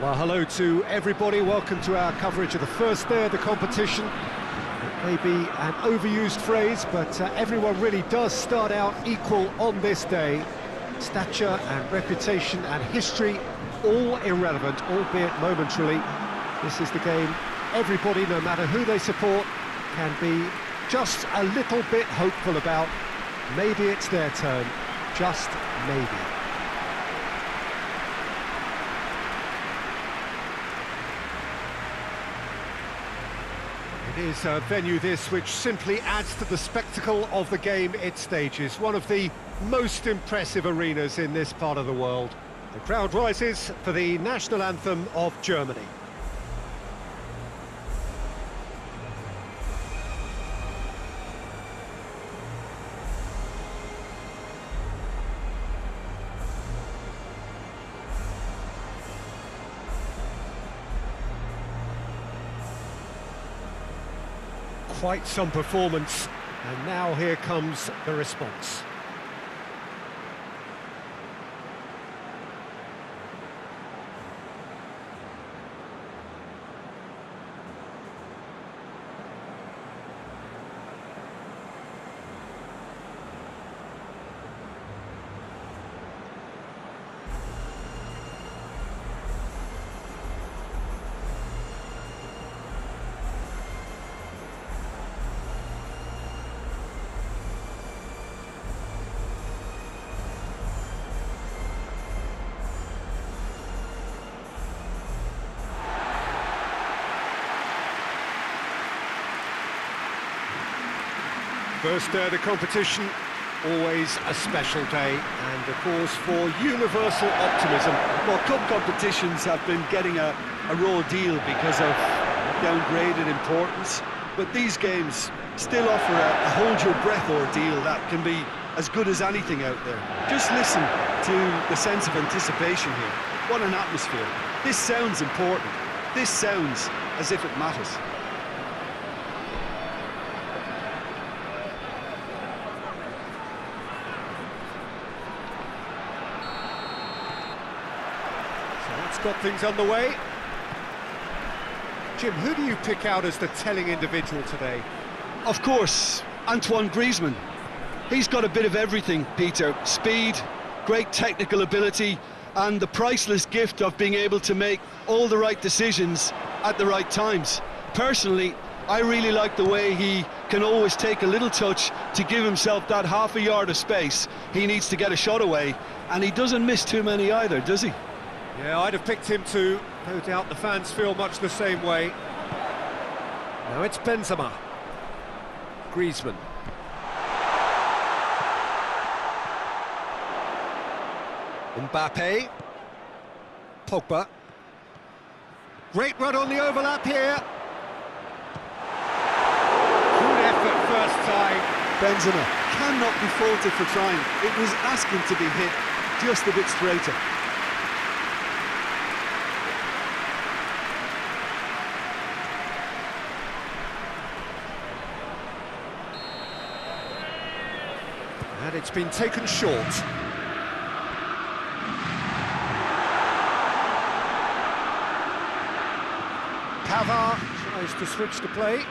Well, hello to everybody. Welcome to our coverage of the first day of the competition. It may be an overused phrase, but everyone really does start out equal on this day. Stature and reputation and history, all irrelevant, albeit momentarily. This is the game everybody, no matter who they support, can be just a little bit hopeful about. Maybe it's their turn, just maybe. It is a venue this which simply adds to the spectacle of the game it stages. One of the most impressive arenas in this part of the world. The crowd rises for the national anthem of Germany. Quite some performance, and now here comes the response. First day of the competition, always a special day, and a cause for universal optimism. Well, cup competitions have been getting a raw deal because of downgraded importance, but these games still offer a hold-your-breath ordeal that can be as good as anything out there. Just listen to the sense of anticipation here. What an atmosphere. This sounds important. This sounds as if it matters. Got things underway. Jim, who do you pick out as the telling individual today? Of course, Antoine Griezmann. He's got a bit of everything, Peter. Speed, great technical ability, and the priceless gift of being able to make all the right decisions at the right times. Personally, I really like the way he can always take a little touch to give himself that half a yard of space he needs to get a shot away, and he doesn't miss too many either, does he? Yeah, I'd have picked him too. No doubt the fans feel much the same way. Now it's Benzema. Griezmann. Mbappe. Pogba. Great run on the overlap here. Good effort first time. Benzema cannot be faulted for trying. It was asking to be hit just a bit straighter. And it's been taken short. Pavard tries to switch the play.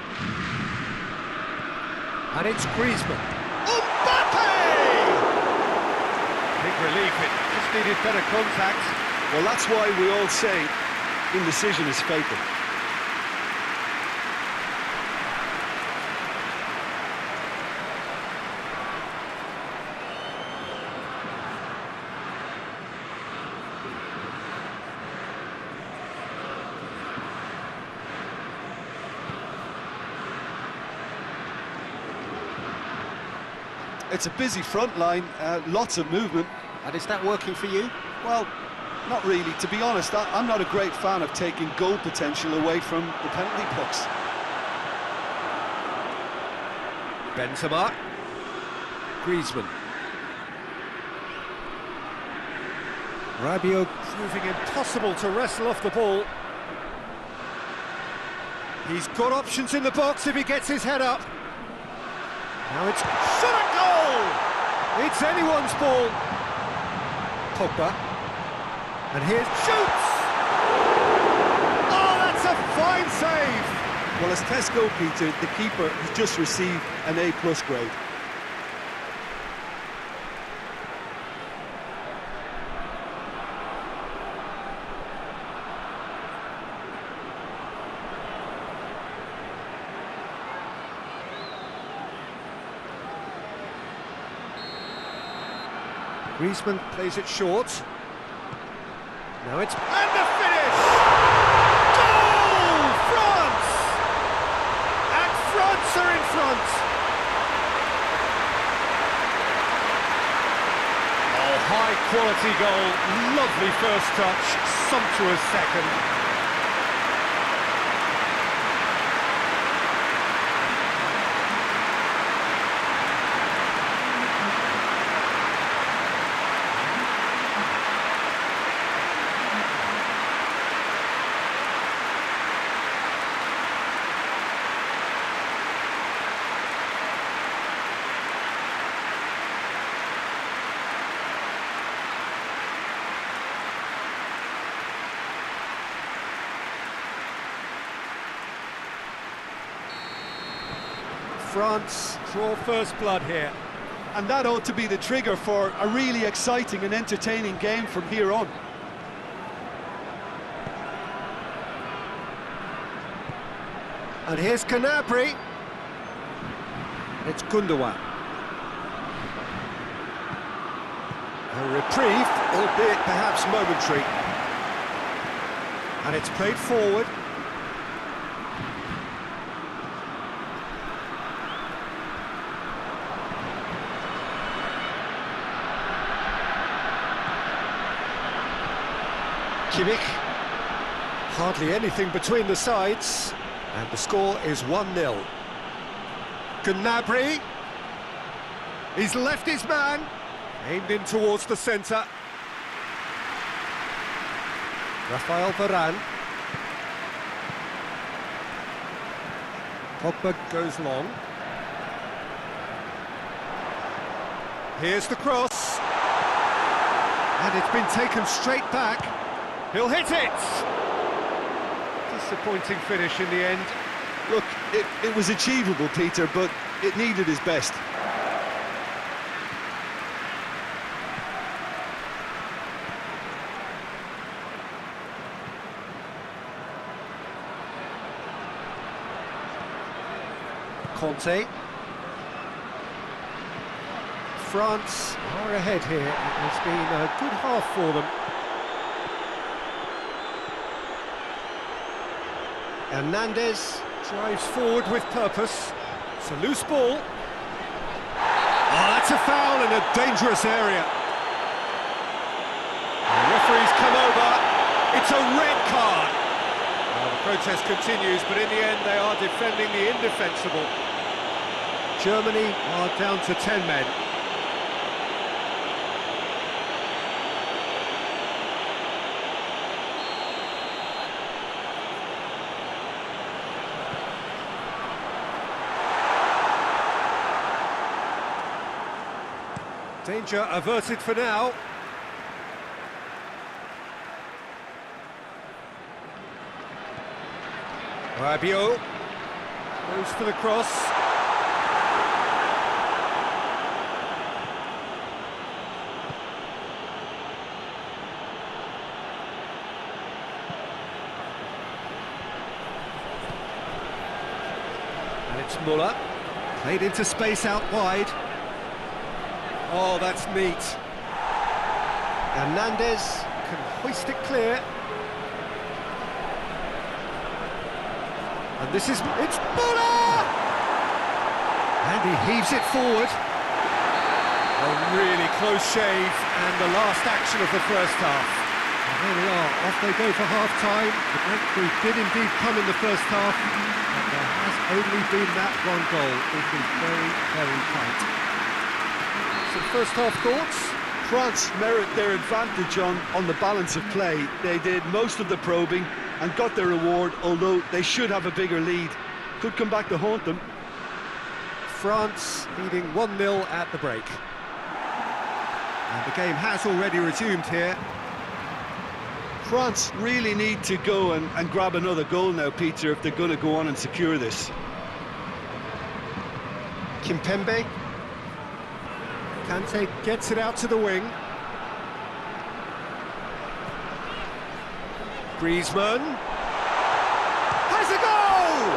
And it's Griezmann. Mbappe! Big relief, it just needed better contact. Well, that's why we all say indecision is fatal. It's a busy front line, lots of movement. And is that working for you? Well, not really. To be honest, I'm not a great fan of taking goal potential away from the penalty box. Benzema. Griezmann. Rabiot proving impossible to wrestle off the ball. He's got options in the box if he gets his head up. Now it's shot at goal! It's anyone's ball. Pogba. And here's shoots! excellent save. Well, as tests go, Peter, the keeper has just received an A+ grade. Griezmann plays it short. Now it's... And the finish! Goal! France! And France are in front! Oh, high-quality goal. Lovely first touch, sumptuous second. France draw first blood here. And that ought to be the trigger for a really exciting and entertaining game from here on. And here's Gnabry. It's Gundogan. A reprieve, albeit perhaps momentary. And it's played forward. Kimmich. Hardly anything between the sides, and the score is 1-0. Gnabry. He's left his man, aimed in towards the centre. Rafael Varane. Pogba goes long. Here's the cross. And it's been taken straight back. He'll hit it! Disappointing finish in the end. Look, it was achievable, Peter, but it needed his best. Conte. France are ahead here. It has been a good half for them. Hernandez drives forward with purpose. It's a loose ball. Oh, that's a foul in a dangerous area. The referee's come over. It's a red card. Well, the protest continues, but in the end they are defending the indefensible. Germany are down to 10 men. Danger averted for now. Rabiot goes for the cross. And it's Muller, played into space out wide. Oh, that's neat. Hernandez can hoist it clear. And this is... it's Muller! And he heaves it forward. A really close shave, and the last action of the first half. And there we are, off they go for half-time. The breakthrough did indeed come in the first half, but there has only been that one goal. It is very, very tight. Some first-half thoughts? France merit their advantage on the balance of play. They did most of the probing and got their reward, although they should have a bigger lead. Could come back to haunt them. France leading 1-0 at the break. And the game has already resumed here. France really need to go and grab another goal now, Peter, if they're going to go on and secure this. Kimpembe. Kante gets it out to the wing. Griezmann. Has a goal!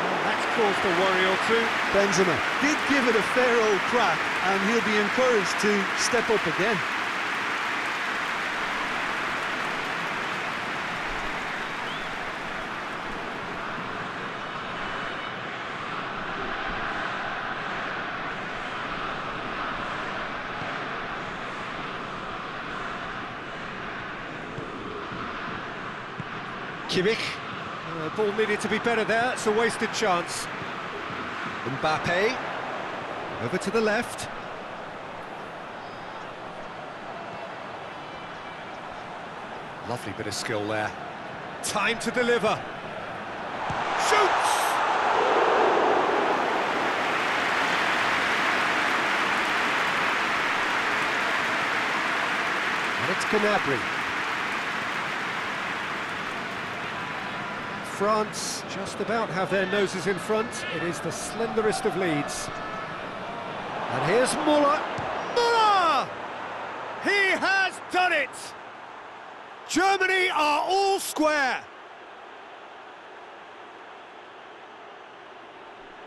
Well, that's caused a worry or two. Benzema did give it a fair old crack, and he'll be encouraged to step up again. Kimmich. Ball needed to be better there, it's a wasted chance. Mbappe. Over to the left. Lovely bit of skill there. Time to deliver. Shoots! And it's Gnabry. France just about have their noses in front. It is the slenderest of leads. And here's Muller. Muller! He has done it! Germany are all square.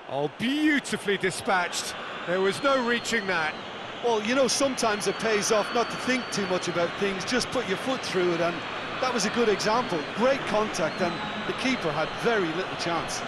Oh, beautifully dispatched. There was no reaching that. Well, you know, sometimes it pays off not to think too much about things, just put your foot through it, and that was a good example. Great contact, and the keeper had very little chance.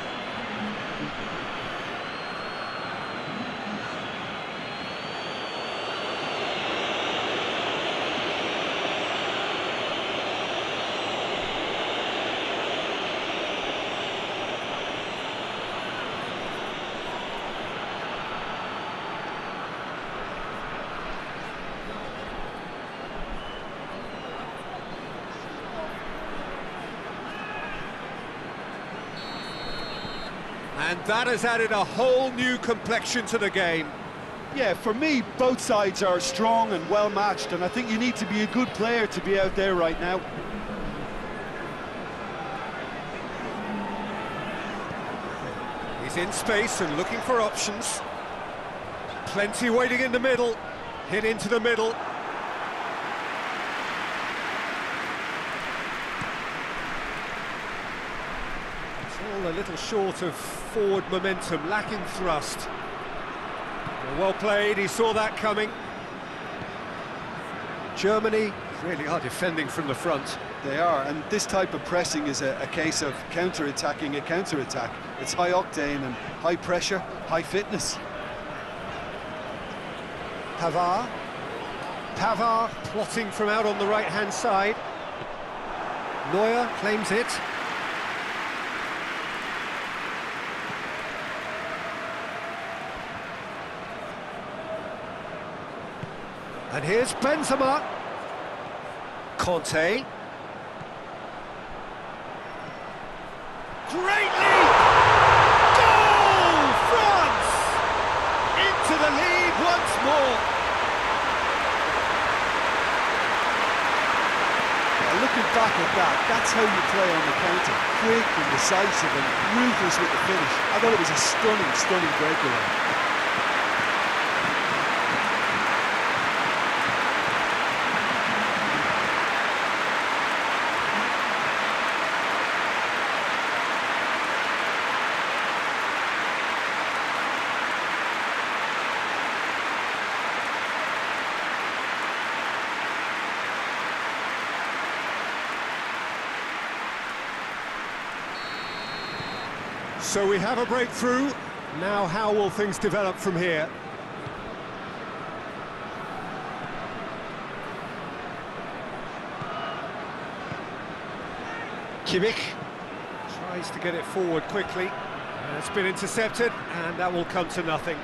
And that has added a whole new complexion to the game. Yeah, for me, both sides are strong and well matched, and I think you need to be a good player to be out there right now. He's in space and looking for options. Plenty waiting in the middle. Hit into the middle. A little short of forward momentum, lacking thrust. Well played, he saw that coming. Germany really are defending from the front. They are, and this type of pressing is a case of counter-attacking a counter-attack. It's high octane and high pressure, high fitness. Pavard. Pavard plotting from out on the right-hand side. Neuer claims it. And here's Benzema. Conte. Great lead! Goal! France! Into the lead once more. Looking back at that, that's how you play on the counter. Quick and decisive and ruthless with the finish. I thought it was a stunning, stunning breakaway. So we have a breakthrough. Now how will things develop from here? Kimmich tries to get it forward quickly. It's been intercepted, and that will come to nothing.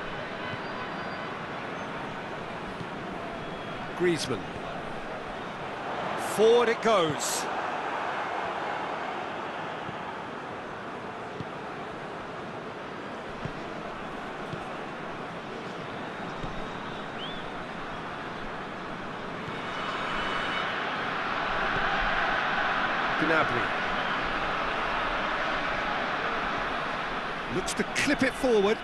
Griezmann. Forward it goes. Gnabry. Looks to clip it forward.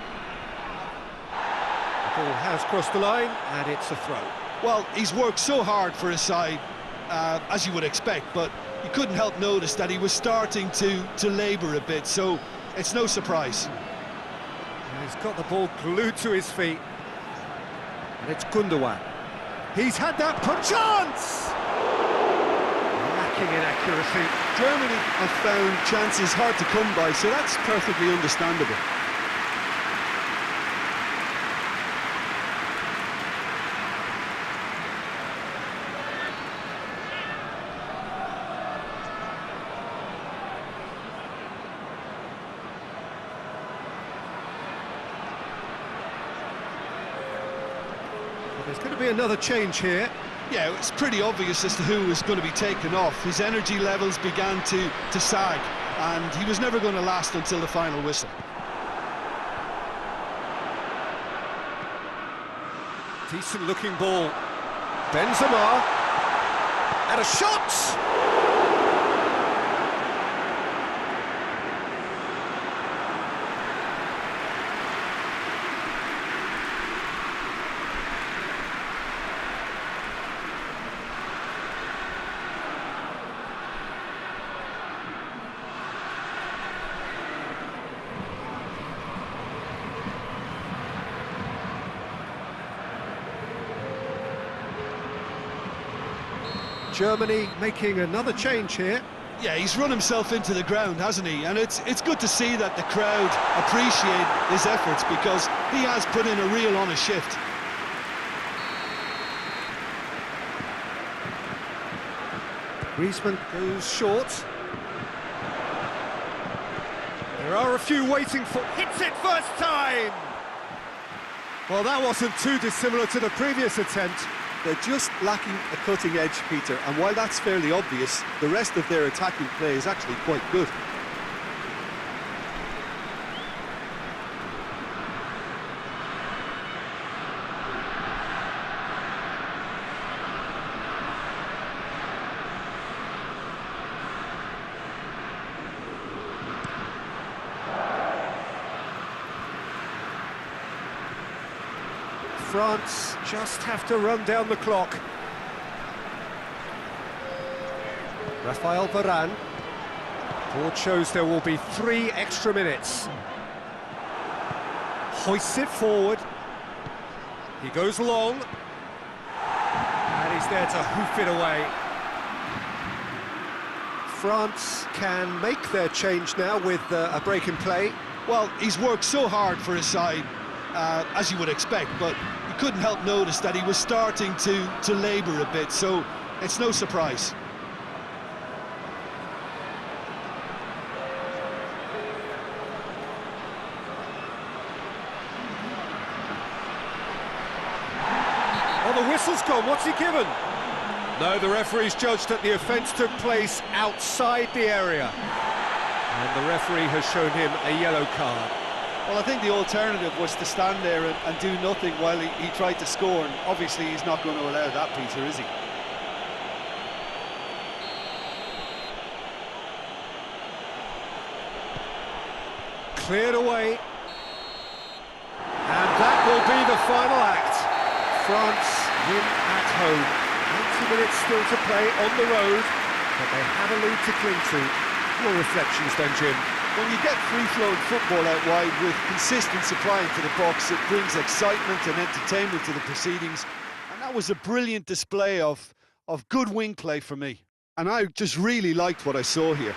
The ball has crossed the line, and it's a throw. Well, he's worked so hard for his side, as you would expect, but you couldn't help notice that he was starting to labour a bit, so it's no surprise. And he's got the ball glued to his feet. And it's Gundogan. He's had that chance! Lacking in accuracy. Germany have found chances hard to come by, so that's perfectly understandable. There's going to be another change here. Yeah, it's pretty obvious as to who was going to be taken off. His energy levels began to sag, and he was never going to last until the final whistle. Decent looking ball. Benzema. And a shot! Germany making another change here. Yeah, he's run himself into the ground, hasn't he? And it's good to see that the crowd appreciate his efforts, because he has put in a real honest shift. Griezmann goes short. There are a few waiting for... Hits it first time! Well, that wasn't too dissimilar to the previous attempt. They're just lacking a cutting edge, Peter, and while that's fairly obvious, the rest of their attacking play is actually quite good. France just have to run down the clock. Rafael Varane. Board shows there will be 3 extra minutes. Hoists it forward. He goes long. And he's there to hoof it away. France can make their change now with a break in play. Well, he's worked so hard for his side, as you would expect, but you couldn't help notice that he was starting to labour a bit, so it's no surprise. Oh, the whistle's gone. What's he given? No, the referee's judged that the offence took place outside the area. And the referee has shown him a yellow card. Well, I think the alternative was to stand there and do nothing while he tried to score, and obviously he's not going to allow that, Peter, is he? Cleared away. And that will be the final act. France win at home. 90 minutes still to play on the road, but they have a lead to cling to. Your reflections then, Jim? When you get free-flowing football out wide with consistent supply into the box, it brings excitement and entertainment to the proceedings. And that was a brilliant display of good wing play for me. And I just really liked what I saw here.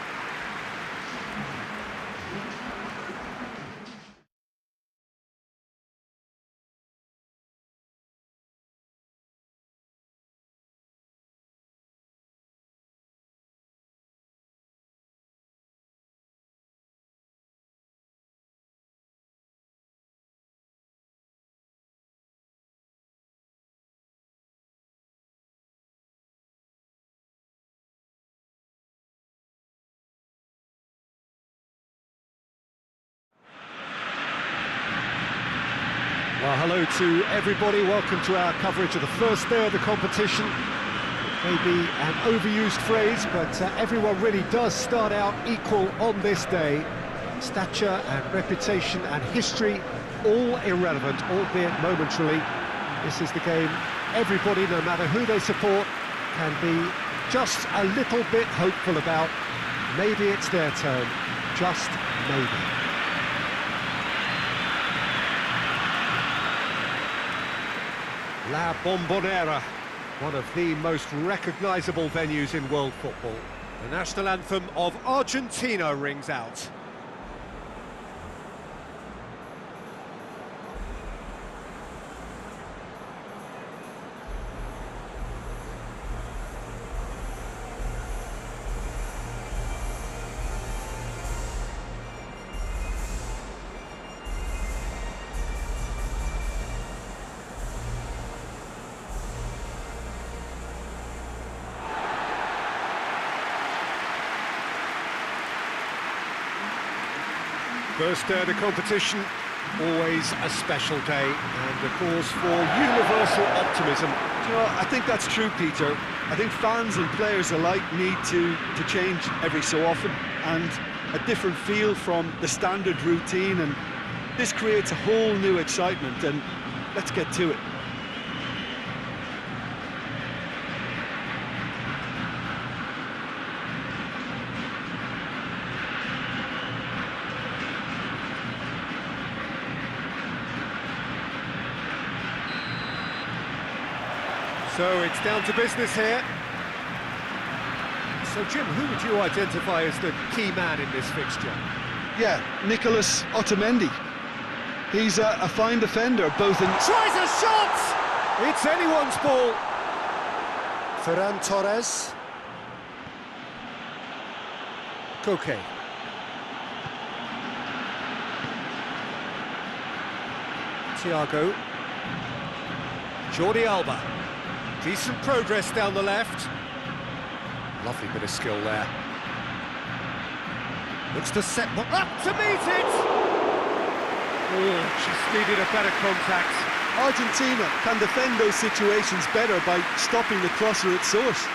Well, hello to everybody. Welcome to our coverage of the first day of the competition. Maybe an overused phrase, but everyone really does start out equal on this day. Stature and reputation and history, all irrelevant, albeit momentarily. This is the game everybody, no matter who they support, can be just a little bit hopeful about. Maybe it's their turn, just maybe. La Bombonera, one of the most recognisable venues in world football. The national anthem of Argentina rings out. First day of the competition, always a special day, and a cause for universal optimism. You know, I think that's true, Peter. I think fans and players alike need to change every so often, and a different feel from the standard routine, and this creates a whole new excitement, and let's get to it. So it's down to business here. So Jim, who would you identify as the key man in this fixture? Yeah, Nicolas Otamendi. He's a fine defender, both in... Tries a shot! It's anyone's ball. Ferran Torres. Koke. Thiago. Jordi Alba. Decent progress down the left. Lovely bit of skill there. Looks to set up to meet it! Oh, just needed a better contact. Argentina can defend those situations better by stopping the crosser at source.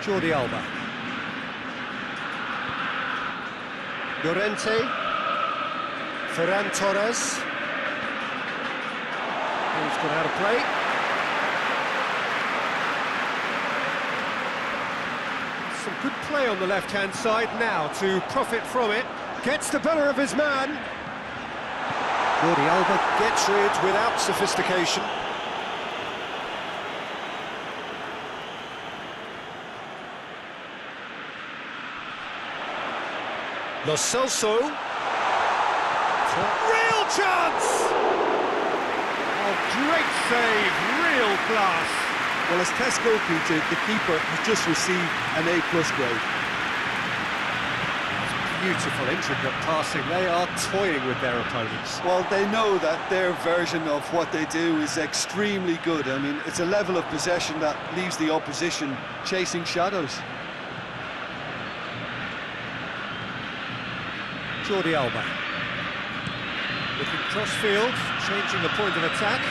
Jordi Alba. Llorente. Ferran Torres. Who's got out of play? Some good play on the left-hand side now to profit from it. Gets the better of his man. Jordi Alba gets rid without sophistication. Lo Celso. Real chance! Oh, great save, real class. Well, as test goalkeeper, the keeper has just received an A+ grade. Beautiful, intricate passing. They are toying with their opponents. Well, they know that their version of what they do is extremely good. I mean, it's a level of possession that leaves the opposition chasing shadows. Jordi Alba. Looking cross-field, changing the point of attack.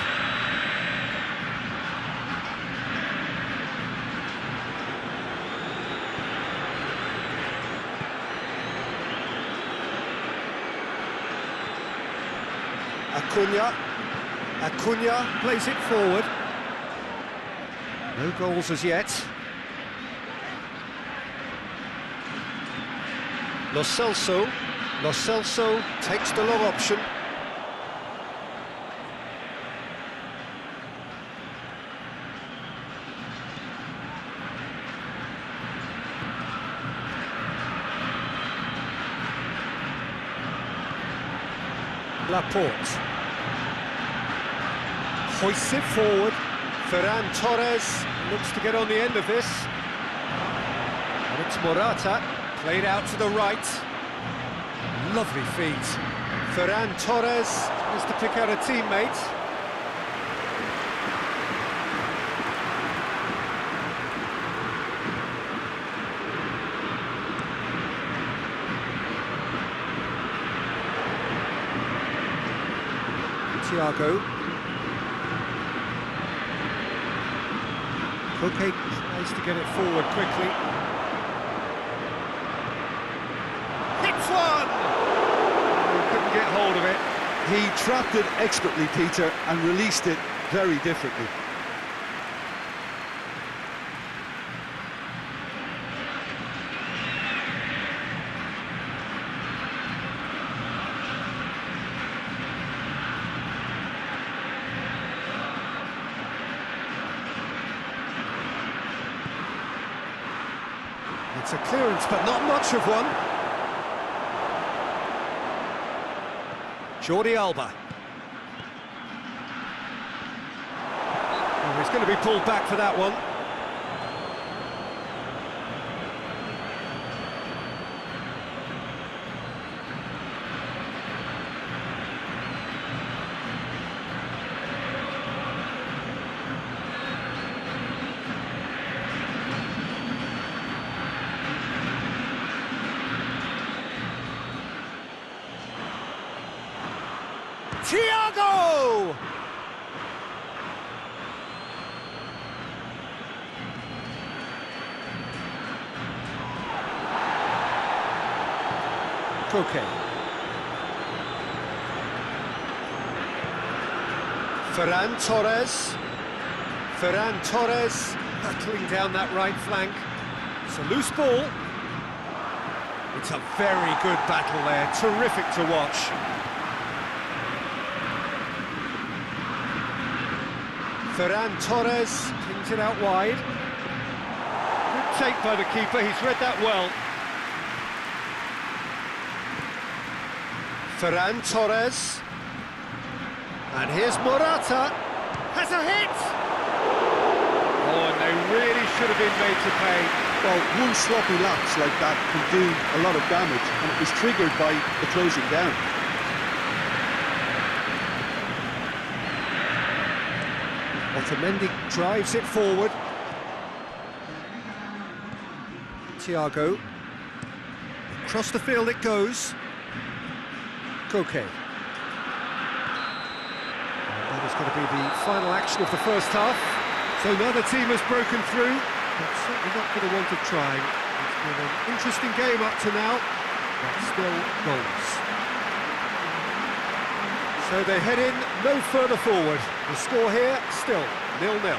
Acuna plays it forward. No goals as yet. Lo Celso takes the long option. Laporte. Hoists it forward. Ferran Torres looks to get on the end of this. And it's Morata, played out to the right. Lovely feet. Ferran Torres has to pick out a teammate. Thiago. Koke tries to get it forward quickly. Hits one! He couldn't get hold of it. He trapped it expertly, Peter, and released it very differently. It's a clearance, but not much of one. Jordi Alba. Oh, he's going to be pulled back for that one. Thiago! Koke. Ferran Torres. Ferran Torres battling down that right flank. It's a loose ball. It's a very good battle there, terrific to watch. Ferran Torres pings it out wide. Good take by the keeper, he's read that well. Ferran Torres. And here's Morata. Has a hit! Oh, and they really should have been made to pay. Well, one sloppy lapse like that can do a lot of damage, and it was triggered by the closing down. Otamendi drives it forward. Thiago. Across the field it goes. Koke. That is going to be the final action of the first half. So now the team has broken through, but certainly not for the want of trying. It's been an interesting game up to now, but still goals. So they head in no further forward. The score here, still 0-0.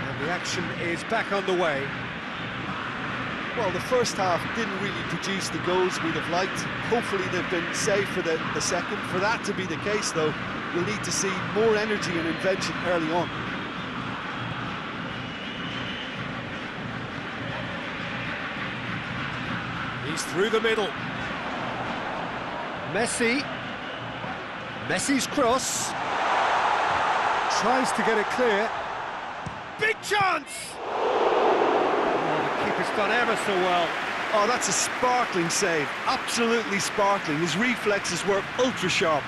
And the action is back underway. Well, the first half didn't really produce the goals we'd have liked. Hopefully they've been saved for the second. For that to be the case, though, we'll need to see more energy and invention early on. He's through the middle. Messi. Messi's cross. Tries to get it clear. Big chance! Keeper's done ever so well. Oh, that's a sparkling save. Absolutely sparkling. His reflexes were ultra sharp.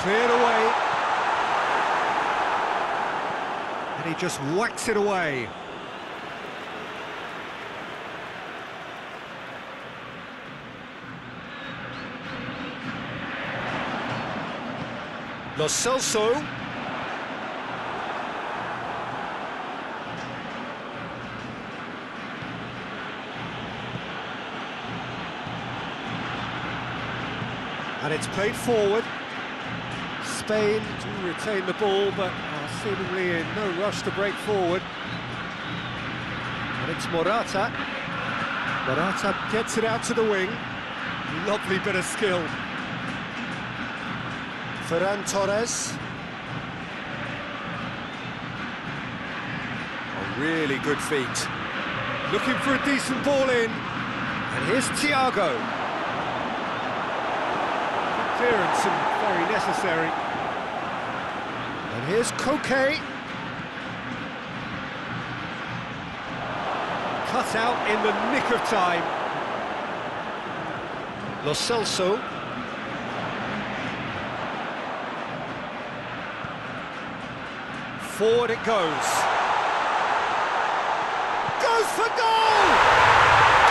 Cleared away. And he just whacks it away. Lo Celso. And it's played forward. Spain to retain the ball, but are seemingly in no rush to break forward. And it's Morata. Morata gets it out to the wing. Lovely bit of skill. Ferran Torres. Really good feet. Looking for a decent ball in. And here's Thiago. Clearance and very necessary. And here's Koke. Cut out in the nick of time. Lo Celso. Forward it goes. Goes for goal!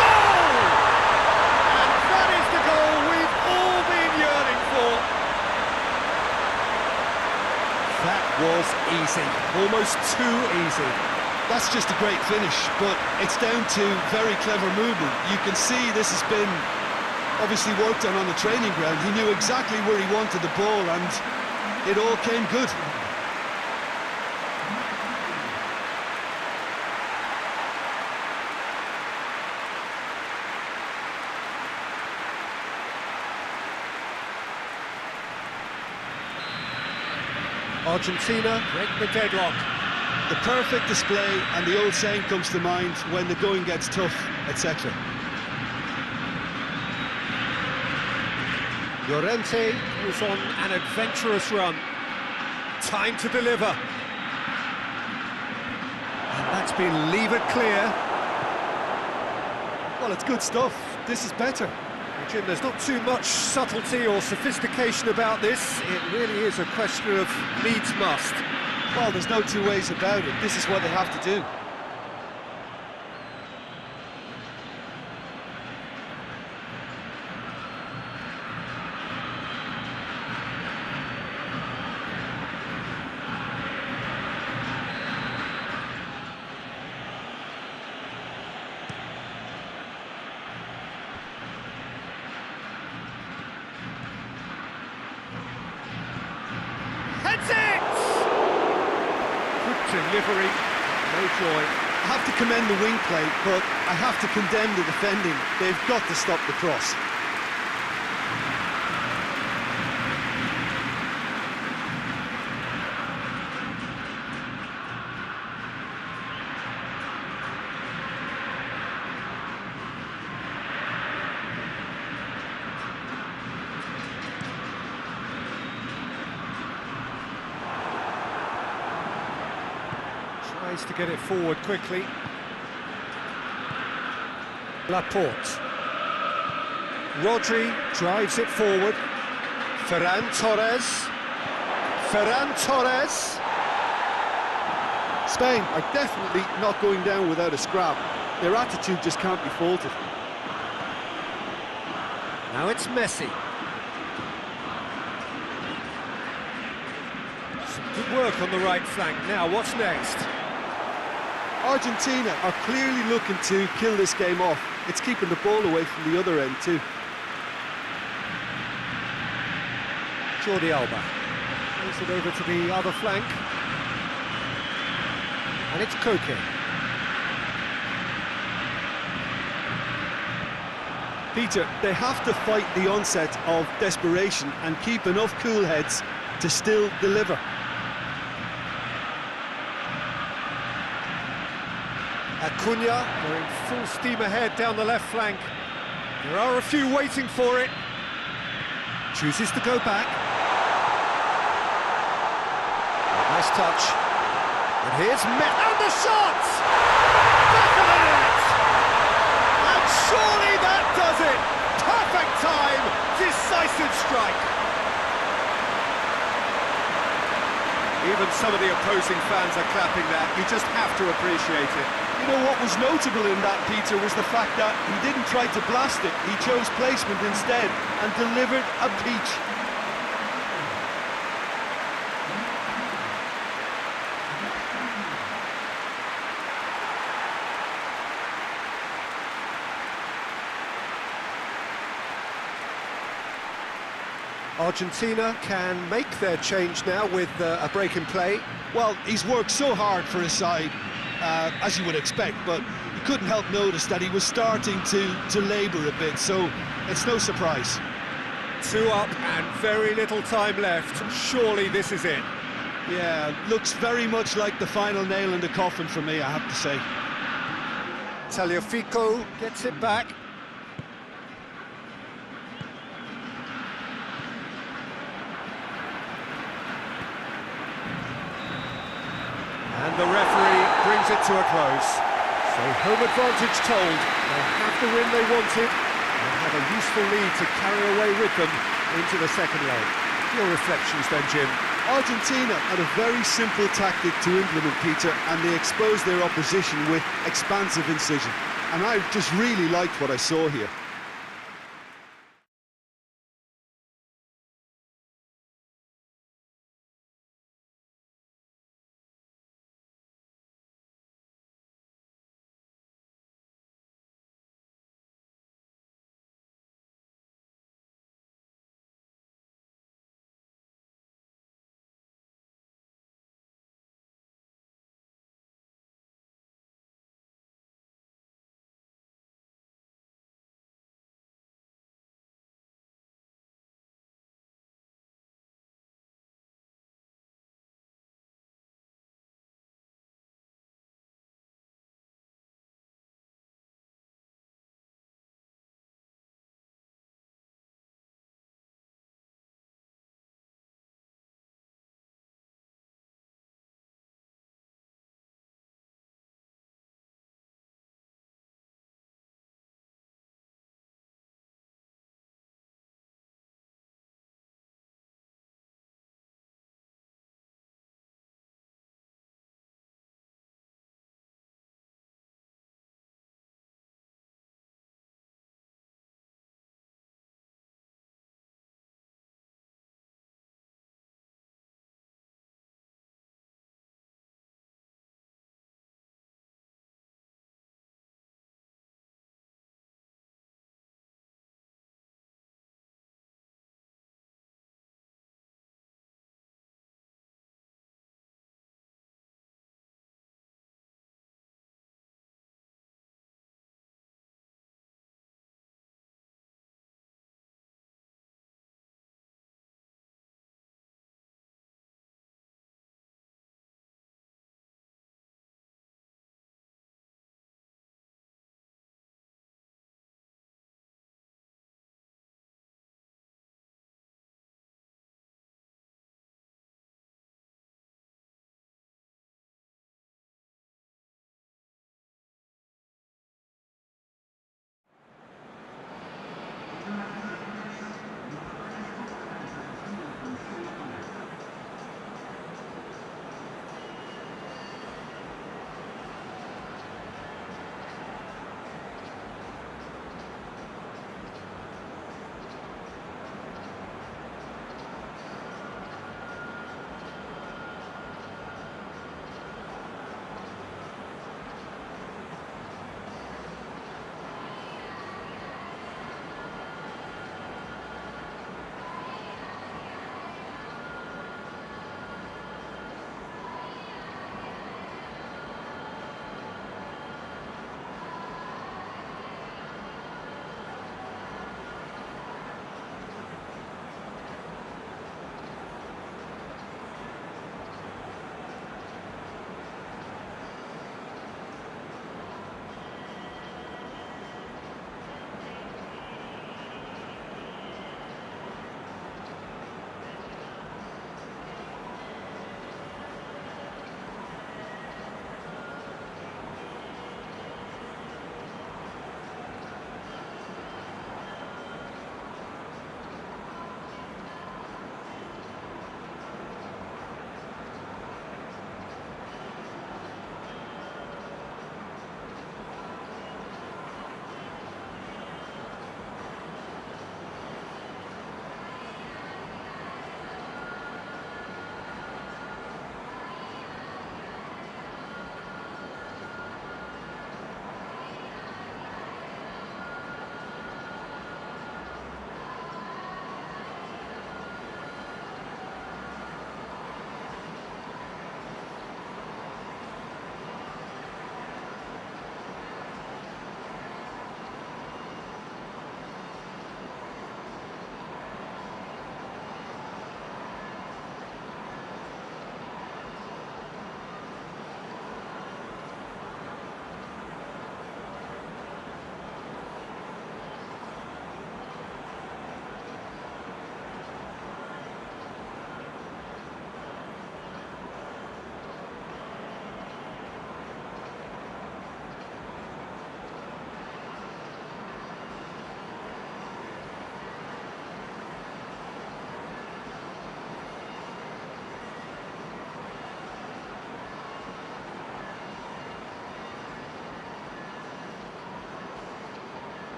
Goal! And that is the goal we've all been yearning for. That was easy, almost too easy. That's just a great finish, but it's down to very clever movement. You can see this has been obviously worked on the training ground. He knew exactly where he wanted the ball and it all came good. Argentina break the deadlock. The perfect display, and the old saying comes to mind, when the going gets tough, etc. Llorente was on an adventurous run. Time to deliver. And that's been levered clear. Well, it's good stuff. This is better. Jim, there's not too much subtlety or sophistication about this. It really is a question of needs must. Well, there's no two ways about it. This is what they have to do. Heads it! Good delivery, no joy. I have to commend the wing play, but I have to condemn the defending. They've got to stop the cross. Tries to get it forward quickly. Laporte. Rodri drives it forward. Ferran Torres. Ferran Torres. Spain are definitely not going down without a scrap. Their attitude just can't be faulted. Now it's Messi. Some good work on the right flank. Now what's next? Argentina are clearly looking to kill this game off. It's keeping the ball away from the other end too. Jordi Alba. Plays it over to the other flank. And it's Koke. Peter, they have to fight the onset of desperation and keep enough cool heads to still deliver. Acuna going full steam ahead down the left flank. There are a few waiting for it. Chooses to go back. Nice touch. And here's Met. And the shot! Back of the net! And surely that does it! Perfect time! Decisive strike! Even some of the opposing fans are clapping that. You just have to appreciate it. You know what was notable in that, Peter, was the fact that he didn't try to blast it. He chose placement instead and delivered a peach. Argentina can make their change now with a break in play. Well, he's worked so hard for his side, as you would expect, but you couldn't help notice that he was starting to labour a bit, so it's no surprise. 2 up and very little time left. Surely this is it. Yeah, looks very much like the final nail in the coffin for me, I have to say. Tagliafico gets it back. And the referee brings it to a close. So home advantage told. They have the win they wanted and have a useful lead to carry away with them into the second leg. Your reflections then, Jim? Argentina had a very simple tactic to implement, Peter, and they exposed their opposition with expansive incision. And I just really liked what I saw here.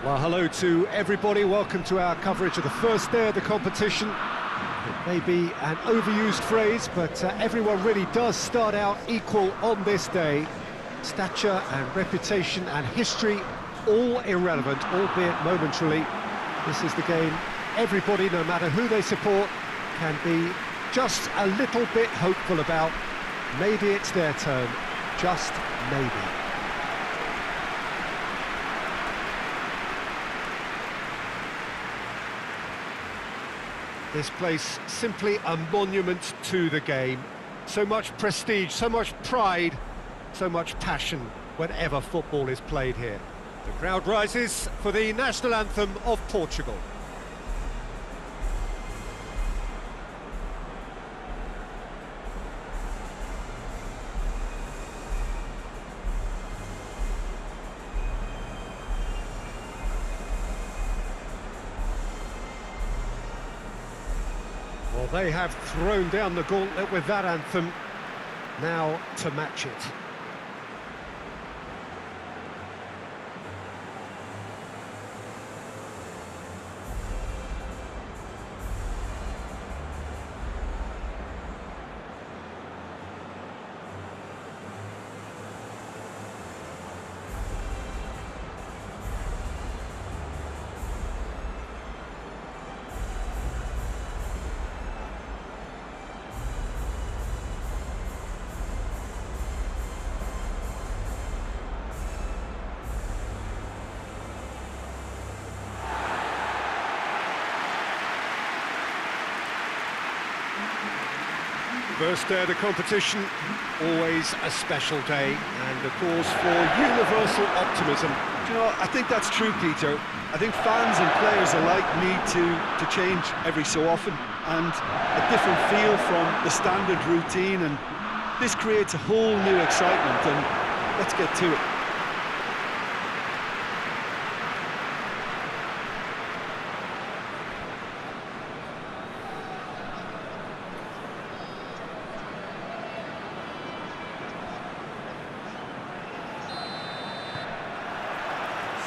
Well, hello to everybody. Welcome to our coverage of the first day of the competition. It may be an overused phrase, but everyone really does start out equal on this day. Stature and reputation and history, all irrelevant, albeit momentarily. This is the game everybody, no matter who they support, can be just a little bit hopeful about. Maybe it's their turn, just maybe. This place simply a monument to the game. So much prestige, so much pride, so much passion whenever football is played here. The crowd rises for the national anthem of Portugal. Well, they have thrown down the gauntlet with that anthem. Now to match it. First day of the competition, always a special day, and a cause for universal optimism. Do you know, I think that's true, Peter. I think fans and players alike need to change every so often, and a different feel from the standard routine, and this creates a whole new excitement, and let's get to it.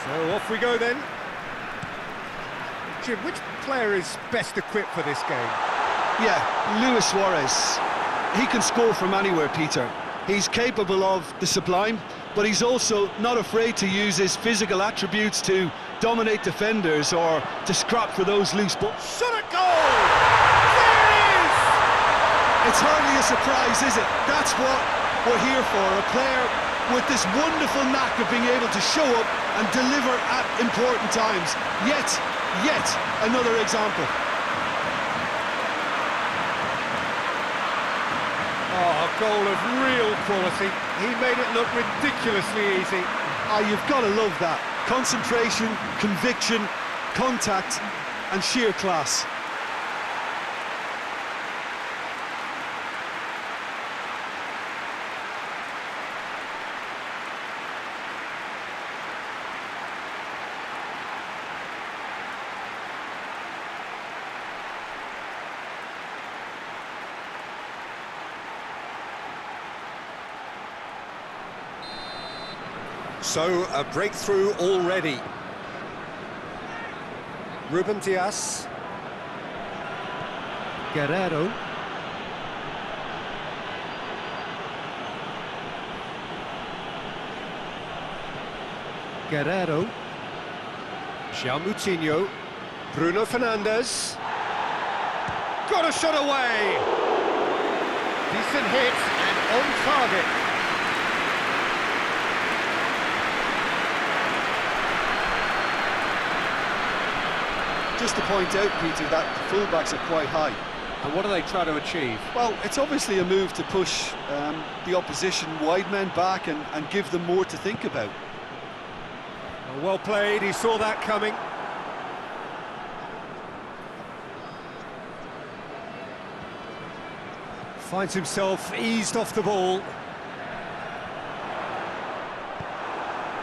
So off we go then. Jim, which player is best equipped for this game? Yeah, Luis Suarez. He can score from anywhere, Peter. He's capable of the sublime, but he's also not afraid to use his physical attributes to dominate defenders or to scrap for those loose balls. Shot at goal! There it is! It's hardly a surprise, is it? That's what we're here for, a player with this wonderful knack of being able to show up and deliver at important times. Yet another example. Oh, a goal of real quality. He made it look ridiculously easy. Ah, you've got to love that. Concentration, conviction, contact, and sheer class. So, a breakthrough already. Ruben Dias. Guerrero. Guerrero. João Moutinho. Bruno Fernandes. Got a shot away! Decent hit and on target. Just to point out, Peter, that the fullbacks are quite high. And what are they trying to achieve? Well, it's obviously a move to push the opposition wide men back and give them more to think about. Well played, he saw that coming. Finds himself eased off the ball.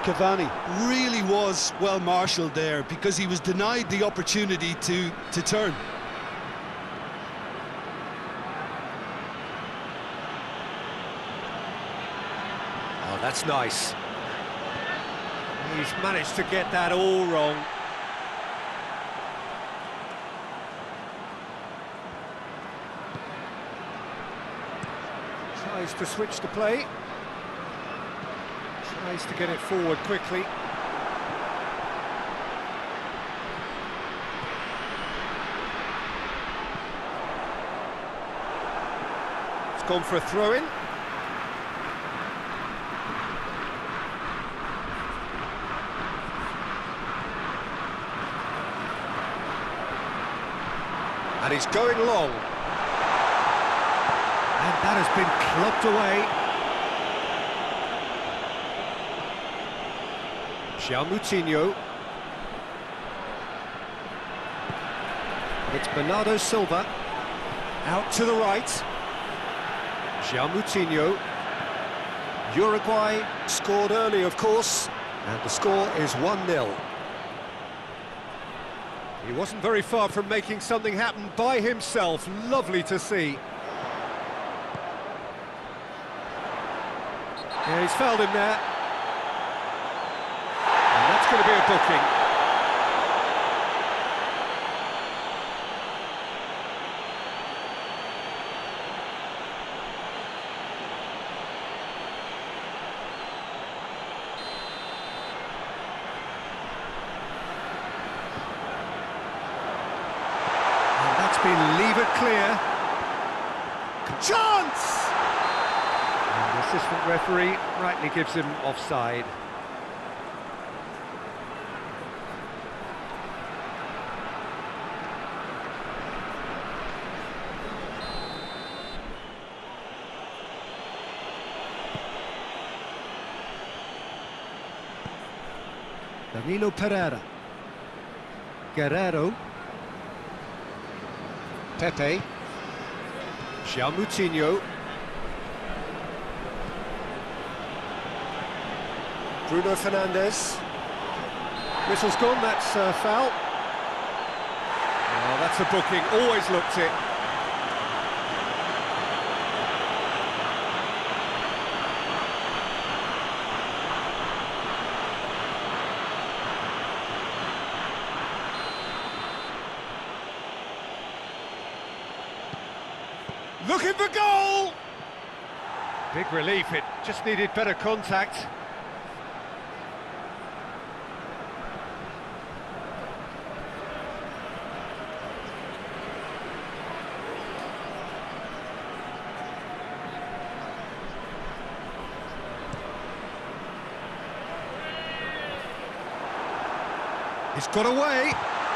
Cavani really was well marshalled there because he was denied the opportunity to turn. Oh, that's nice. He's managed to get that all wrong. Tries to switch the play. Tries to get it forward quickly. It's gone for a throw-in. And he's going long. And that has been clubbed away. Moutinho. It's Bernardo Silva. Out to the right. Moutinho. Uruguay scored early, of course, and the score is 1-0. He wasn't very far from making something happen by himself. Lovely to see. Yeah, he's fouled him there. And that's going to be a booking. And that's been levered clear. Chance! And the assistant referee rightly gives him offside. Danilo Pereira. Guerrero. Pepe. Moutinho. Bruno Fernandes. Whistle's gone, that's a foul. Oh, that's a booking, always looked it. Looking for goal! Big relief, it just needed better contact. He's got away.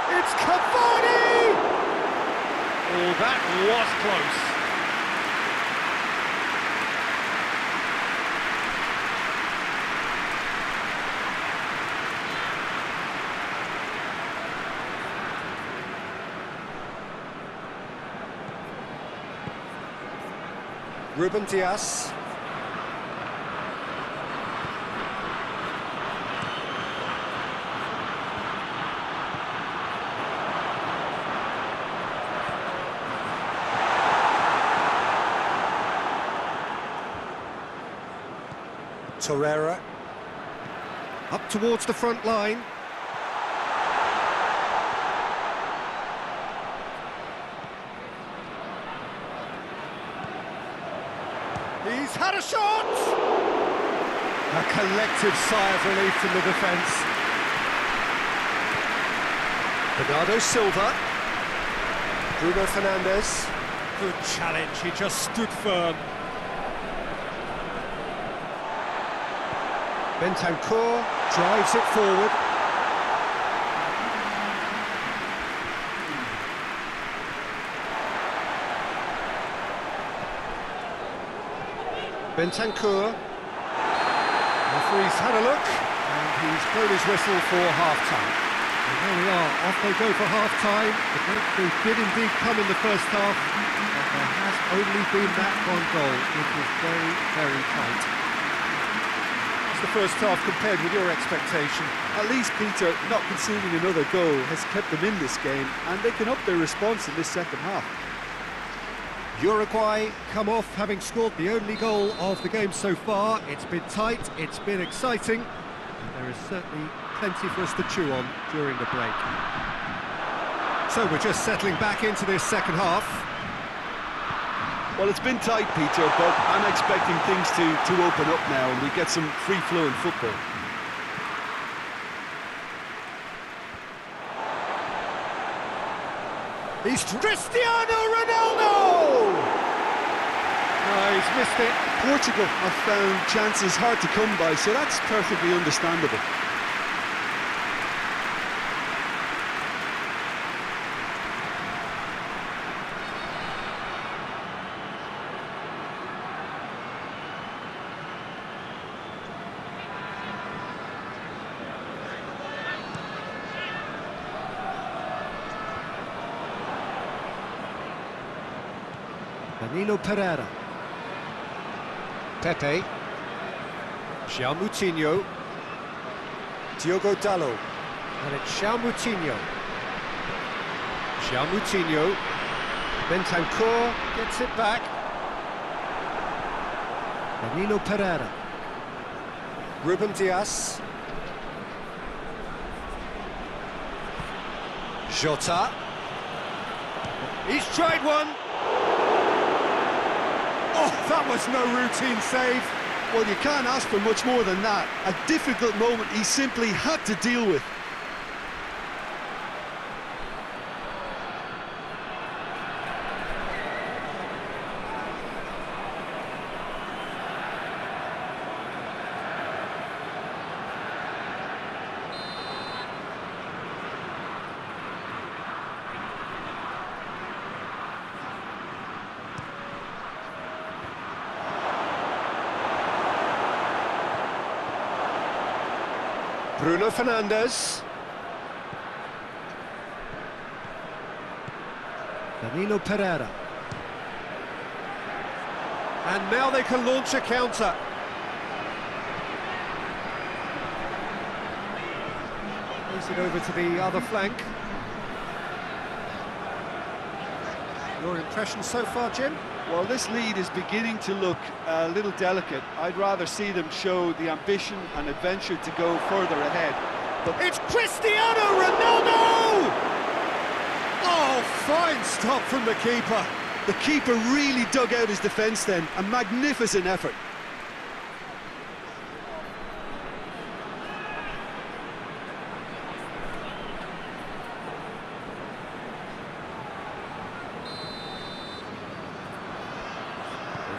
It's Cavani! Oh, that was close. Ruben Dias. Torreira. Up towards the front line. He's had a shot! A collective sigh of relief from the defence. Bernardo Silva. Bruno Fernandes. Good challenge, he just stood firm. Bentancur drives it forward. Bentancur. Referee's had a look, and he's blown his whistle for half-time. And there we are, off they go for half-time. They did indeed come in the first half, but there has only been that one goal. It was very, very tight. The first half compared with your expectation? At least, Peter, not conceding another goal has kept them in this game, and they can up their response in this second half. Uruguay come off having scored the only goal of the game so far. It's been tight, it's been exciting, There is certainly plenty for us to chew on during the break. So we're just settling back into this second half. Well, it's been tight, Peter, but I'm expecting things to open up now and we get some free-flowing football. He's Cristiano Ronaldo! No, he's missed it. Portugal have found chances hard to come by, so that's perfectly understandable. Danilo Pereira. Pepe. João Moutinho. Diogo Dalot. And it's João Moutinho. João Moutinho. Bentancur gets it back. Danilo Pereira. Ruben Dias. Jota. He's tried one. Oh, that was no routine save. Well, you can't ask for much more than that. A difficult moment he simply had to deal with. Bruno Fernandes. Danilo Pereira. And now they can launch a counter. Plays it over to the other flank. Your impression so far, Jim? Well, this lead is beginning to look a little delicate. I'd rather see them show the ambition and adventure to go further ahead. But it's Cristiano Ronaldo! Oh, fine stop from the keeper. The keeper really dug out his defence then. A magnificent effort.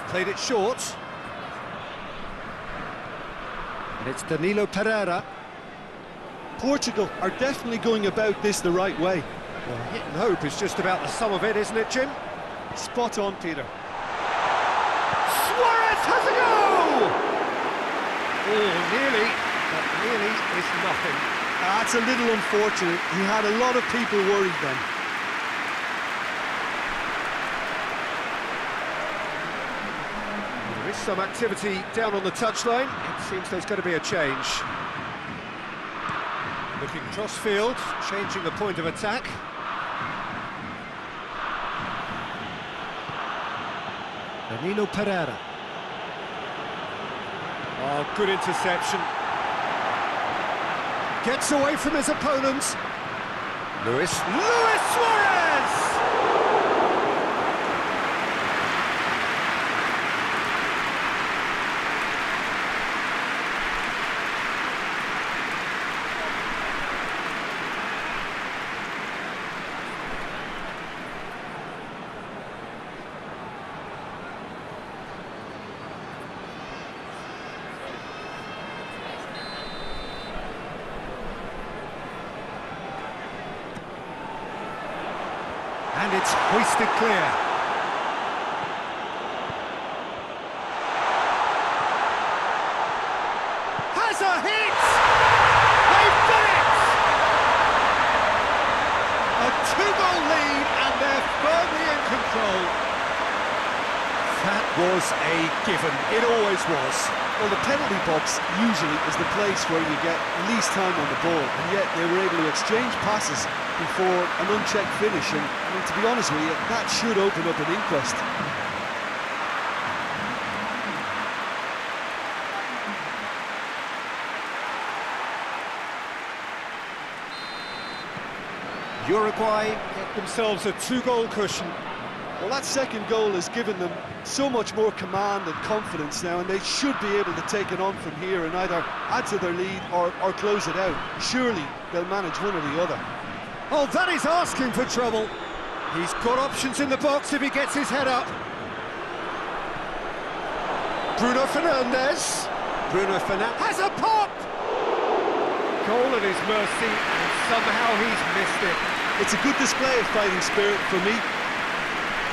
Played it short. And it's Danilo Pereira. Portugal are definitely going about this the right way. Well, hit and hope is just about the sum of it, isn't it, Jim? Spot on, Peter. Suarez has a go! Oh, nearly, but nearly is nothing. That's a little unfortunate. He had a lot of people worried then. There is some activity down on the touchline. It seems there's going to be a change. Looking cross-field, changing the point of attack. Danilo Pereira. Oh, good interception. Gets away from his opponent. Luis Suarez! And it's hoisted clear. Has a hit! They've done it! A two-goal lead and they're firmly in control. That was a given. It always was. Well, the penalty box usually is the place where you get least time on the ball, and yet they were able to exchange passes before an unchecked finish, and I mean, to be honest with you, that should open up an inquest. Uruguay get themselves a 2-goal cushion. Well, that second goal has given them so much more command and confidence now, and they should be able to take it on from here and either add to their lead or close it out. Surely they'll manage one or the other. Oh, that is asking for trouble. He's got options in the box if he gets his head up. Bruno Fernandes. Bruno Fernandes has a pop! Goal at his mercy, and somehow he's missed it. It's a good display of fighting spirit for me.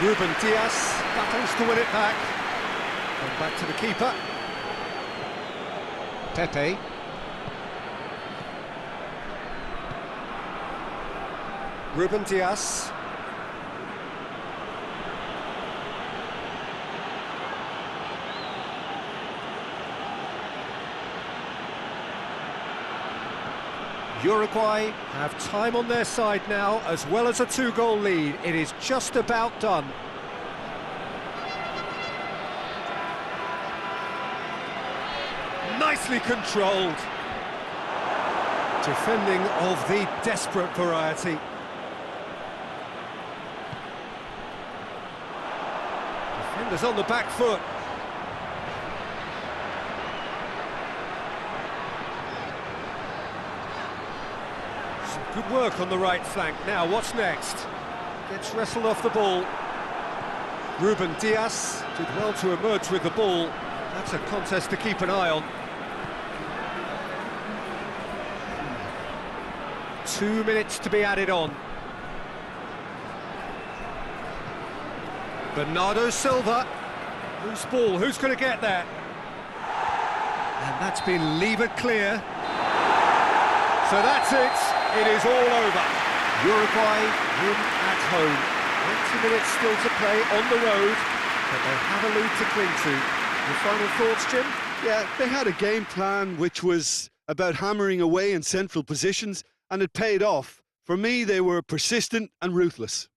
Ruben Dias battles to win it back. And back to the keeper. Pepe. Ruben Dias. Uruguay have time on their side now, as well as a 2-goal lead. It is just about done. Nicely controlled. Defending of the desperate variety. Defenders on the back foot. Good work on the right flank. Now, what's next? Gets wrestled off the ball. Ruben Dias did well to emerge with the ball. That's a contest to keep an eye on. 2 minutes to be added on. Bernardo Silva. Loose ball, who's going to get there? And that's been levered clear. So that's it. It is all over. Uruguay win at home. 20 minutes still to play on the road, but they have a lead to cling to. Your final thoughts, Jim? Yeah, they had a game plan which was about hammering away in central positions, and it paid off. For me, they were persistent and ruthless.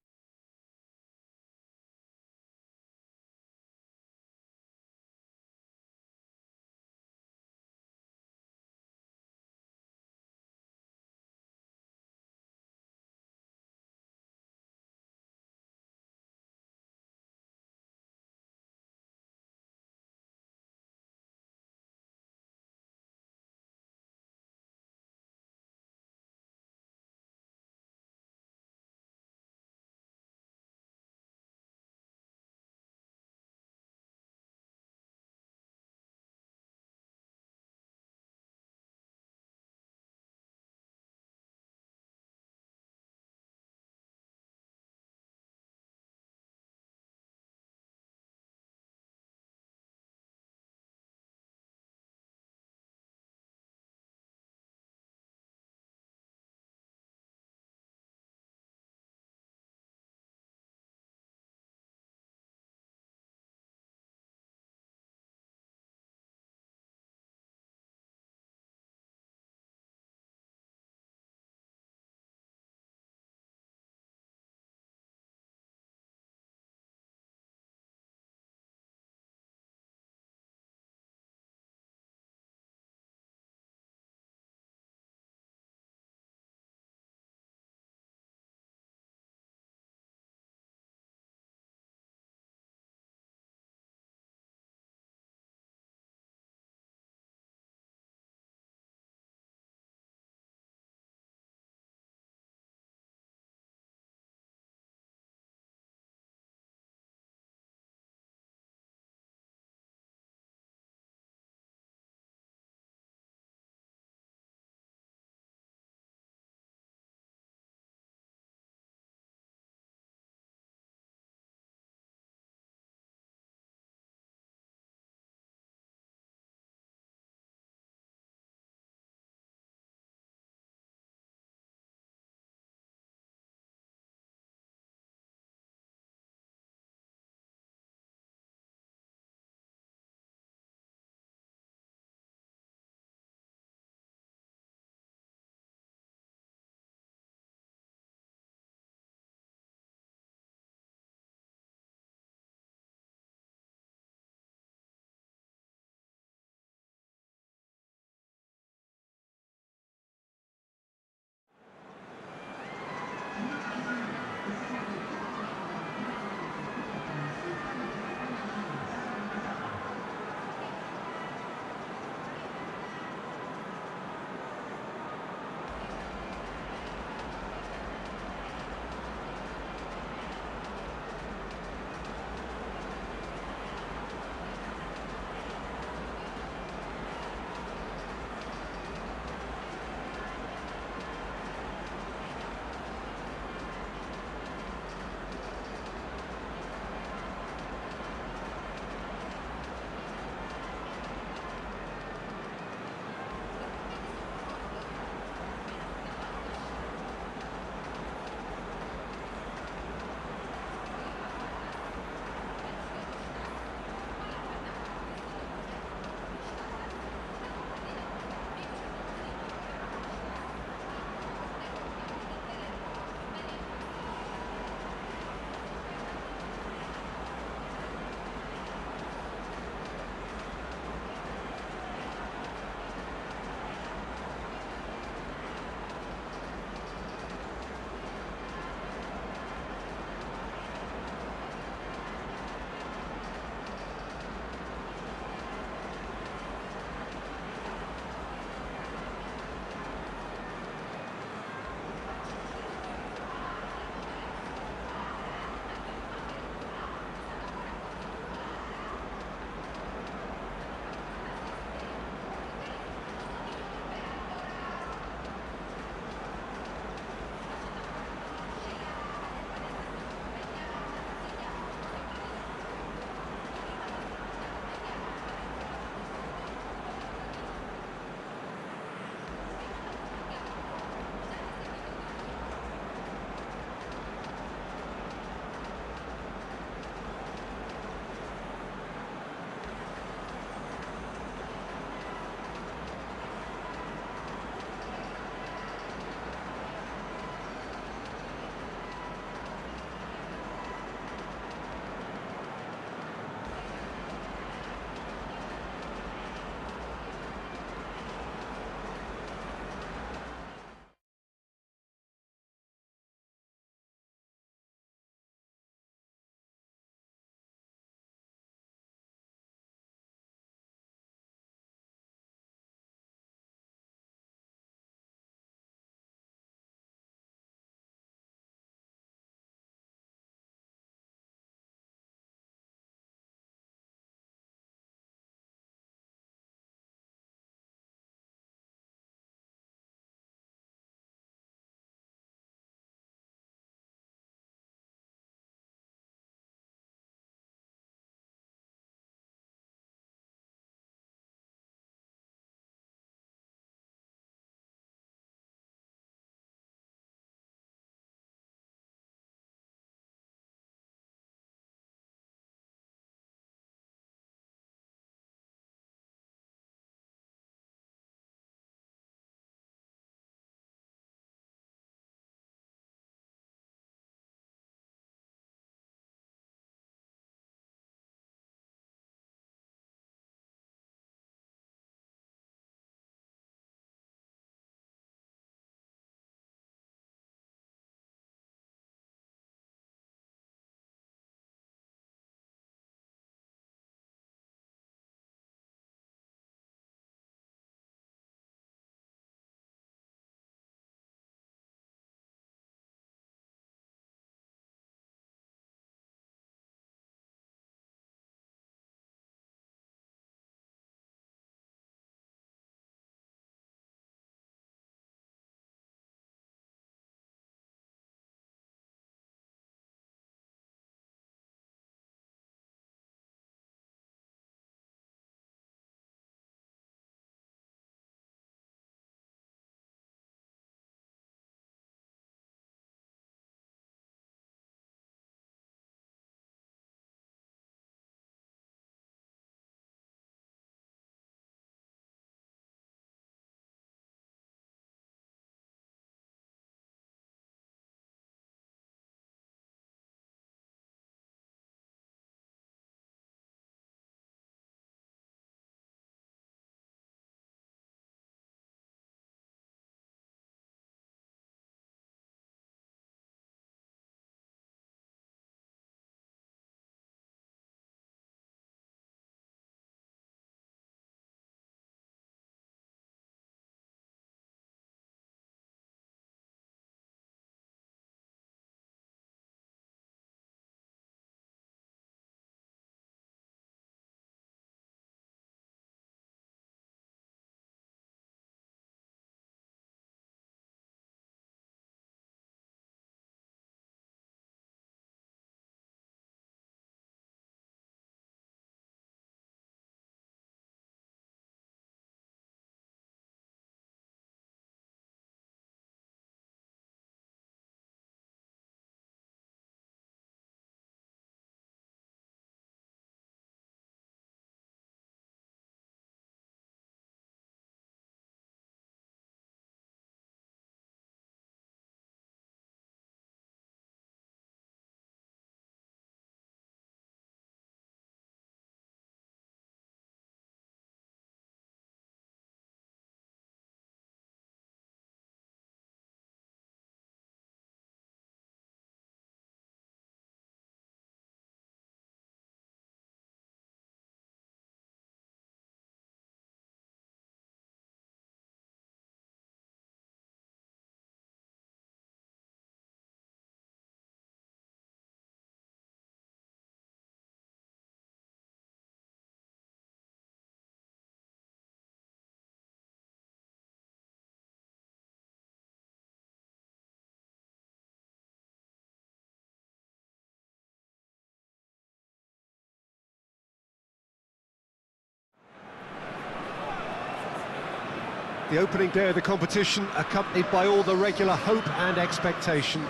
the opening day of the competition, accompanied by all the regular hope and expectation.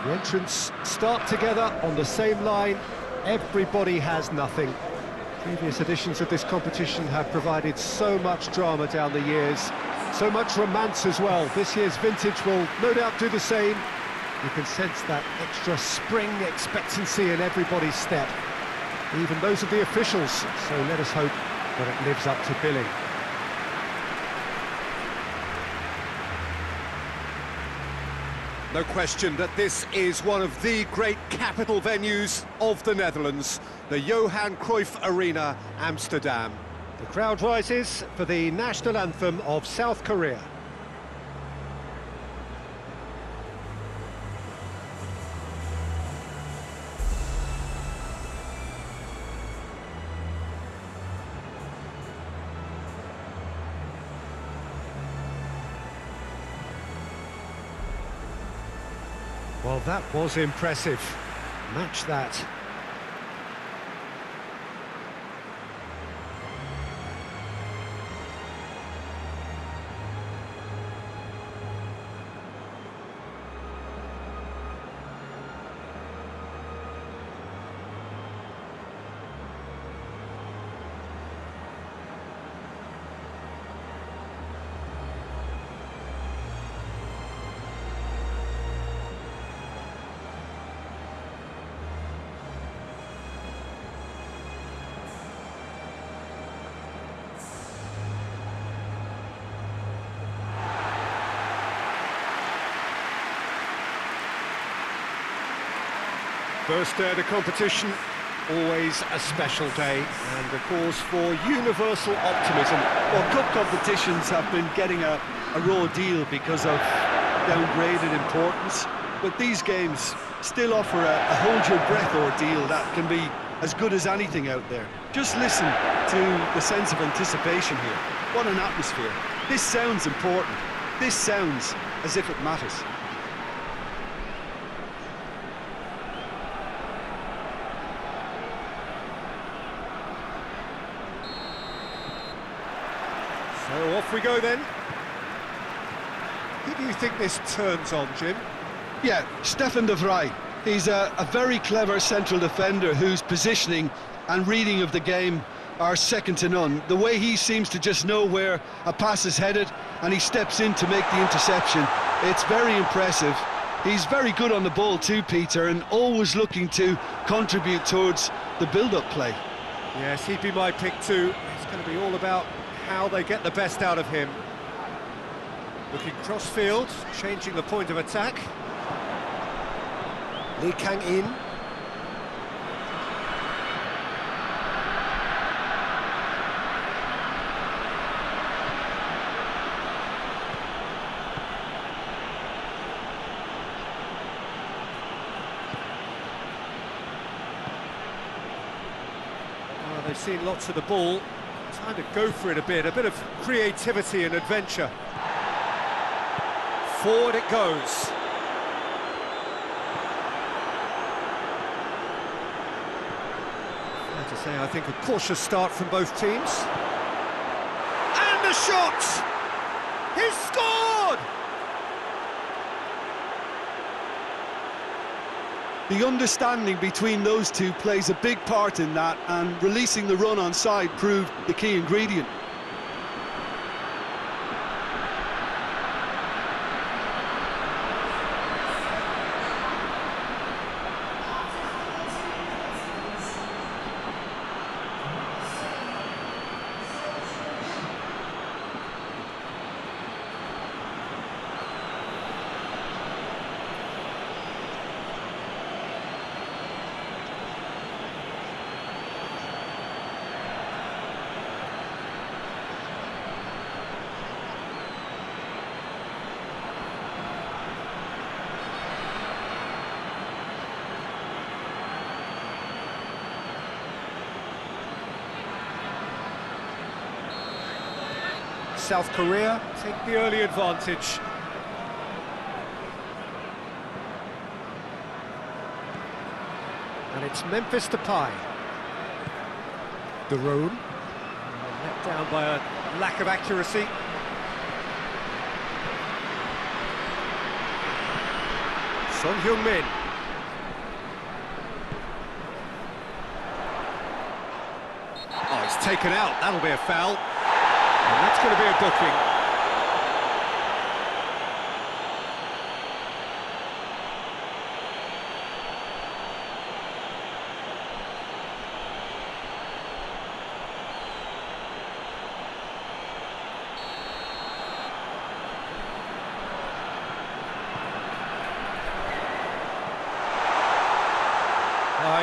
The entrants start together on the same line. Everybody has nothing. Previous editions of this competition have provided so much drama down the years, so much romance as well. This year's vintage will no doubt do the same. You can sense that extra spring expectancy in everybody's step, even those of the officials, so let us hope that it lives up to billing. No question that this is one of the great capital venues of the Netherlands, the Johan Cruyff Arena, Amsterdam. The crowd rises for the national anthem of South Korea. Well, that was impressive. Match that. First day of the competition, always a special day, and a cause for universal optimism. Well, cup competitions have been getting a raw deal because of downgraded importance, but these games still offer a hold-your-breath ordeal that can be as good as anything out there. Just listen to the sense of anticipation here. What an atmosphere. This sounds important. This sounds as if it matters. So off we go then. Who do you think this turns on, Jim? Yeah, Stefan de Vrij. He's a very clever central defender whose positioning and reading of the game are second to none. The way he seems to just know where a pass is headed and he steps in to make the interception, it's very impressive. He's very good on the ball too, Peter, and always looking to contribute towards the build-up play. Yes, he'd be my pick too. It's going to be all about how they get the best out of him. Looking cross-field, changing the point of attack. Lee Kang-in. Well, they've seen lots of the ball. Time to go for it a bit of creativity and adventure. Forward it goes. Fair to say, I think a cautious start from both teams. And the shot! He's scored! The understanding between those two plays a big part in that, and releasing the run on side proved the key ingredient. South Korea take the early advantage. And it's Memphis Depay. De Roon, let down by a lack of accuracy. Son Heung-min. Oh, he's taken out. That'll be a foul. And that's going to be a booking.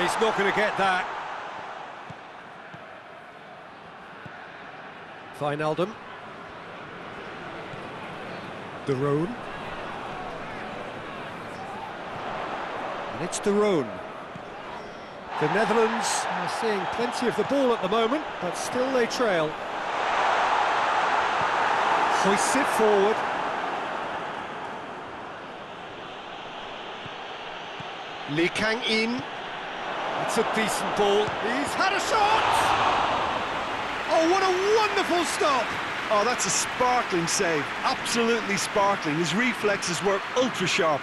He's not going to get that. Wijnaldum. De Roon. And it's De Roon. The Netherlands are seeing plenty of the ball at the moment, but still they trail. Hoists it forward. Lee Kang-in. It's a decent ball. He's had a shot! Oh, what a wonderful stop! Oh, that's a sparkling save. Absolutely sparkling. His reflexes were ultra sharp.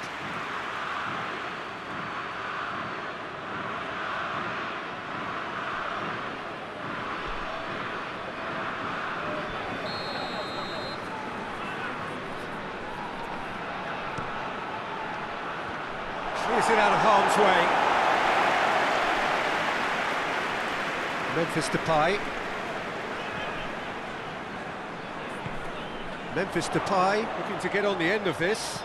Clears it out of harm's way. Memphis Depay. Memphis Depay looking to get on the end of this.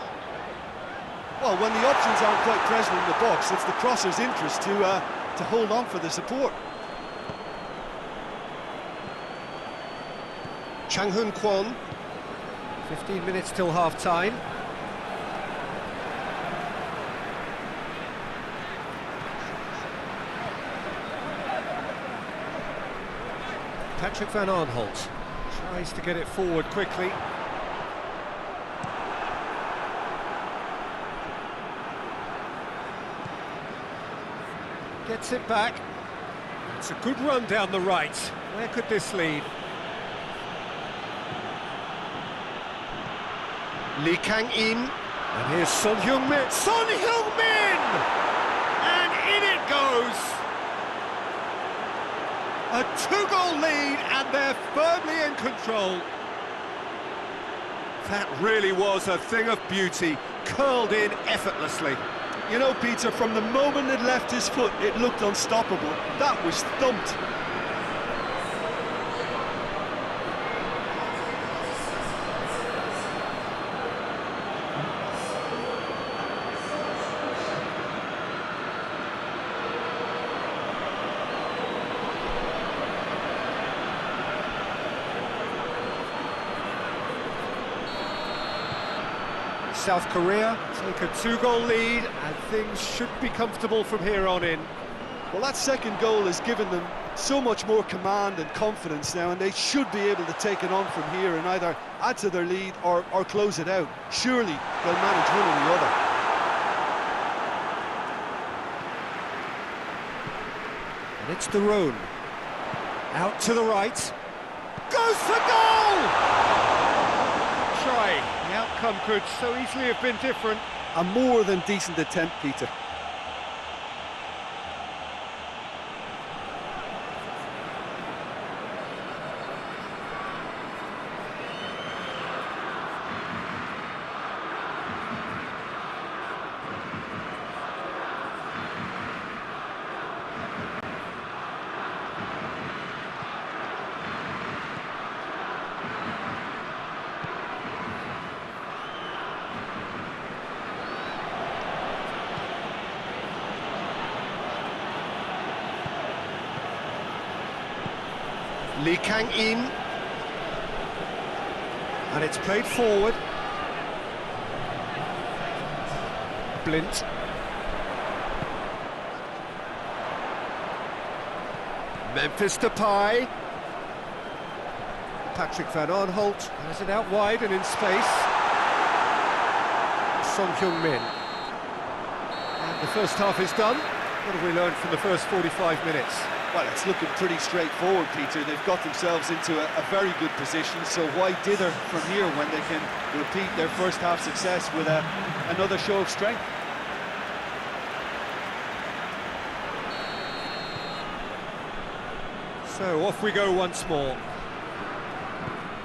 Well, when the options aren't quite present in the box, it's the crosser's interest to hold on for the support. Chang Hun Kwon. 15 minutes till half-time. Patrick van Aanholt tries to get it forward quickly. Gets it back. It's a good run down the right. Where could this lead? Lee Kang-in. And here's Son Heung-min. Son Heung-min! And in it goes! A two-goal lead, and they're firmly in control. That really was a thing of beauty, curled in effortlessly. You know, Peter, from the moment it left his foot, it looked unstoppable. That was thumped. South Korea take a two-goal lead, and things should be comfortable from here on in. Well, that second goal has given them so much more command and confidence now, and they should be able to take it on from here and either add to their lead or close it out. Surely they'll manage one or the other. And it's De Roon. Out to the right. Goes for goal! Try. The outcome could so easily have been different. A more than decent attempt, Peter. Lee Kang-in. And it's played forward. Blint. Memphis Depay. Patrick van Aanholt has it out wide and in space. Son Heung-min. And the first half is done. What have we learned from the first 45 minutes? Well, it's looking pretty straightforward, Peter. They've got themselves into a very good position, so why dither from here when they can repeat their first half success with another show of strength? So off we go once more.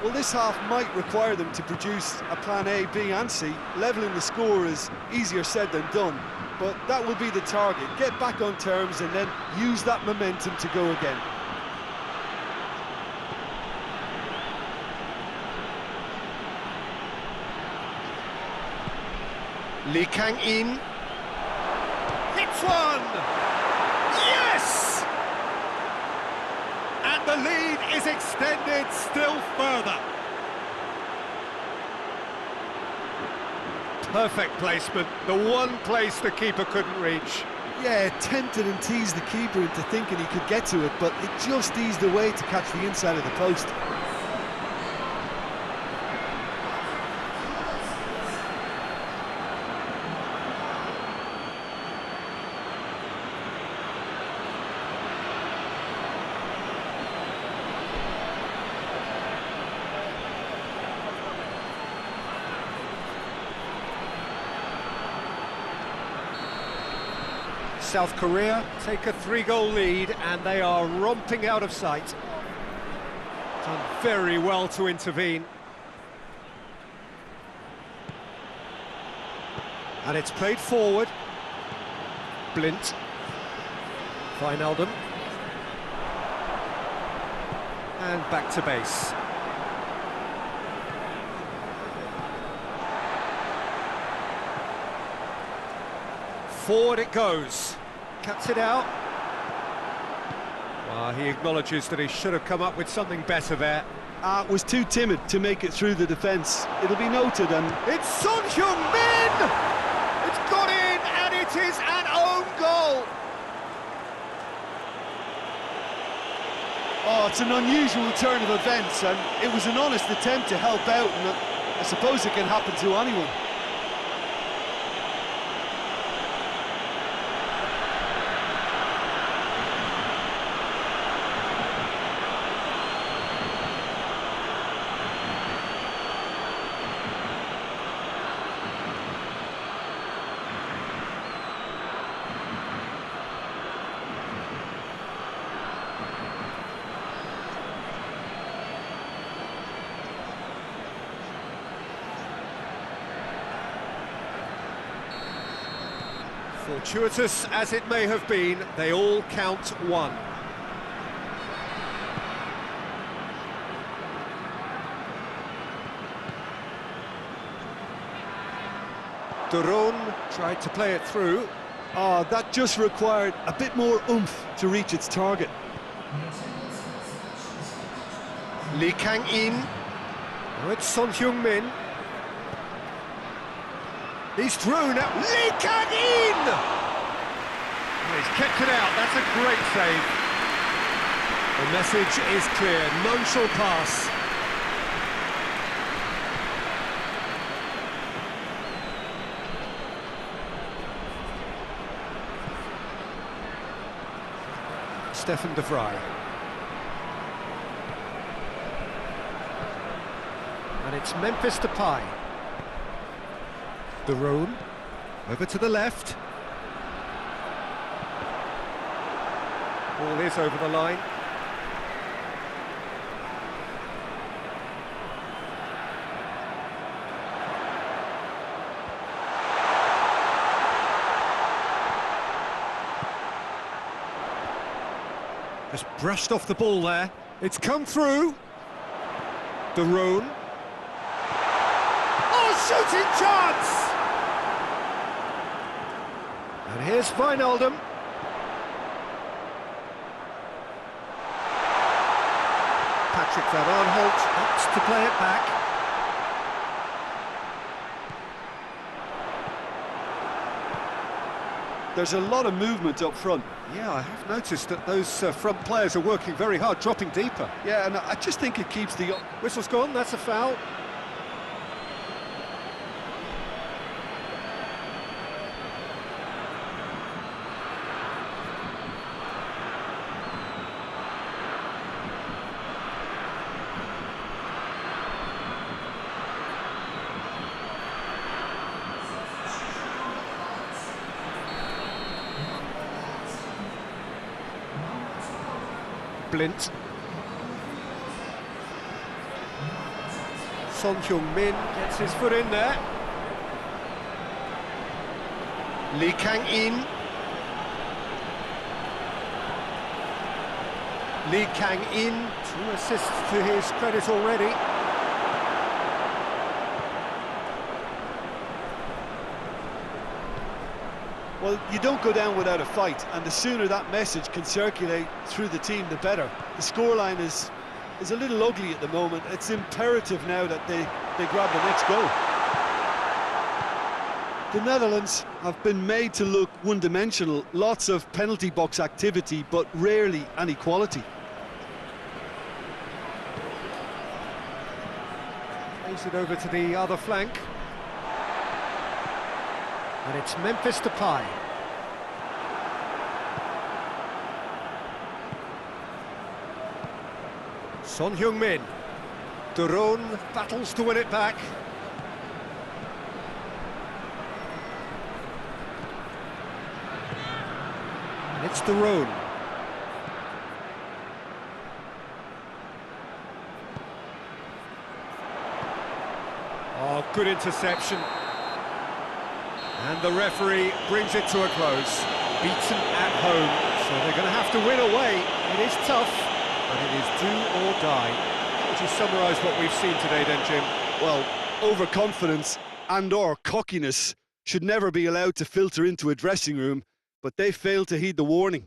Well, this half might require them to produce a plan A, B and C. Levelling the score is easier said than done, but that will be the target. Get back on terms and then use that momentum to go again. Lee Kang-in. Hits one! Yes! And the lead is extended still further. Perfect placement, the one place the keeper couldn't reach. Yeah, tempted and teased the keeper into thinking he could get to it, but it just eased away to catch the inside of the post. South Korea take a 3-goal lead and they are romping out of sight. Done very well to intervene. And it's played forward. Blint. Wijnaldum. And back to base. Forward it goes. Cuts it out. Well, he acknowledges that he should have come up with something better there. Was too timid to make it through the defence. It'll be noted, and It's Son Heung-min! It's got in, and it is an own goal! oh, it's an unusual turn of events, and it was an honest attempt to help out, and I suppose it can happen to anyone. Fortuitous as it may have been, they all count one. Duron tried to play it through. Oh, that just required a bit more oomph to reach its target. Lee Kang-in. Oh, it's Son Heung-min. He's through now. Lee Kang-in! Oh, he's kept it out. That's a great save. The message is clear. None shall pass. Stefan de Vrij. And it's Memphis Depay. De Roon, over to the left. Ball is over the line. Just brushed off the ball there. It's come through. De Roon. Oh, shooting chance! And here's Wijnaldum. Patrick van Aanholt opts to play it back. There's a lot of movement up front. Yeah, I have noticed that those front players are working very hard, dropping deeper. Yeah, and I just think it keeps the... Whistle's gone, that's a foul. Flint. Son Heung-min gets his foot in there. Lee Kang-in. Lee Kang-in, 2 assists to his credit already. Well, you don't go down without a fight, and the sooner that message can circulate through the team, the better. The scoreline is a little ugly at the moment. It's imperative now that they grab the next goal. The Netherlands have been made to look one-dimensional. Lots of penalty box activity, but rarely any quality. Plays it over to the other flank. And it's Memphis Depay. Son Heung-min. De Roon battles to win it back. And it's De Roon. Oh, good interception. And the referee brings it to a close. Beaten at home, so they're going to have to win away. It is tough, but it is do or die. How would you summarise what we've seen today then, Jim? Well, overconfidence and/or cockiness should never be allowed to filter into a dressing room, but they failed to heed the warning.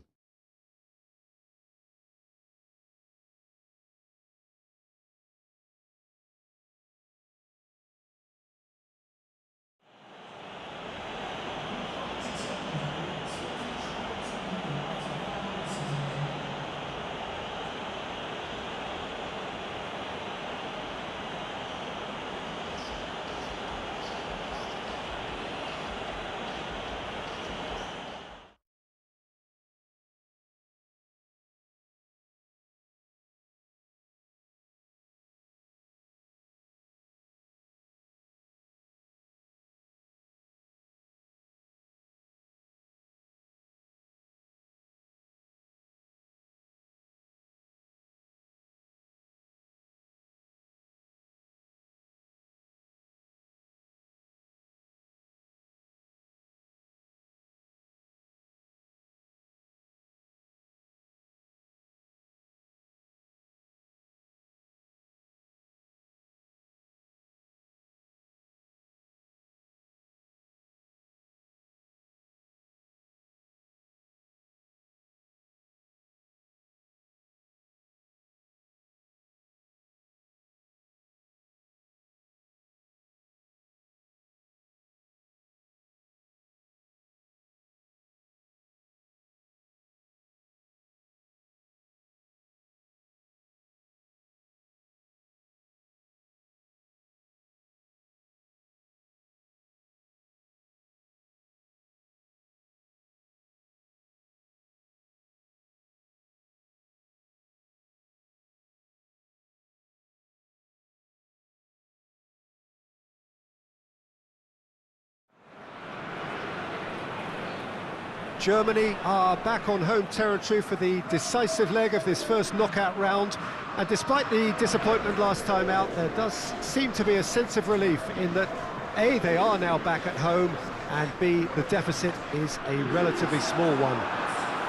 Germany are back on home territory for the decisive leg of this first knockout round, and despite the disappointment last time out, there does seem to be a sense of relief in that A, they are now back at home, and B, the deficit is a relatively small one.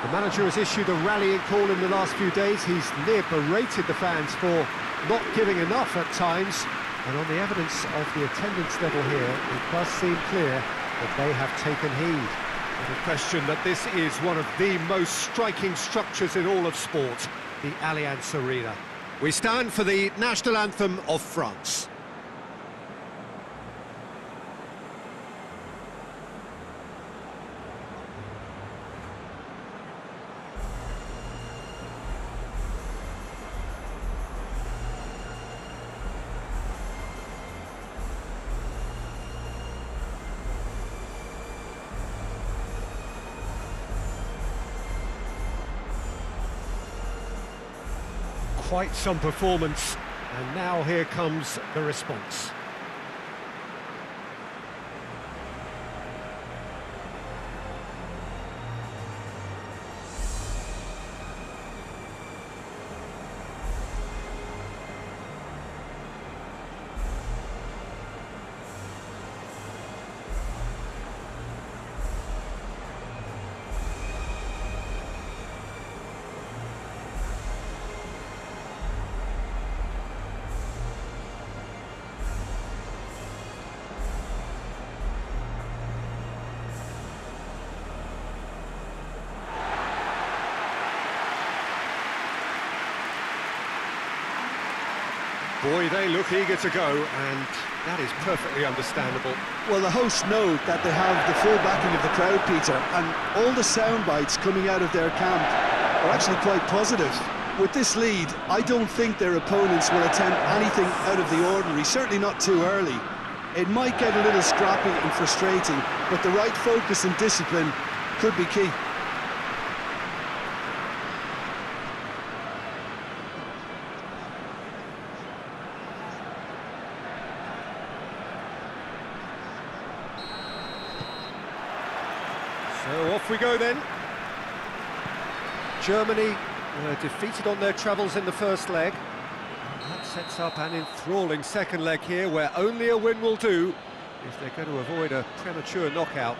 The manager has issued a rallying call in the last few days. He's near berated the fans for not giving enough at times, and on the evidence of the attendance level here, it does seem clear that they have taken heed. No question that this is one of the most striking structures in all of sport, the Allianz Arena. We stand for the national anthem of France. Quite some performance, and now here comes the response. Boy, they look eager to go, and that is perfectly understandable. Well, the hosts know that they have the full backing of the crowd, Peter, and all the sound bites coming out of their camp are actually quite positive. With this lead, I don't think their opponents will attempt anything out of the ordinary, certainly not too early. It might get a little scrappy and frustrating, but the right focus and discipline could be key. So off we go then. Germany were defeated on their travels in the first leg. And that sets up an enthralling second leg here, where only a win will do if they're going to avoid a premature knockout.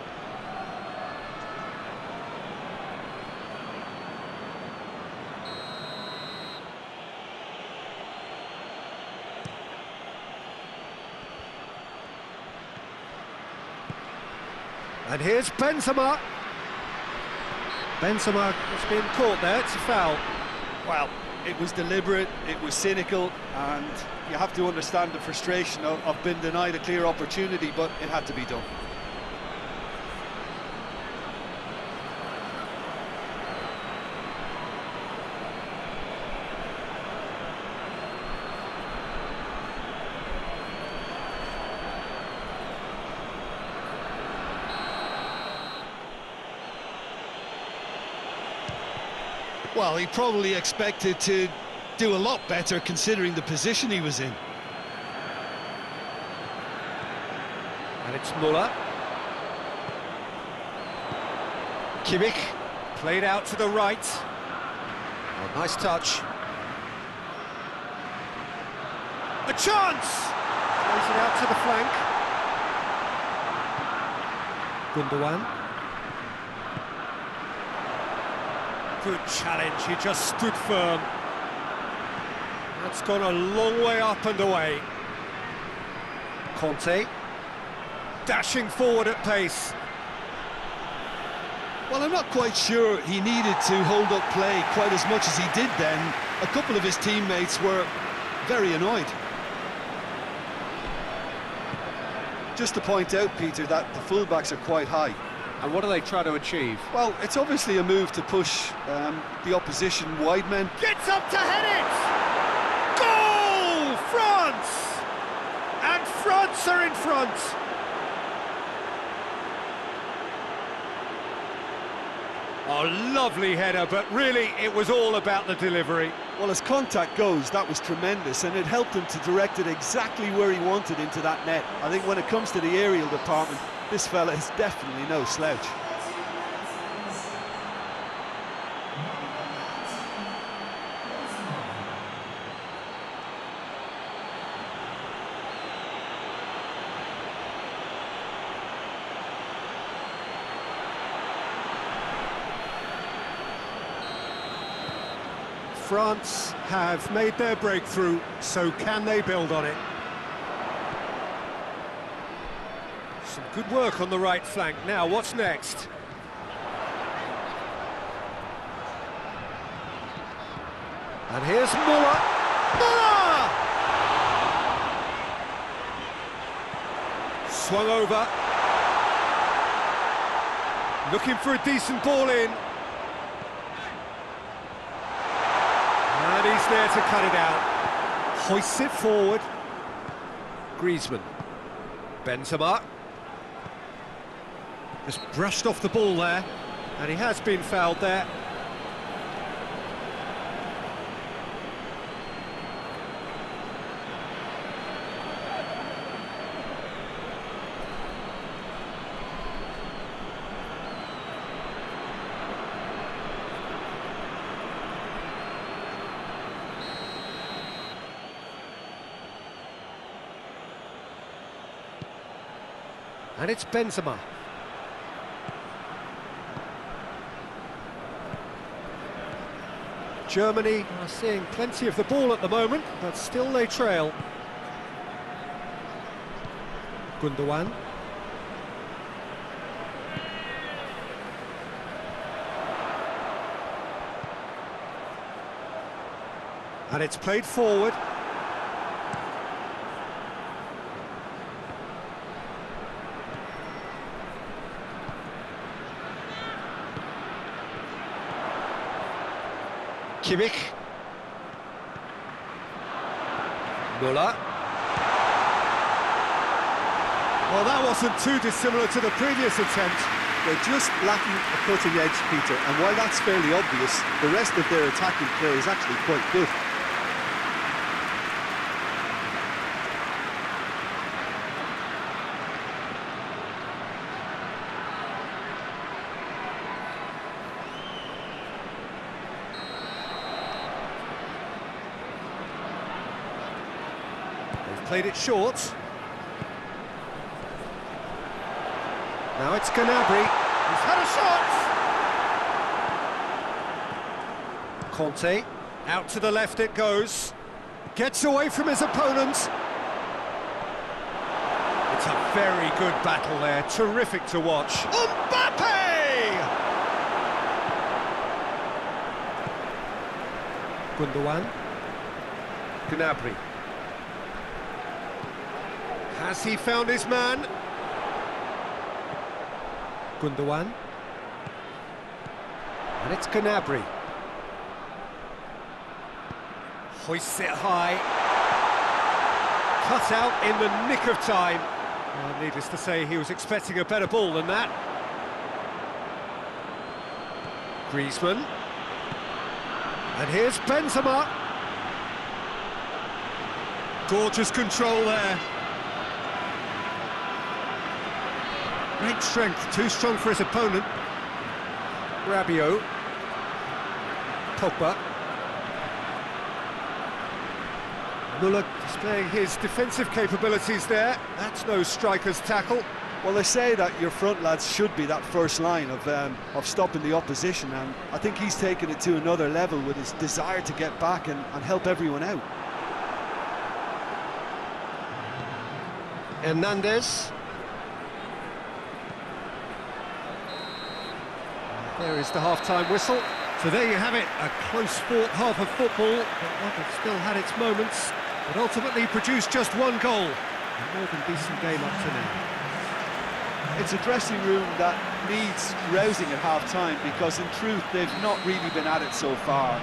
And here's Benzema. Benzema has been caught there, it's a foul. Well, it was deliberate, it was cynical, and you have to understand the frustration of being denied a clear opportunity, but it had to be done. Well, he probably expected to do a lot better considering the position he was in. And it's Müller. Kimmich, played out to the right. Oh, nice touch. A chance! Plays it out to the flank. Gundogan. Good challenge, he just stood firm. That's gone a long way up and away. Conte, dashing forward at pace. Well, I'm not quite sure he needed to hold up play quite as much as he did then. A couple of his teammates were very annoyed. Just to point out, Peter, that the fullbacks are quite high. And what do they try to achieve? Well, it's obviously a move to push the opposition wide men. Gets up to head it! Goal! France! And France are in front! Oh, lovely header, but really it was all about the delivery. Well, as contact goes, that was tremendous, and it helped him to direct it exactly where he wanted into that net. I think when it comes to the aerial department, this fella is definitely no slouch. France have made their breakthrough, so can they build on it? Some good work on the right flank. Now, what's next? And here's Müller. Müller! Swung over. Looking for a decent ball in. And he's there to cut it out. Hoists it forward. Griezmann. Benzema. Just brushed off the ball there, and he has been fouled there. And it's Benzema. Germany are seeing plenty of the ball at the moment, but still they trail. Gundogan. And it's played forward. Kimmich. Müller. Well, that wasn't too dissimilar to the previous attempt. They're just lacking a cutting edge, Peter, and while that's fairly obvious, the rest of their attacking play is actually quite good. They've played it short. Now it's Gnabry. He's had a shot! Conte, out to the left it goes. Gets away from his opponent. It's a very good battle there, terrific to watch. Mbappe! Gundogan. Gnabry. Has he found his man? Gundogan. And it's Gnabry. Hoists it high. Cut out in the nick of time. Well, needless to say, he was expecting a better ball than that. Griezmann. And here's Benzema. Gorgeous control there. Great strength, too strong for his opponent. Rabiot. Pogba. Müller displaying his defensive capabilities there. That's no striker's tackle. Well, they say that your front lads should be that first line of stopping the opposition, and I think he's taken it to another level with his desire to get back and help everyone out. Hernandez. There is the half-time whistle. So there you have it, a close-fought half of football, but one that still had its moments, but ultimately produced just one goal. A more than decent game up to now. It's a dressing room that needs rousing at half-time, because in truth they've not really been at it so far.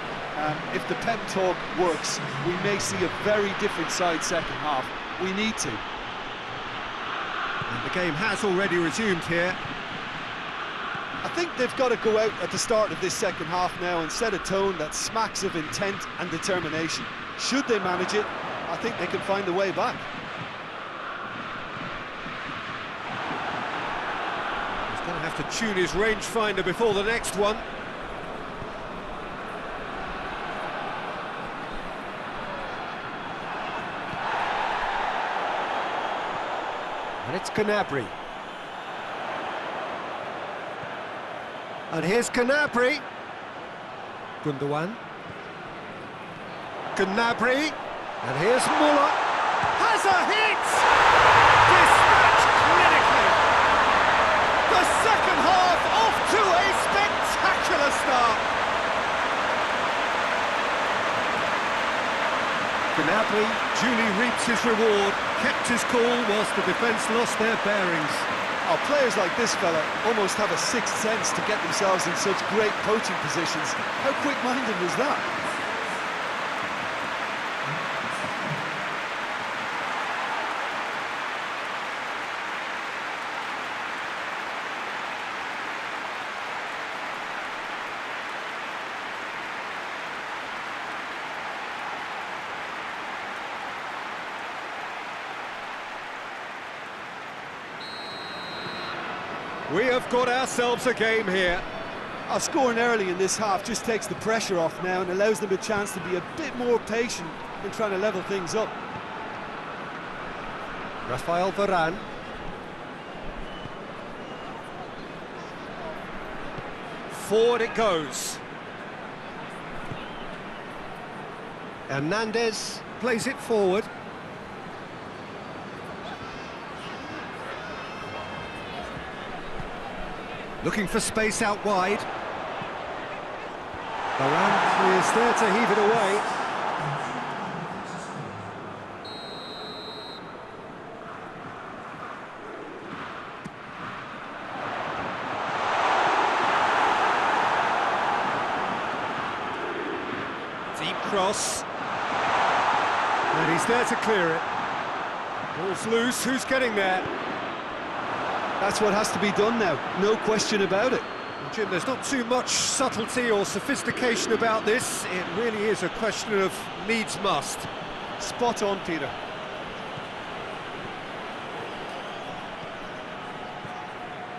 If the pep talk works, we may see a very different side second half. We need to. And the game has already resumed here. I think they've got to go out at the start of this second half now and set a tone that smacks of intent and determination. Should they manage it, I think they can find a way back. He's going to have to tune his rangefinder before the next one. And it's Gnabry. And here's Gnabry. Gundogan. Gnabry. And here's Müller. Has a hit! Dispatched clinically. The second half off to a spectacular start. Gnabry duly reaps his reward, kept his cool whilst the defence lost their bearings. Oh, players like this fella almost have a sixth sense to get themselves in such great poaching positions. How quick-minded was that? We have got ourselves a game here. Scoring early in this half just takes the pressure off now and allows them a chance to be a bit more patient in trying to level things up. Rafael Varane. Forward it goes. Hernandez plays it forward. Looking for space out wide. Varane is there to heave it away. cross. And he's there to clear it. Ball's loose, who's getting there? That's what has to be done now, no question about it. Well, Jim, there's not too much subtlety or sophistication about this. It really is a question of needs must. Spot on, Peter.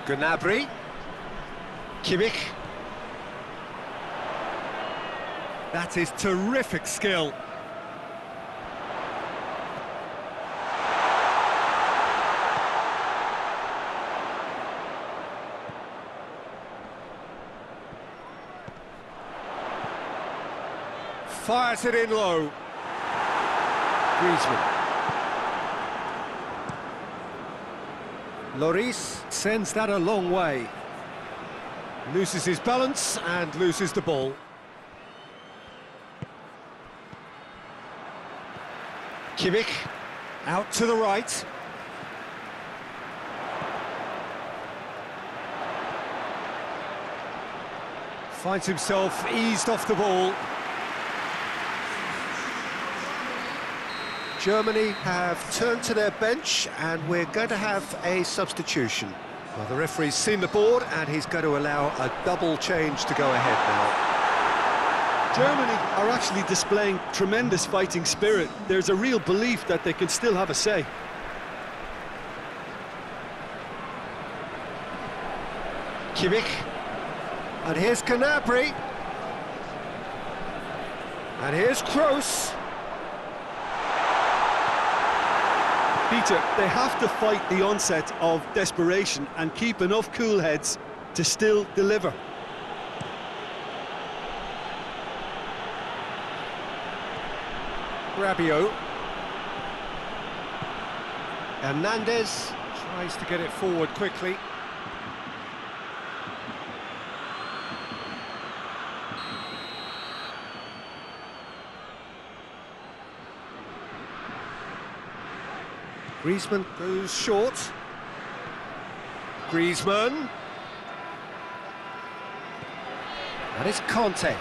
Gnabry. Kimmich. That is terrific skill. Fires it in low. Griezmann. Lloris sends that a long way. Loses his balance and loses the ball. Kimmich out to the right. Finds himself eased off the ball. Germany have turned to their bench and we're going to have a substitution. Well, the referee's seen the board and he's going to allow a double change to go ahead now. Germany are actually displaying tremendous fighting spirit. There's a real belief that they can still have a say. Kimmich. And here's Gnabry. And here's Kroos. Peter, they have to fight the onset of desperation and keep enough cool heads to still deliver. Rabiot. Hernandez tries to get it forward quickly. Griezmann goes short. Griezmann. That is Conte.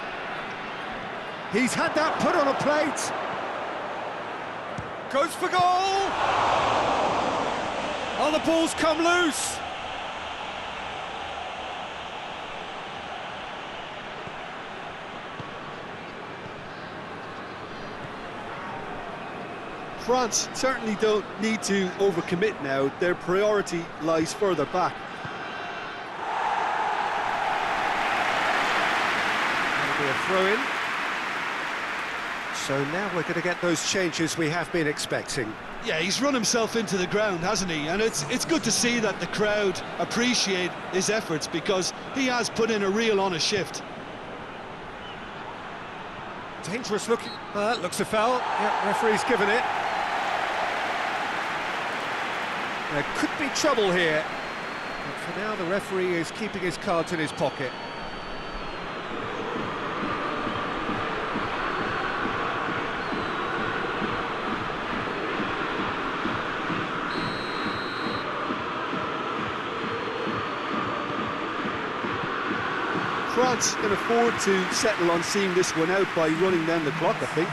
He's had that put on a plate. Goes for goal! Oh, the ball's come loose! France certainly don't need to overcommit now. Their priority lies further back. That'll be a throw-in. So now we're going to get those changes we have been expecting. Yeah, he's run himself into the ground, hasn't he? And it's good to see that the crowd appreciate his efforts because he has put in a real honest shift. Dangerous looking. Looks a foul. Yeah, referee's given it. There could be trouble here. But for now, the referee is keeping his cards in his pocket. France can afford to settle on seeing this one out by running down the clock, I think.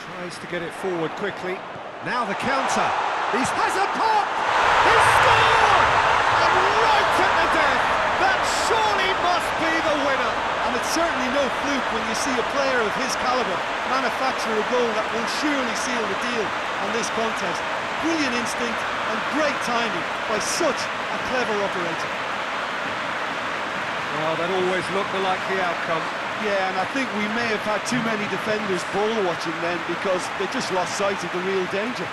Tries to get it forward quickly. Now the counter. He has a pop! He scored! And right at the death! That surely must be the winner! And it's certainly no fluke when you see a player of his calibre manufacture a goal that will surely seal the deal on this contest. Brilliant instinct and great timing by such a clever operator. Well, that always looked the likely outcome. Yeah, and I think we may have had too many defenders ball watching then because they just lost sight of the real danger.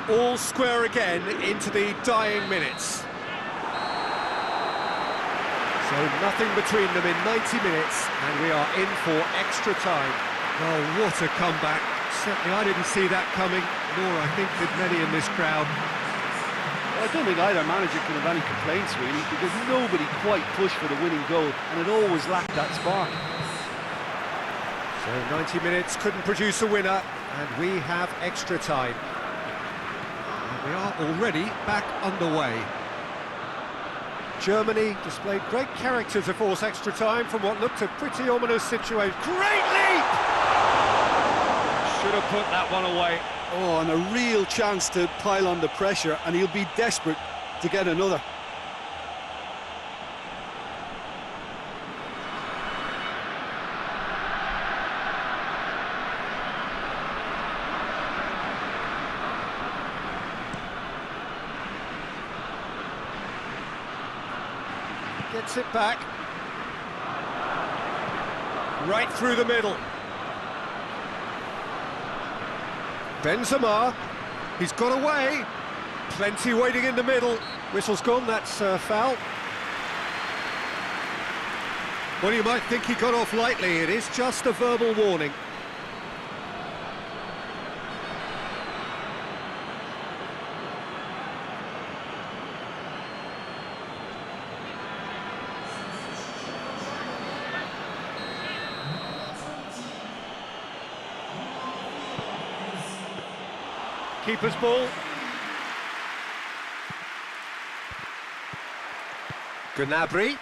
All square again into the dying minutes. So nothing between them in 90 minutes, and we are in for extra time. Oh, what a comeback. Certainly I didn't see that coming, nor I think did many in this crowd. I don't think either manager could have any complaints, really, because nobody quite pushed for the winning goal, and it always lacked that spark. So 90 minutes couldn't produce a winner, and we have extra time. And we are already back underway. Germany displayed great character to force extra time from what looked a pretty ominous situation. Great leap! Should have put that one away. Oh, and a real chance to pile on the pressure, and he'll be desperate to get another. Gets it back. Right through the middle. Benzema, he's got away. Plenty waiting in the middle. Whistle's gone, that's foul. Well, you might think he got off lightly. It is just a verbal warning. Keeper's ball. Gnabry.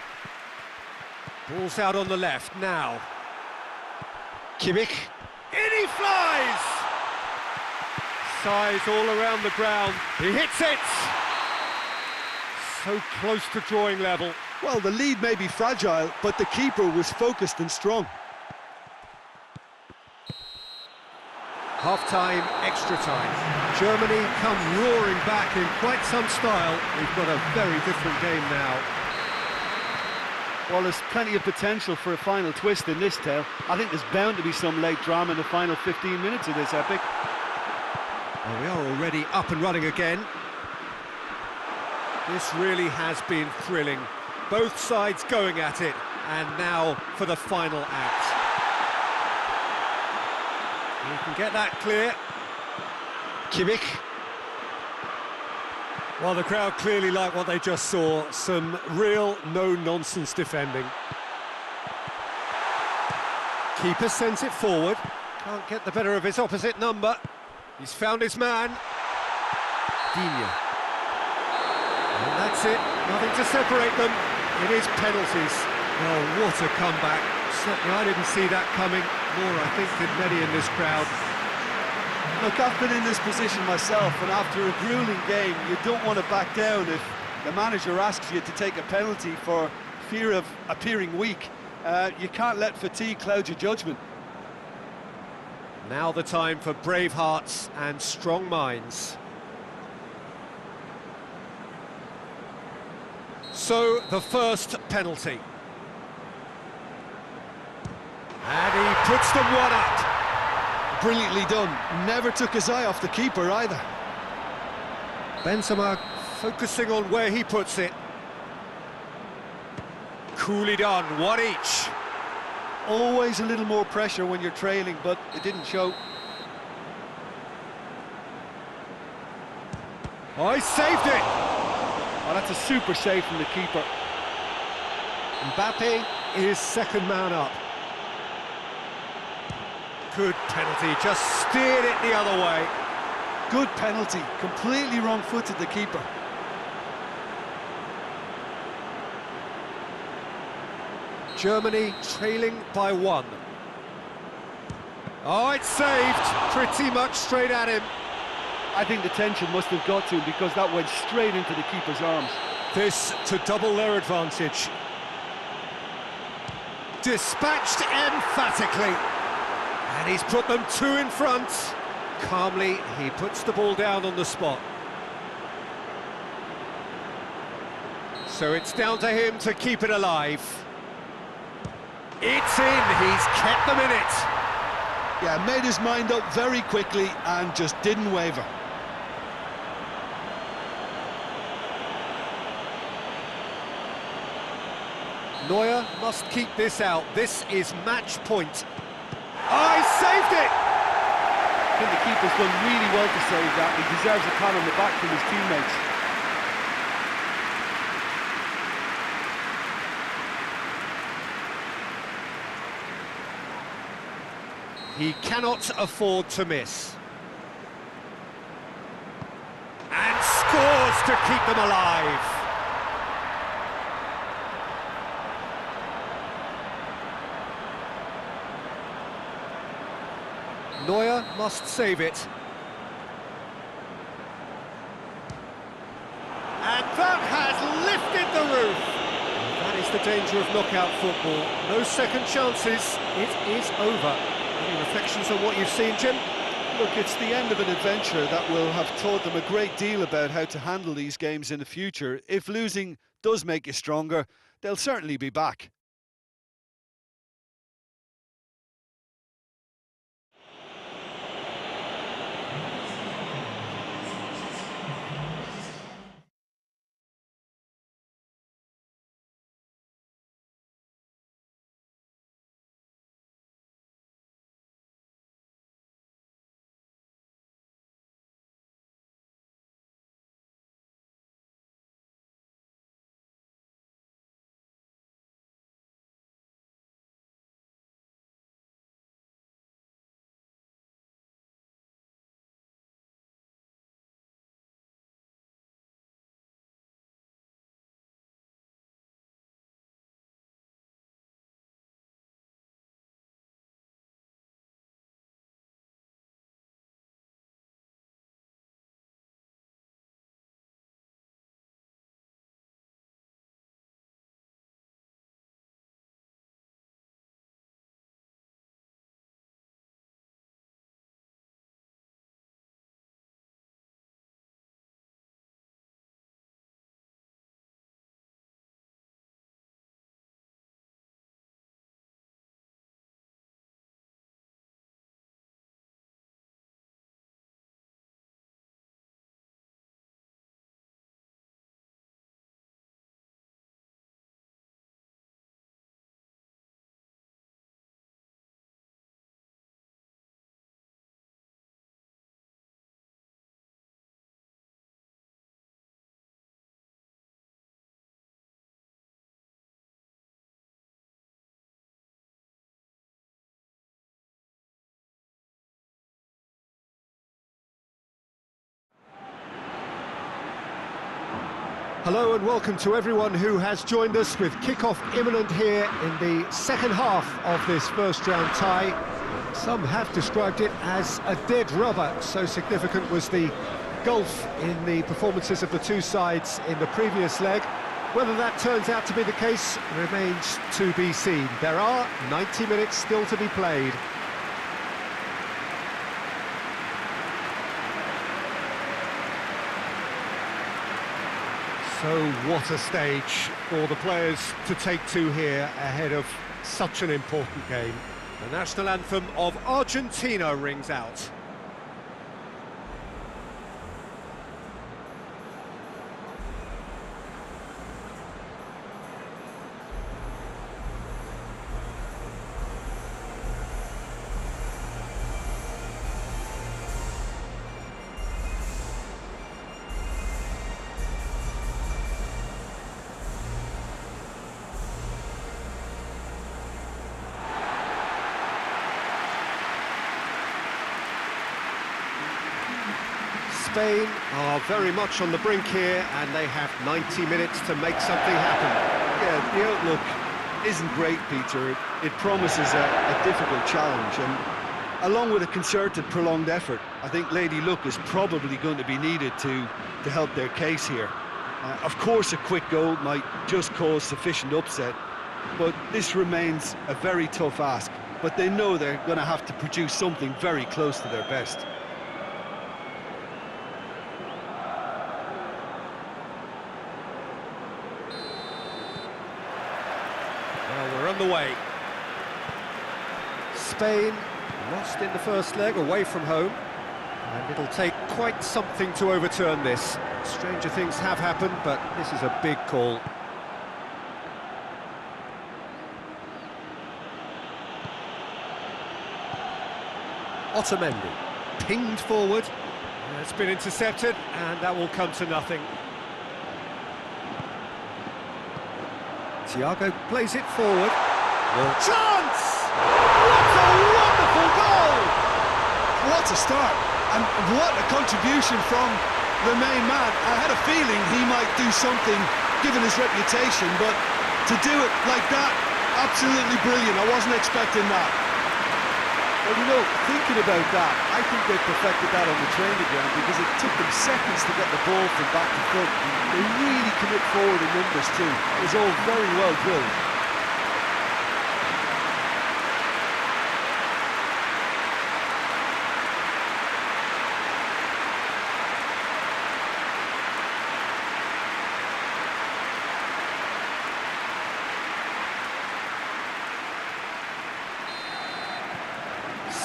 Ball's out on the left now. Kimmich. In he flies! Size all around the ground. He hits it! So close to drawing level. Well, the lead may be fragile, but the keeper was focused and strong. Half-time, extra time. Germany come roaring back in quite some style. We've got a very different game now. Well, there's plenty of potential for a final twist in this tale. I think there's bound to be some late drama in the final 15 minutes of this epic. Well, we are already up and running again. This really has been thrilling. Both sides going at it, and now for the final act. You can get that clear. Kimmich. Well, the crowd clearly like what they just saw. Some real no-nonsense defending. Keeper sends it forward. Can't get the better of his opposite number. He's found his man. Digne. And that's it. Nothing to separate them. It is penalties. Oh, what a comeback. Certainly I didn't see that coming, nor I think did many in this crowd. Look, I've been in this position myself, and after a grueling game, you don't want to back down if the manager asks you to take a penalty for fear of appearing weak. You can't let fatigue cloud your judgment. Now the time for brave hearts and strong minds. So, the first penalty. And he puts them one up. Brilliantly done. Never took his eye off the keeper either. Benzema focusing on where he puts it. Coolly done, one each. Always a little more pressure when you're trailing, but it didn't show. Oh, he saved it! Oh, that's a super save from the keeper. Mbappe is second man up. Good penalty, just steered it the other way. Good penalty, completely wrong-footed the keeper. Germany trailing by one. Oh, it's saved, pretty much straight at him. I think the tension must have got to him because that went straight into the keeper's arms. This to double their advantage. Dispatched emphatically. And he's put them two in front. Calmly, he puts the ball down on the spot. So it's down to him to keep it alive. It's in, he's kept them in it. Yeah, made his mind up very quickly and just didn't waver. Neuer must keep this out. This is match point. Oh, he saved it! think the keeper's done really well to save that. He deserves a pat on the back from his teammates. He cannot afford to miss. And scores to keep them alive. Neuer must save it. And that has lifted the roof. That is the danger of knockout football. No second chances. It is over. Any reflections on what you've seen, Jim? Look, it's the end of an adventure that will have taught them a great deal about how to handle these games in the future. If losing does make you stronger, they'll certainly be back. Hello and welcome to everyone who has joined us with kick-off imminent here in the second half of this first round tie. Some have described it as a dead rubber, so significant was the gulf in the performances of the two sides in the previous leg. Whether that turns out to be the case remains to be seen. There are 90 minutes still to be played. So what a stage for the players to take to here ahead of such an important game. The national anthem of Argentina rings out. Spain are very much on the brink here, and they have 90 minutes to make something happen. Yeah, the outlook isn't great, Peter. It promises a difficult challenge, and along with a concerted, prolonged effort, I think Lady Luck is probably going to be needed to help their case here. Of course, a quick goal might just cause sufficient upset, but this remains a very tough ask. But they know they're going to have to produce something very close to their best. Well, we're on the way. Spain lost in the first leg away from home, and it'll take quite something to overturn this. Stranger things have happened, but this is a big call. Otamendi. pinged forward. It's been intercepted, and that will come to nothing. Thiago plays it forward. Chance! What a wonderful goal! What a start, and what a contribution from the main man. I had a feeling he might do something, given his reputation, but to do it like that, absolutely brilliant. I wasn't expecting that. Well, you know, thinking about that, I think they perfected that on the training ground because it took them seconds to get the ball from back to front. They really commit forward in numbers too. It was all very well drilled.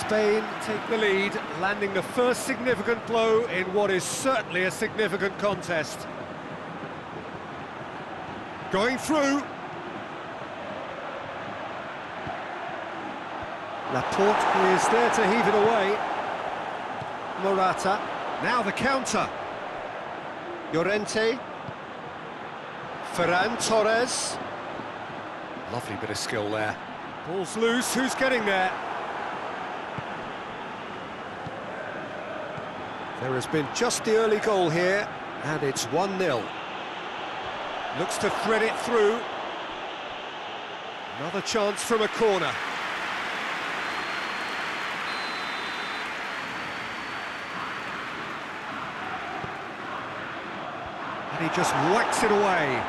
Spain take the lead, landing the first significant blow in what is certainly a significant contest. Going through. Laporte is there to heave it away. Morata, now the counter. Llorente. Ferran Torres. Lovely bit of skill there. Ball's loose, who's getting there? There has been just the early goal here, and it's 1-0. Looks to thread it through. Another chance from a corner. And he just whacks it away.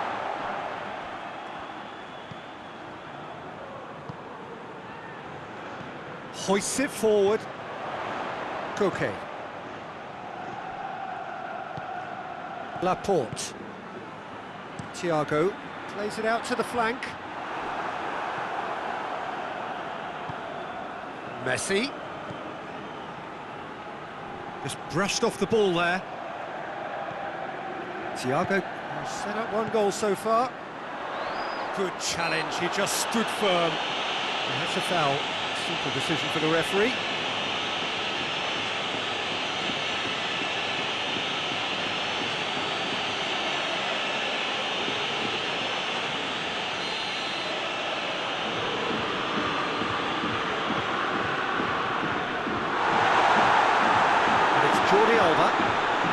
Hoists it forward. Koke. Laporte. Thiago plays it out to the flank. Messi. Just brushed off the ball there. Thiago has set up one goal so far. Good challenge, he just stood firm. And that's a foul. Simple decision for the referee.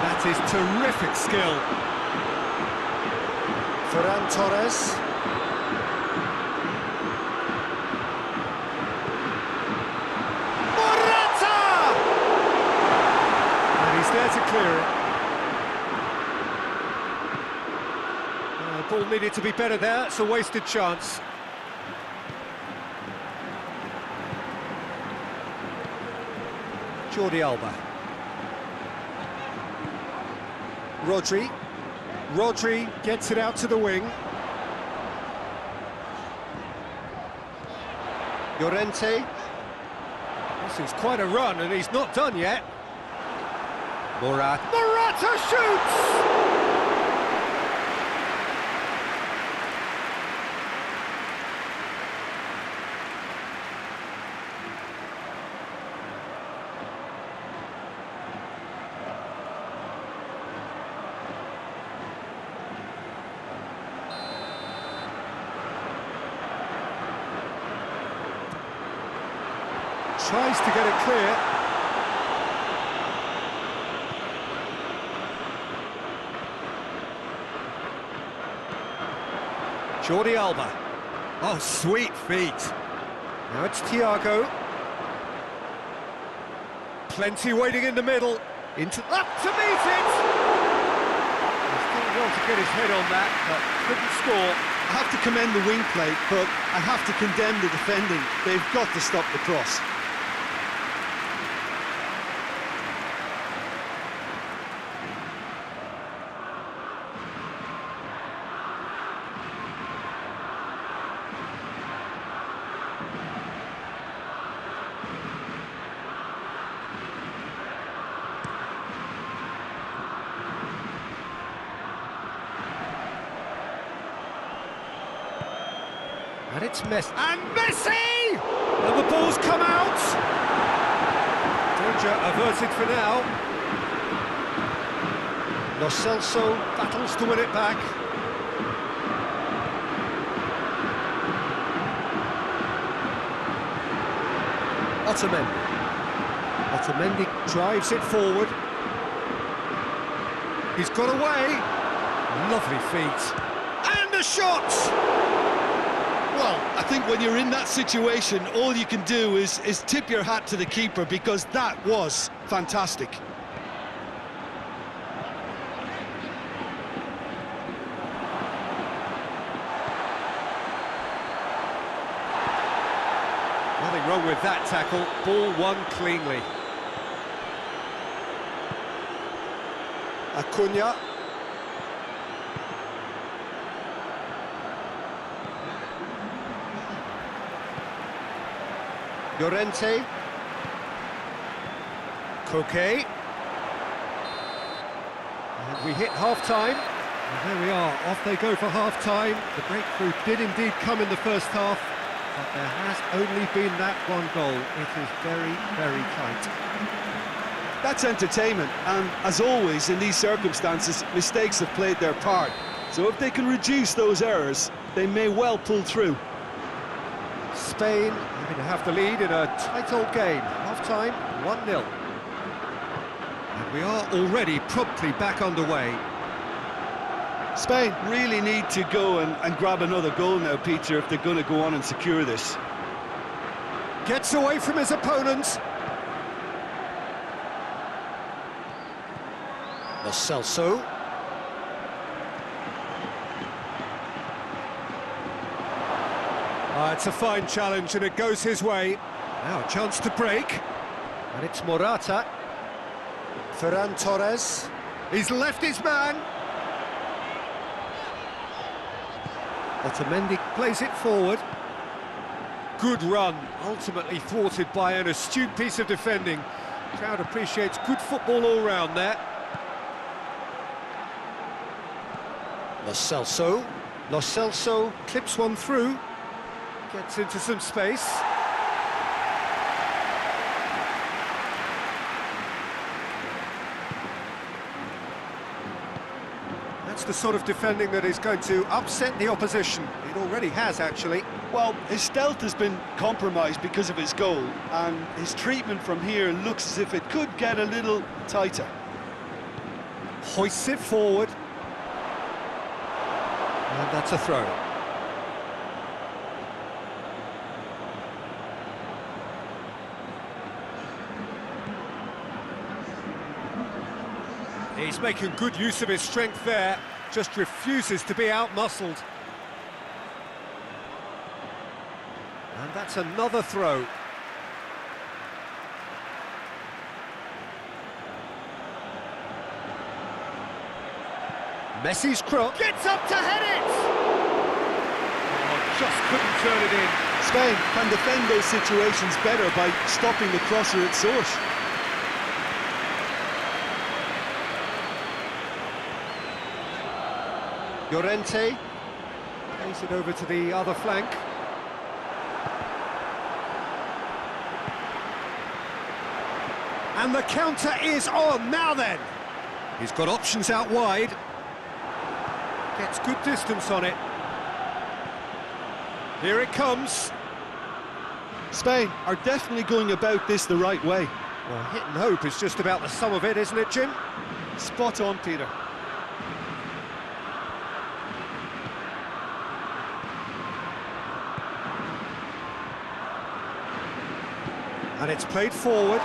That is terrific skill. Ferran Torres. Morata! And he's there to clear it. The ball needed to be better there, it's a wasted chance. Jordi Alba. Rodri gets it out to the wing. Llorente. This is quite a run, and he's not done yet. Morata shoots! Tries to get it clear. Jordi Alba. Oh, sweet feet. Now it's Thiago. Plenty waiting in the middle. Up to meet it! He's done well to get his head on that, but couldn't score. I have to commend the wing play, but I have to condemn the defending. They've got to stop the cross. And it's Messi. And Messi! And the ball's come out! Danger averted for now. Lo Celso battles to win it back. Otamendi drives it forward. He's got away. Lovely feet. And a shot! Well, I think when you're in that situation, all you can do is tip your hat to the keeper, because that was fantastic. Nothing wrong with that tackle. Ball won cleanly. Acuna. Llorente. Coque. And we hit half-time. And there we are, off they go for half-time. The breakthrough did indeed come in the first half, but there has only been that one goal. It is very, very tight. That's entertainment, and as always in these circumstances, mistakes have played their part. So if they can reduce those errors, they may well pull through. Spain going to have the lead in a tight old game. Half-time, 1-0. And we are already promptly back underway. Spain really need to go and grab another goal now, Peter, if they're going to go on and secure this. Gets away from his opponent. Lo Celso. It's a fine challenge and it goes his way. Now a chance to break. And it's Morata. Ferran Torres. He's left his man. Otamendi plays it forward. Good run, ultimately thwarted by an astute piece of defending. Crowd appreciates good football all round there. Lo Celso. Lo Celso clips one through. Gets into some space. That's the sort of defending that is going to upset the opposition. It already has, actually. Well, his stealth has been compromised because of his goal, and his treatment from here looks as if it could get a little tighter. Hoists it forward. And that's a throw. He's making good use of his strength there, just refuses to be out-muscled. And that's another throw. Messi's cross. Gets up to head it! Oh, just couldn't turn it in. Spain can defend those situations better by stopping the crosser at source. Llorente plays it over to the other flank. And the counter is on, now then! He's got options out wide. Gets good distance on it. Here it comes. Spain are definitely going about this the right way. Well, hit and hope is just about the sum of it, isn't it, Jim? Spot on, Peter. And it's played forward.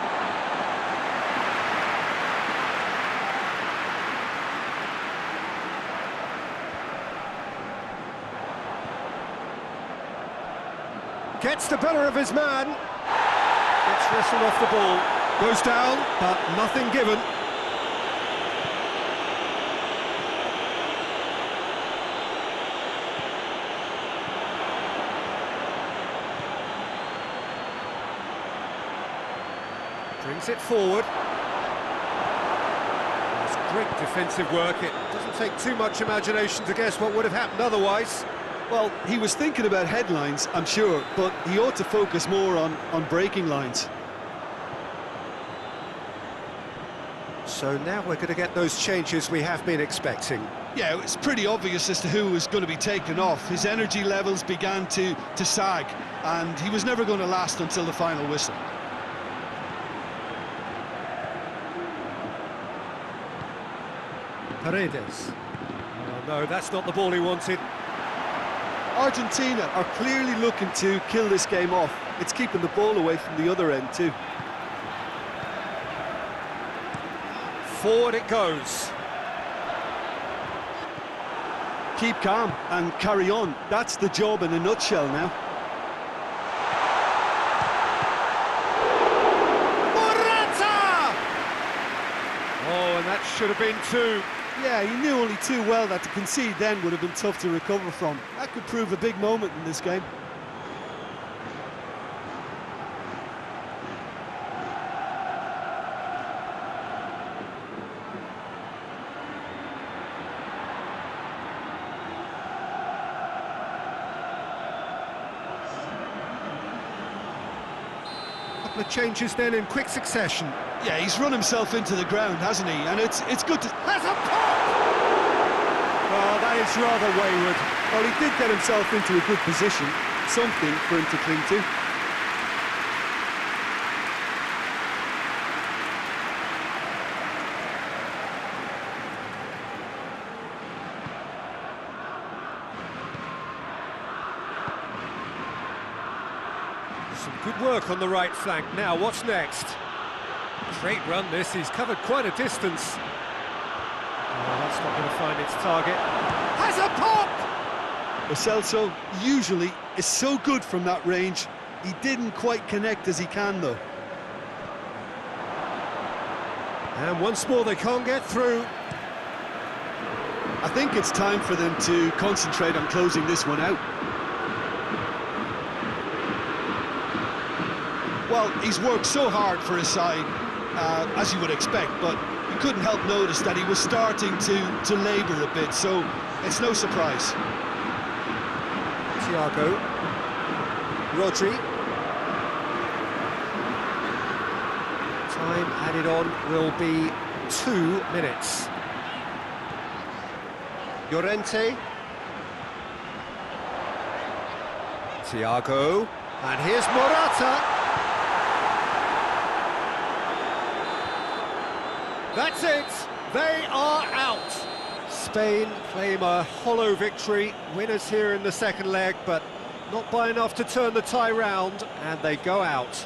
Gets the better of his man. Gets wrestled off the ball. Goes down, but nothing given. Brings it forward. It's great defensive work. It doesn't take too much imagination to guess what would have happened otherwise. Well, he was thinking about headlines, I'm sure, but he ought to focus more on breaking lines. So now we're going to get those changes we have been expecting. Yeah, it's pretty obvious as to who was going to be taken off. His energy levels began to sag, and he was never going to last until the final whistle. Paredes. Oh, no, that's not the ball he wanted. Argentina are clearly looking to kill this game off. It's keeping the ball away from the other end too. Forward it goes. Keep calm and carry on. That's the job in a nutshell now. Morata! Oh, and that should have been two. Yeah, he knew only too well that to concede then would have been tough to recover from. That could prove a big moment in this game. Couple of changes then in quick succession. Yeah, he's run himself into the ground, hasn't he? And it's good to... Has a pop! Well, that is rather wayward. Well, he did get himself into a good position. Something for him to cling to. Some good work on the right flank. Now, what's next? Great run this, he's covered quite a distance. Oh, that's not going to find its target. Has a pop! Lo Celso usually is so good from that range. He didn't quite connect as he can though. And once more they can't get through. I think it's time for them to concentrate on closing this one out. Well, he's worked so hard for his side, as you would expect, but you couldn't help notice that he was starting to labour a bit, so it's no surprise. Thiago. Rodri. Time added on will be 2 minutes. Llorente. Thiago. And here's Morata. That's it, they are out. Spain claim a hollow victory, winners here in the second leg, but not by enough to turn the tie round, and they go out.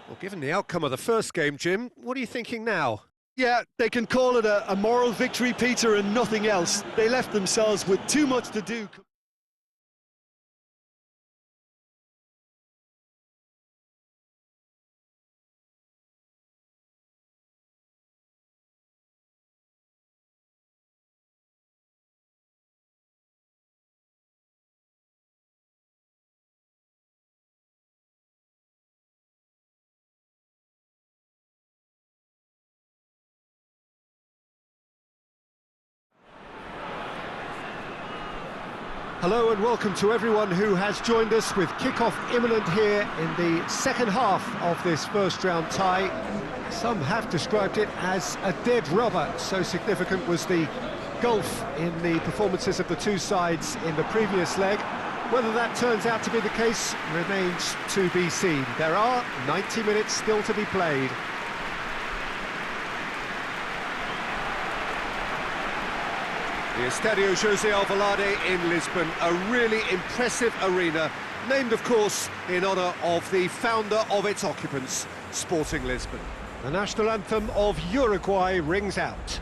Well, given the outcome of the first game, Jim, what are you thinking now? Yeah, they can call it a moral victory, Peter, and nothing else. They left themselves with too much to do. Hello and welcome to everyone who has joined us with kick-off imminent here in the second half of this first round tie. Some have described it as a dead rubber, so significant was the gulf in the performances of the two sides in the previous leg. Whether that turns out to be the case remains to be seen. There are 90 minutes still to be played. The Estadio José Alvalade in Lisbon, a really impressive arena, named of course in honour of the founder of its occupants, Sporting Lisbon. The national anthem of Uruguay rings out.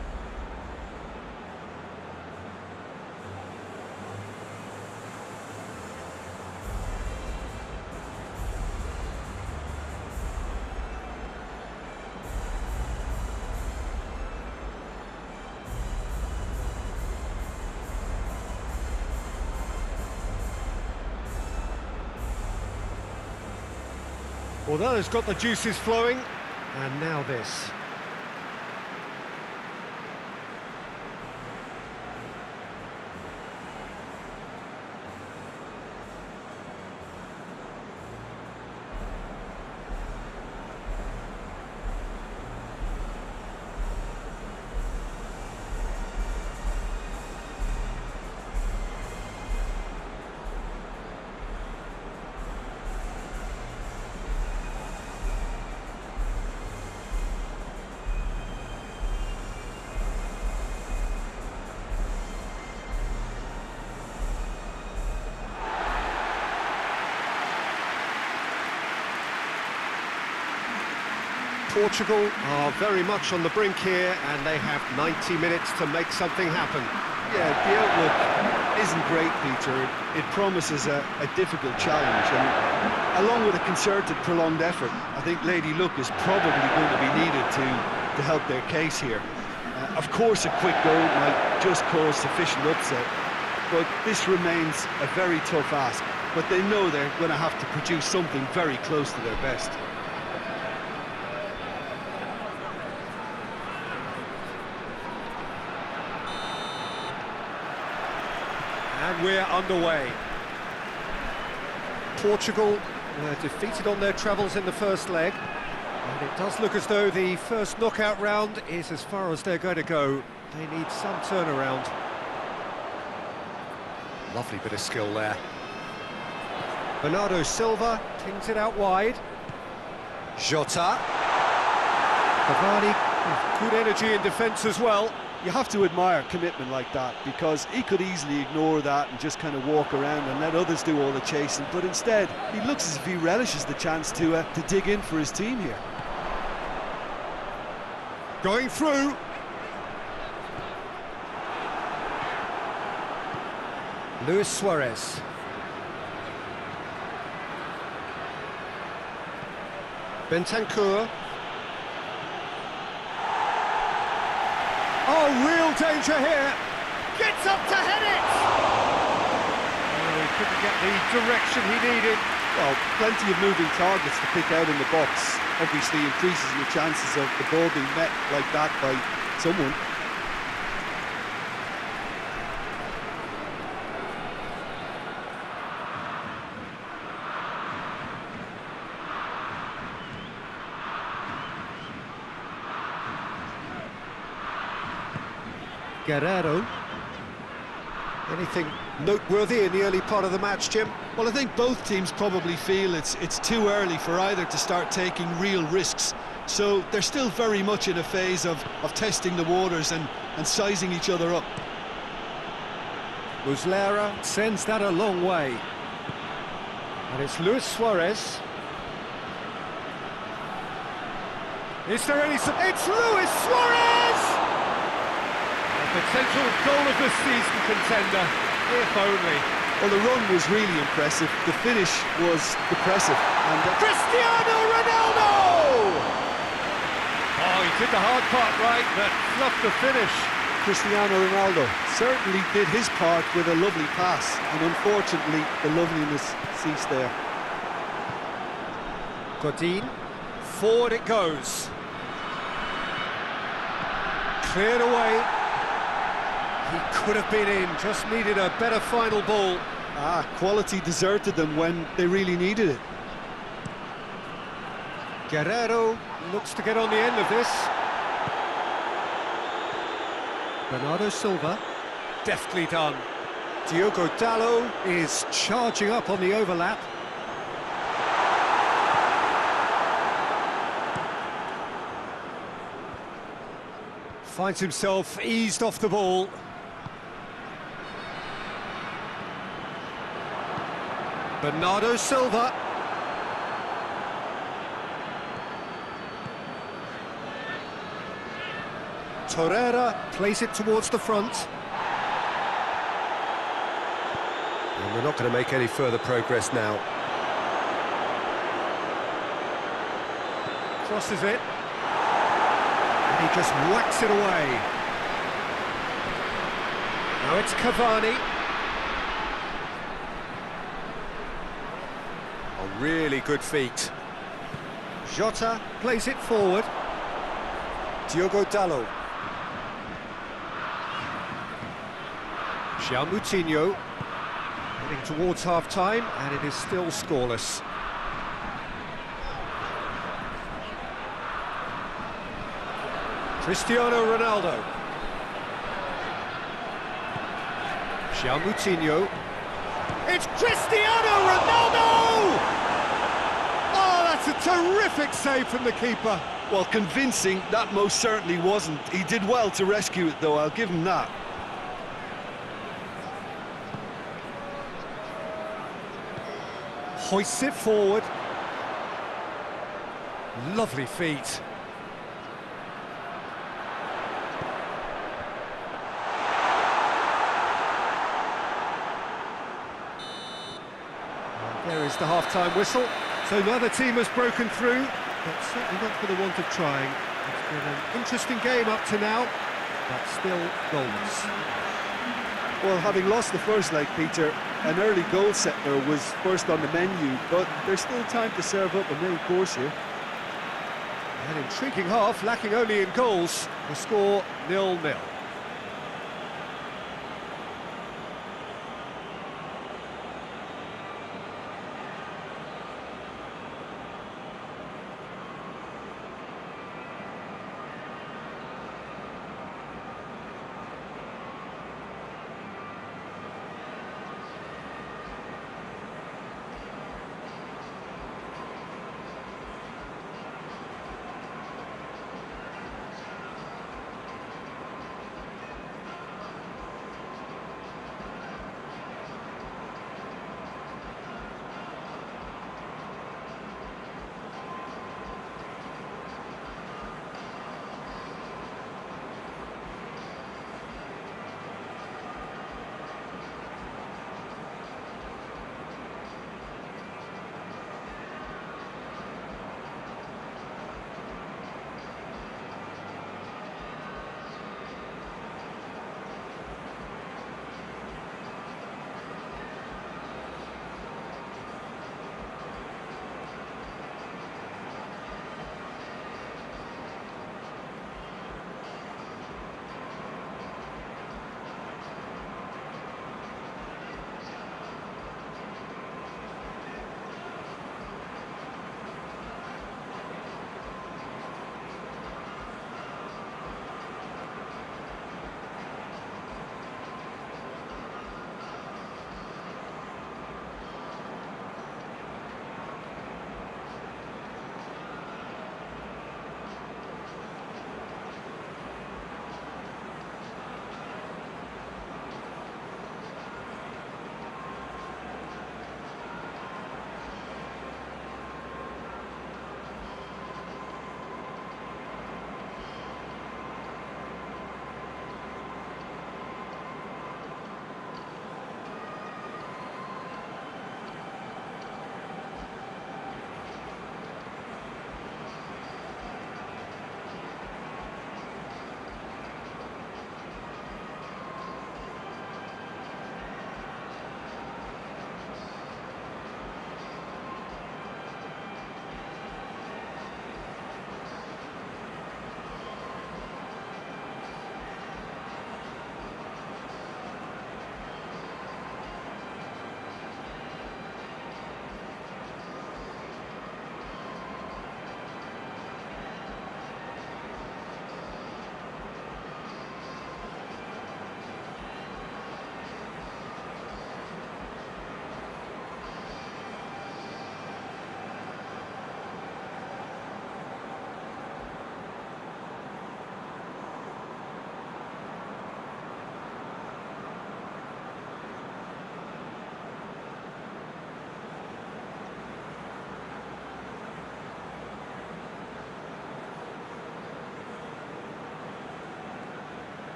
Well, that has got the juices flowing, and now this. Portugal are very much on the brink here, and they have 90 minutes to make something happen. Yeah, the outlook isn't great, Peter. It promises a difficult challenge, and along with a concerted, prolonged effort, I think Lady Luck is probably going to be needed to help their case here. Of course, a quick goal might just cause sufficient upset, but this remains a very tough ask. But they know they're going to have to produce something very close to their best. And we're underway. Portugal were defeated on their travels in the first leg, and it does look as though the first knockout round is as far as they're going to go. They need some turnaround. Lovely bit of skill there. Bernardo Silva pings it out wide. Jota. Cavani with good energy in defence as well. You have to admire commitment like that, because he could easily ignore that and just kind of walk around and let others do all the chasing, but instead he looks as if he relishes the chance to dig in for his team here. Going through. Luis Suarez. Bentancur. Oh, real danger here. Gets up to head it! Oh, he couldn't get the direction he needed. Well, plenty of moving targets to pick out in the box. Obviously increases your chances of the ball being met like that by someone. Guerrero. Anything noteworthy in the early part of the match, Jim? Well, I think both teams probably feel it's too early for either to start taking real risks. So they're still very much in a phase of testing the waters and sizing each other up. Muslera sends that a long way. And it's Luis Suarez. Is there any... It's Luis Suarez! Potential goal of the season contender, if only. Well, the run was really impressive. The finish was depressive. And Cristiano Ronaldo! Oh, he did the hard part right, but fluffed the finish. Cristiano Ronaldo certainly did his part with a lovely pass, and unfortunately the loveliness ceased there. Godin, forward it goes. Cleared away. He could have been in, just needed a better final ball. Quality deserted them when they really needed it. Guerrero looks to get on the end of this. Bernardo Silva, deftly done. Diogo Dalot is charging up on the overlap. Finds himself eased off the ball. Bernardo Silva. Torreira plays it towards the front. And they're not going to make any further progress now. Crosses it. And he just whacks it away. Now it's Cavani. A really good feat. Jota plays it forward. Diogo Dalot. Moutinho heading towards half-time, and it is still scoreless. Cristiano Ronaldo. Moutinho. It's Cristiano Ronaldo! Oh, that's a terrific save from the keeper. Well, convincing, that most certainly wasn't. He did well to rescue it, though, I'll give him that. Hoists it forward. Lovely feet. There is the half-time whistle. So neither team has broken through, but certainly not for the want of trying. It's been an interesting game up to now, but still goalless. Well, having lost the first leg, Peter, an early goal setter was first on the menu, but there's still time to serve up a main course here. An intriguing half, lacking only in goals. The score 0-0.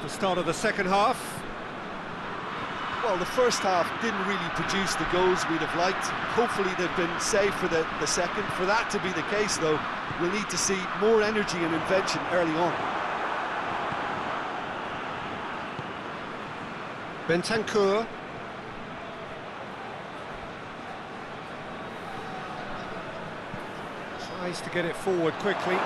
the start of the second half. Well, the first half didn't really produce the goals we'd have liked. Hopefully they've been saved for the second. For that to be the case, though, we'll need to see more energy and invention early on. Bentancur. Tries to get it forward quickly.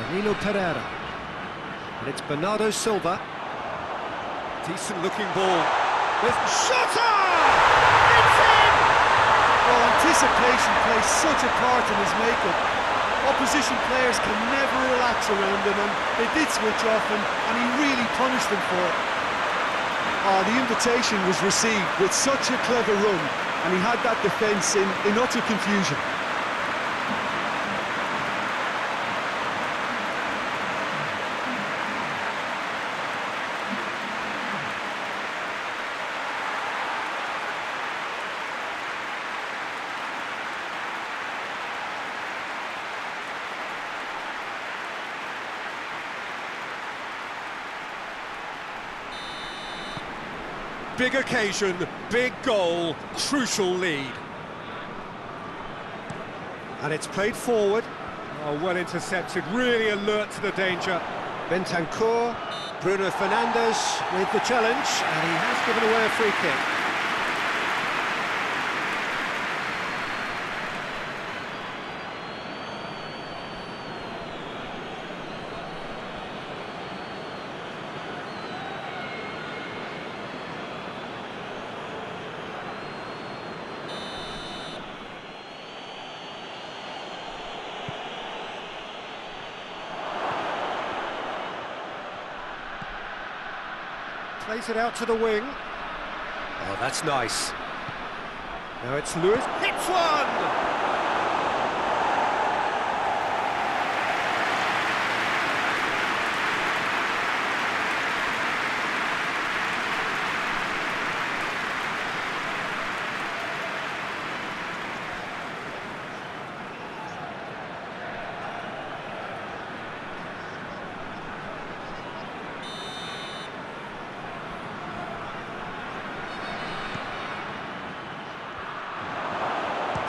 Danilo Pereira. And it's Bernardo Silva. Decent looking ball. With Shota! It's in! Well, anticipation plays such a part in his makeup. Opposition players can never relax around him, and they did switch off, and he really punished them for it. The invitation was received with such a clever run, and he had that defence in utter confusion. Big occasion, big goal, crucial lead. And it's played forward. Oh, well intercepted, really alert to the danger. Bentancur, Bruno Fernandes with the challenge, and he has given away a free kick. Plays it out to the wing. Oh, that's nice. Now it's Lewis. Hits one!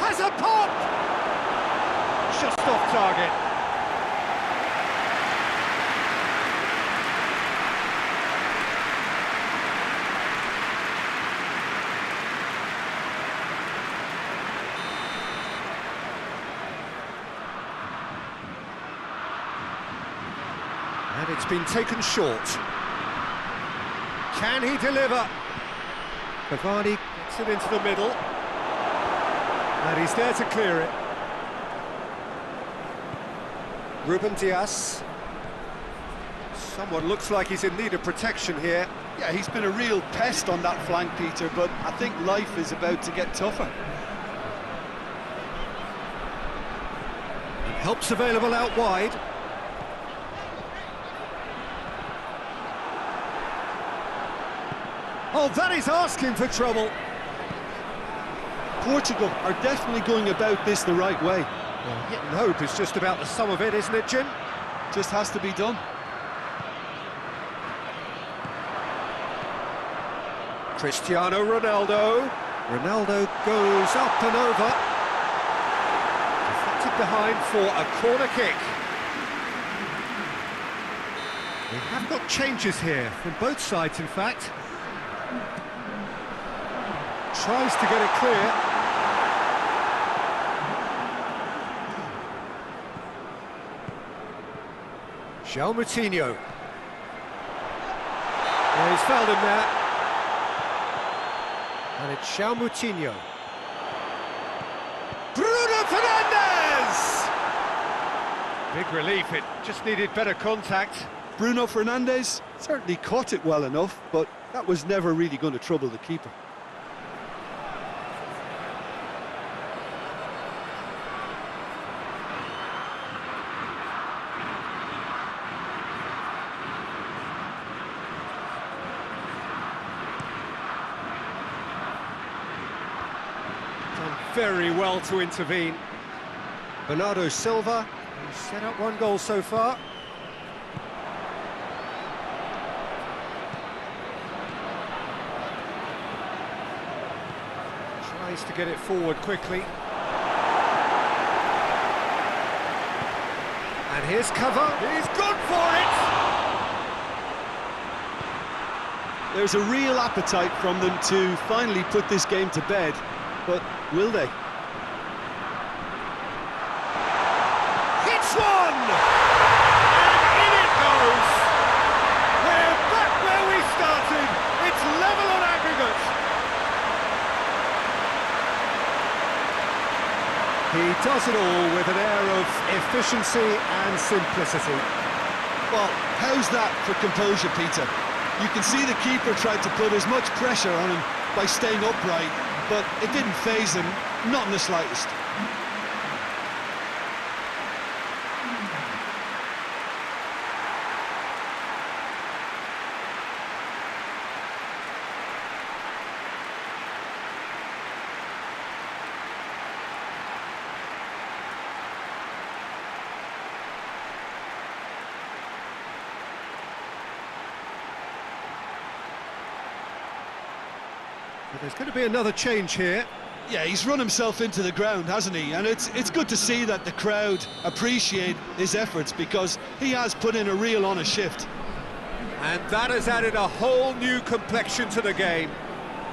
Has a pop! Just off target. And it's been taken short. Can he deliver? Cavani gets it into the middle. And he's there to clear it. Ruben Dias. Someone looks like he's in need of protection here. Yeah, he's been a real pest on that flank, Peter, but I think life is about to get tougher. And help's available out wide. Oh, that is asking for trouble. Portugal are definitely going about this the right way. Well, hitting hope is just about the sum of it, isn't it, Jim? Just has to be done. Cristiano Ronaldo. Ronaldo goes up and over. Deflected behind for a corner kick. We have got changes here, from both sides, in fact. Tries to get it clear. João Moutinho. Yeah, he's fouled him there. And it's João Moutinho. Bruno Fernandes! Big relief, it just needed better contact. Bruno Fernandes certainly caught it well enough, but that was never really going to trouble the keeper. very well to intervene. Bernardo Silva, who's set up one goal so far. Tries to get it forward quickly. And here's cover. He's gone for it! There's a real appetite from them to finally put this game to bed, but will they? Hits one! And in it goes! We're back where we started. It's level on aggregate. He does it all with an air of efficiency and simplicity. Well, how's that for composure, Peter? You can see the keeper tried to put as much pressure on him by staying upright, but it didn't faze him, not in the slightest. But there's going to be another change here. Yeah, he's run himself into the ground, hasn't he? And it's good to see that the crowd appreciate his efforts, because he has put in a real honest shift. And that has added a whole new complexion to the game.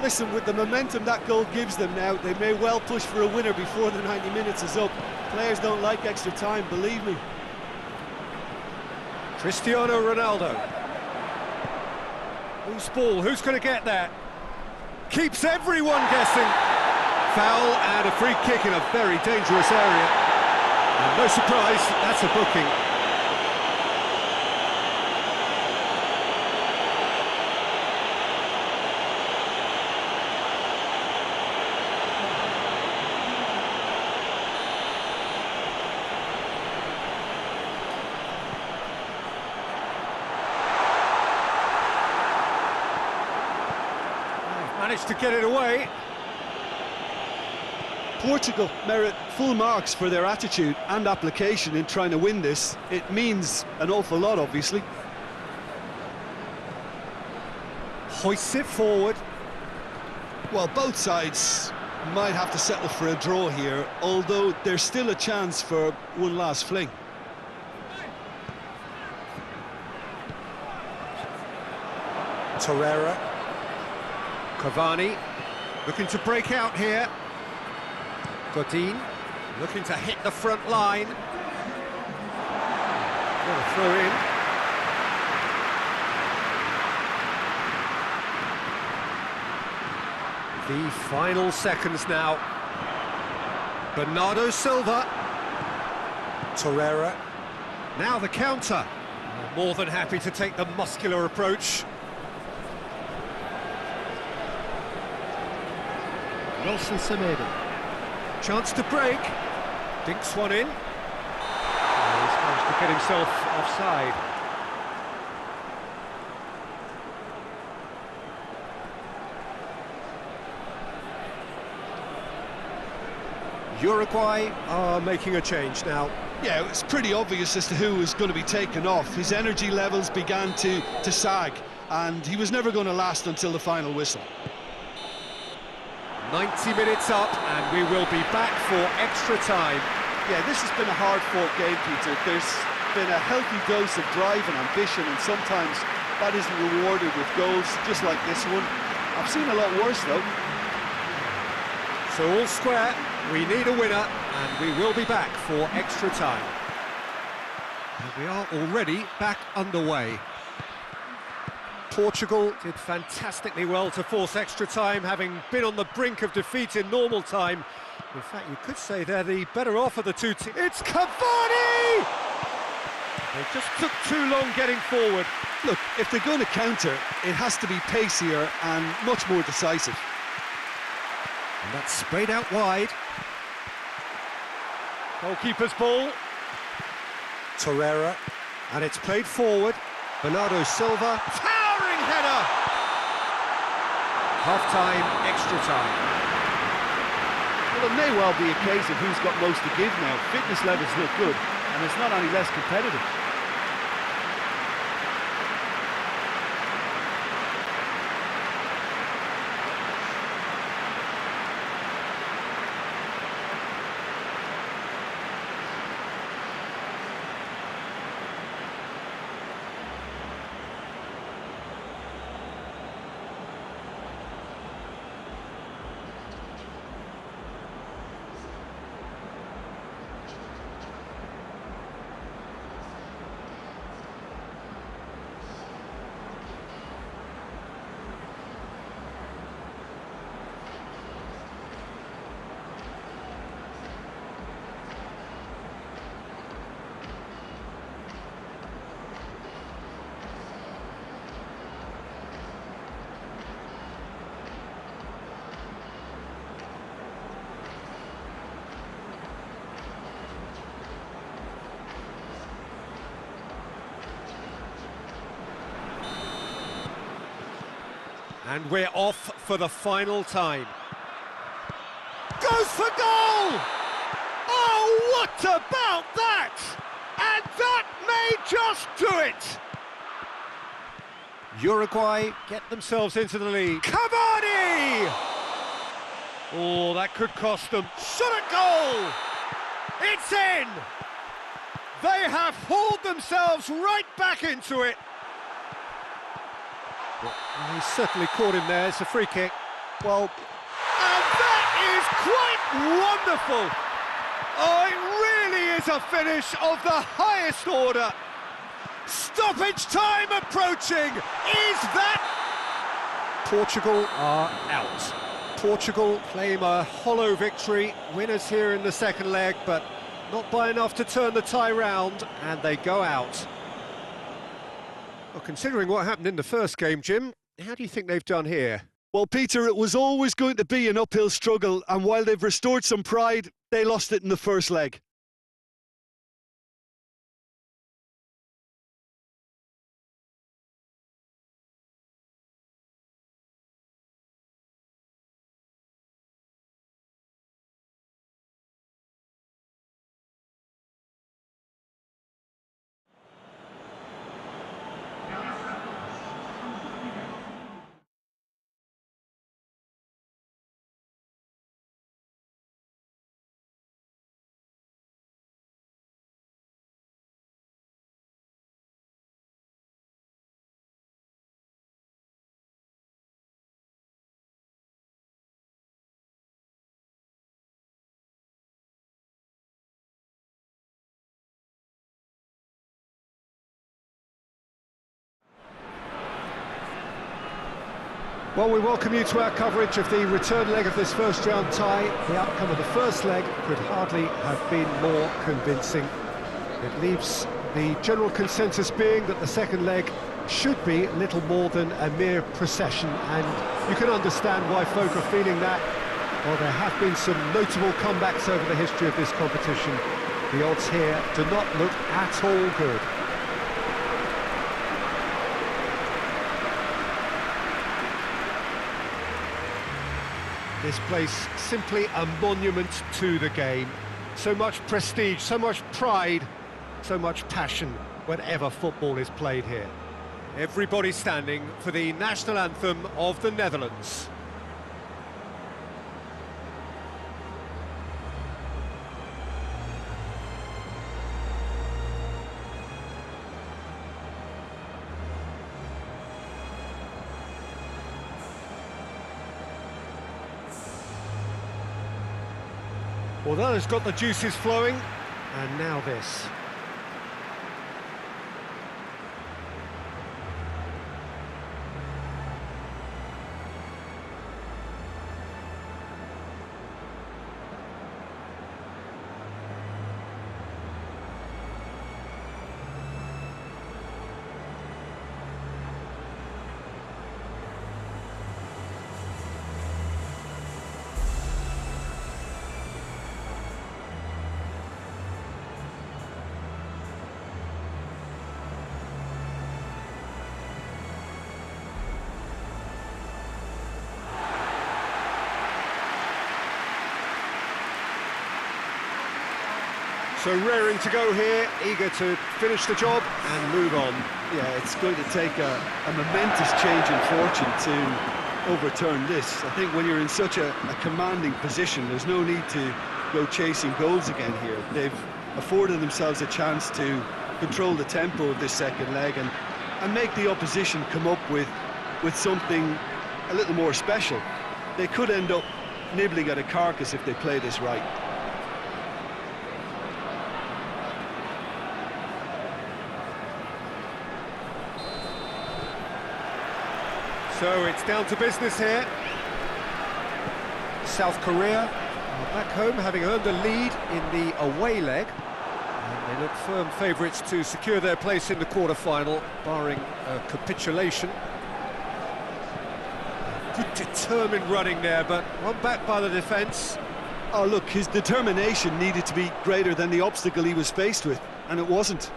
Listen, with the momentum that goal gives them now, they may well push for a winner before the 90 minutes is up. Players don't like extra time, believe me. Cristiano Ronaldo. Who's ball? Who's going to get that? Keeps everyone guessing. Foul and a free kick in a very dangerous area. And no surprise, that's a booking. Managed to get it away. Portugal merit full marks for their attitude and application in trying to win this. It means an awful lot, obviously. Hoists it forward. Well, both sides might have to settle for a draw here, although there's still a chance for one last fling. Torreira. Cavani looking to break out here. Godin looking to hit the front line. What a throw in. The final seconds now. Bernardo Silva. Torreira. Now the counter. More than happy to take the muscular approach. Wilson Senegal. Chance to break. Dinks one in. Oh, he's managed to get himself offside. Uruguay are making a change now. Yeah, it was pretty obvious as to who was going to be taken off. His energy levels began to sag, and he was never going to last until the final whistle. 90 minutes up, and we will be back for extra time. Yeah, this has been a hard-fought game, Peter. There's been a healthy dose of drive and ambition, and sometimes that isn't rewarded with goals, just like this one. I've seen a lot worse, though. So all square, we need a winner, and we will be back for extra time. And we are already back underway. Portugal did fantastically well to force extra time, having been on the brink of defeat in normal time. In fact, you could say they're the better off of the two teams. It's Cavani! They just took too long getting forward. Look, if they're going to counter, it has to be pacier and much more decisive. And that's sprayed out wide. Goalkeeper's ball. Torreira. And it's played forward. Bernardo Silva. Towering header! Half-time, extra time. Well, it may well be a case of who's got most to give now. Fitness levels look good, and it's not any less competitive. And we're off for the final time. Goes for goal! Oh, what about that? And that may just do it! Uruguay get themselves into the lead. Cavani! Oh, that could cost them. Shot at goal! It's in! They have hauled themselves right back into it. Well, he's certainly caught him there. It's a free kick. Well, and that is quite wonderful. Oh, it really is a finish of the highest order. Stoppage time approaching. Is that... Portugal are out. Portugal claim a hollow victory. Winners here in the second leg, but not by enough to turn the tie round, and they go out. Well, considering what happened in the first game, Jim, how do you think they've done here? Well, Peter, it was always going to be an uphill struggle, and while they've restored some pride, they lost it in the first leg. Well, we welcome you to our coverage of the return leg of this first round tie. The outcome of the first leg could hardly have been more convincing. It leaves the general consensus being that the second leg should be little more than a mere procession, and you can understand why folk are feeling that. Well, there have been some notable comebacks over the history of this competition. The odds here do not look at all good. This place simply a monument to the game. So much prestige, so much pride, so much passion whenever football is played here. Everybody standing for the national anthem of the Netherlands. Well, that has got the juices flowing, and now this. So raring to go here, eager to finish the job and move on. Yeah, it's going to take a momentous change in fortune to overturn this. I think when you're in such a commanding position, there's no need to go chasing goals again here. They've afforded themselves a chance to control the tempo of this second leg and make the opposition come up with something a little more special. They could end up nibbling at a carcass if they play this right. So it's down to business here. South Korea are back home, having earned a lead in the away leg. And they look firm favourites to secure their place in the quarter-final, barring a capitulation. Good determined running there, but one back by the defence. Oh, look, his determination needed to be greater than the obstacle he was faced with, and it wasn't.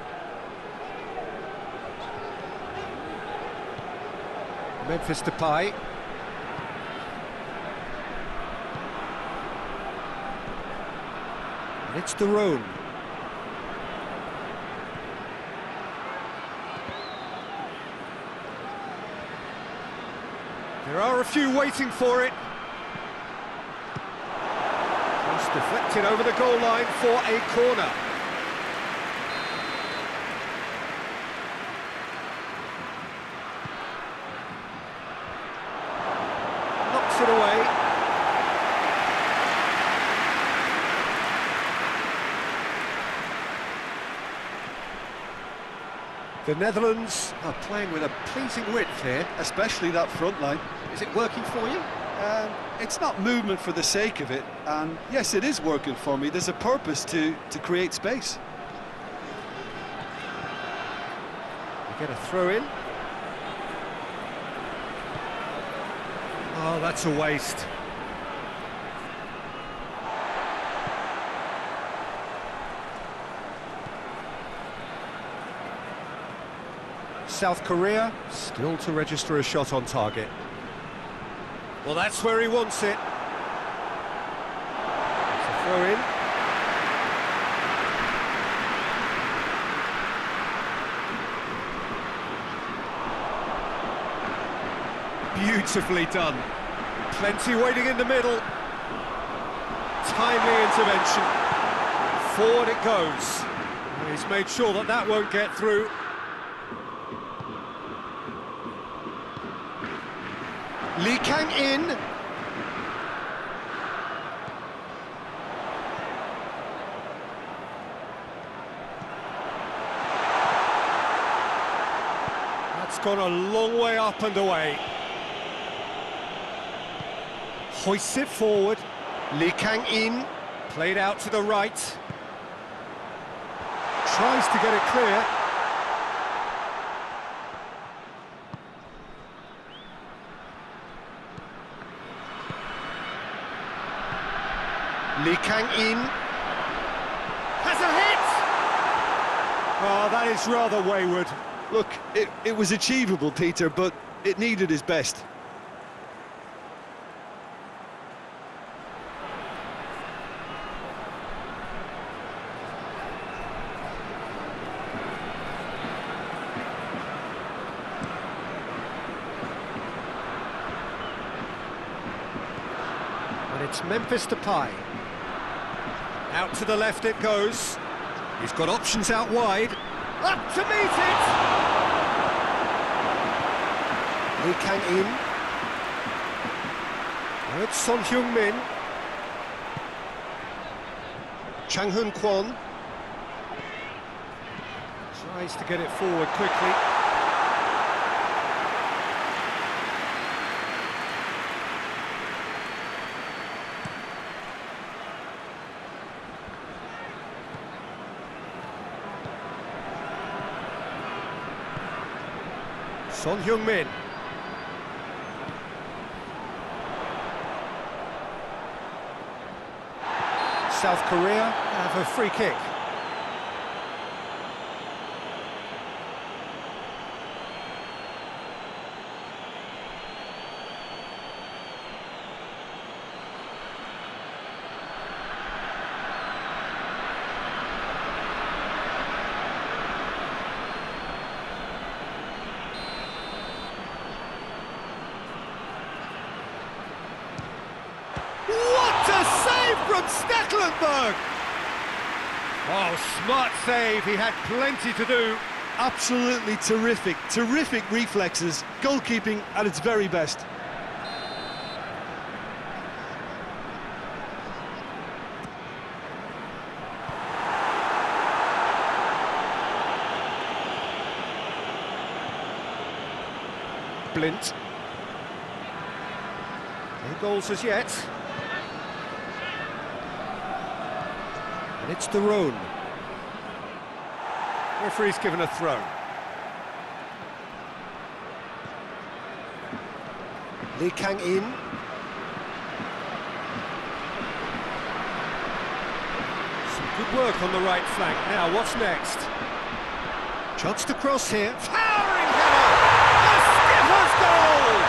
Memphis Depay. And it's Daron. There are a few waiting for it. Cross deflected over the goal line for a corner. Knocks it away. The Netherlands are playing with a pleasing width here. Especially that front line. Is it working for you? It's not movement for the sake of it, and yes, it is working for me. There's a purpose to create space. We get a throw in. Oh, that's a waste. South Korea still to register a shot on target. Well, that's where he wants it. It's a throw in. Beautifully done. Plenty waiting in the middle. Timely intervention. Forward it goes. And he's made sure that that won't get through. Lee Kang-in. That's gone a long way up and away. Hoists it forward. Lee Kang-in. Played out to the right. Tries to get it clear. Lee Kang-in has a hit! Oh, that is rather wayward. Look, it was achievable, Peter, but it needed his best. And it's Memphis Depay. Out to the left it goes. He's got options out wide. Up to meet it! Lee Kang-in. Now it's Son Heung-min. Chang Hun-kwon. Tries to get it forward quickly. Son Heung-min. South Korea have a free kick. Stecklenburg! Oh, smart save, he had plenty to do. Absolutely terrific, terrific reflexes, goalkeeping at its very best. Blint. No goals as yet. And it's De Roon. Referee's given a throw. Lee Kang-in. Some good work on the right flank. Now, what's next? Chance to cross here. Towering header! A skipper's goal!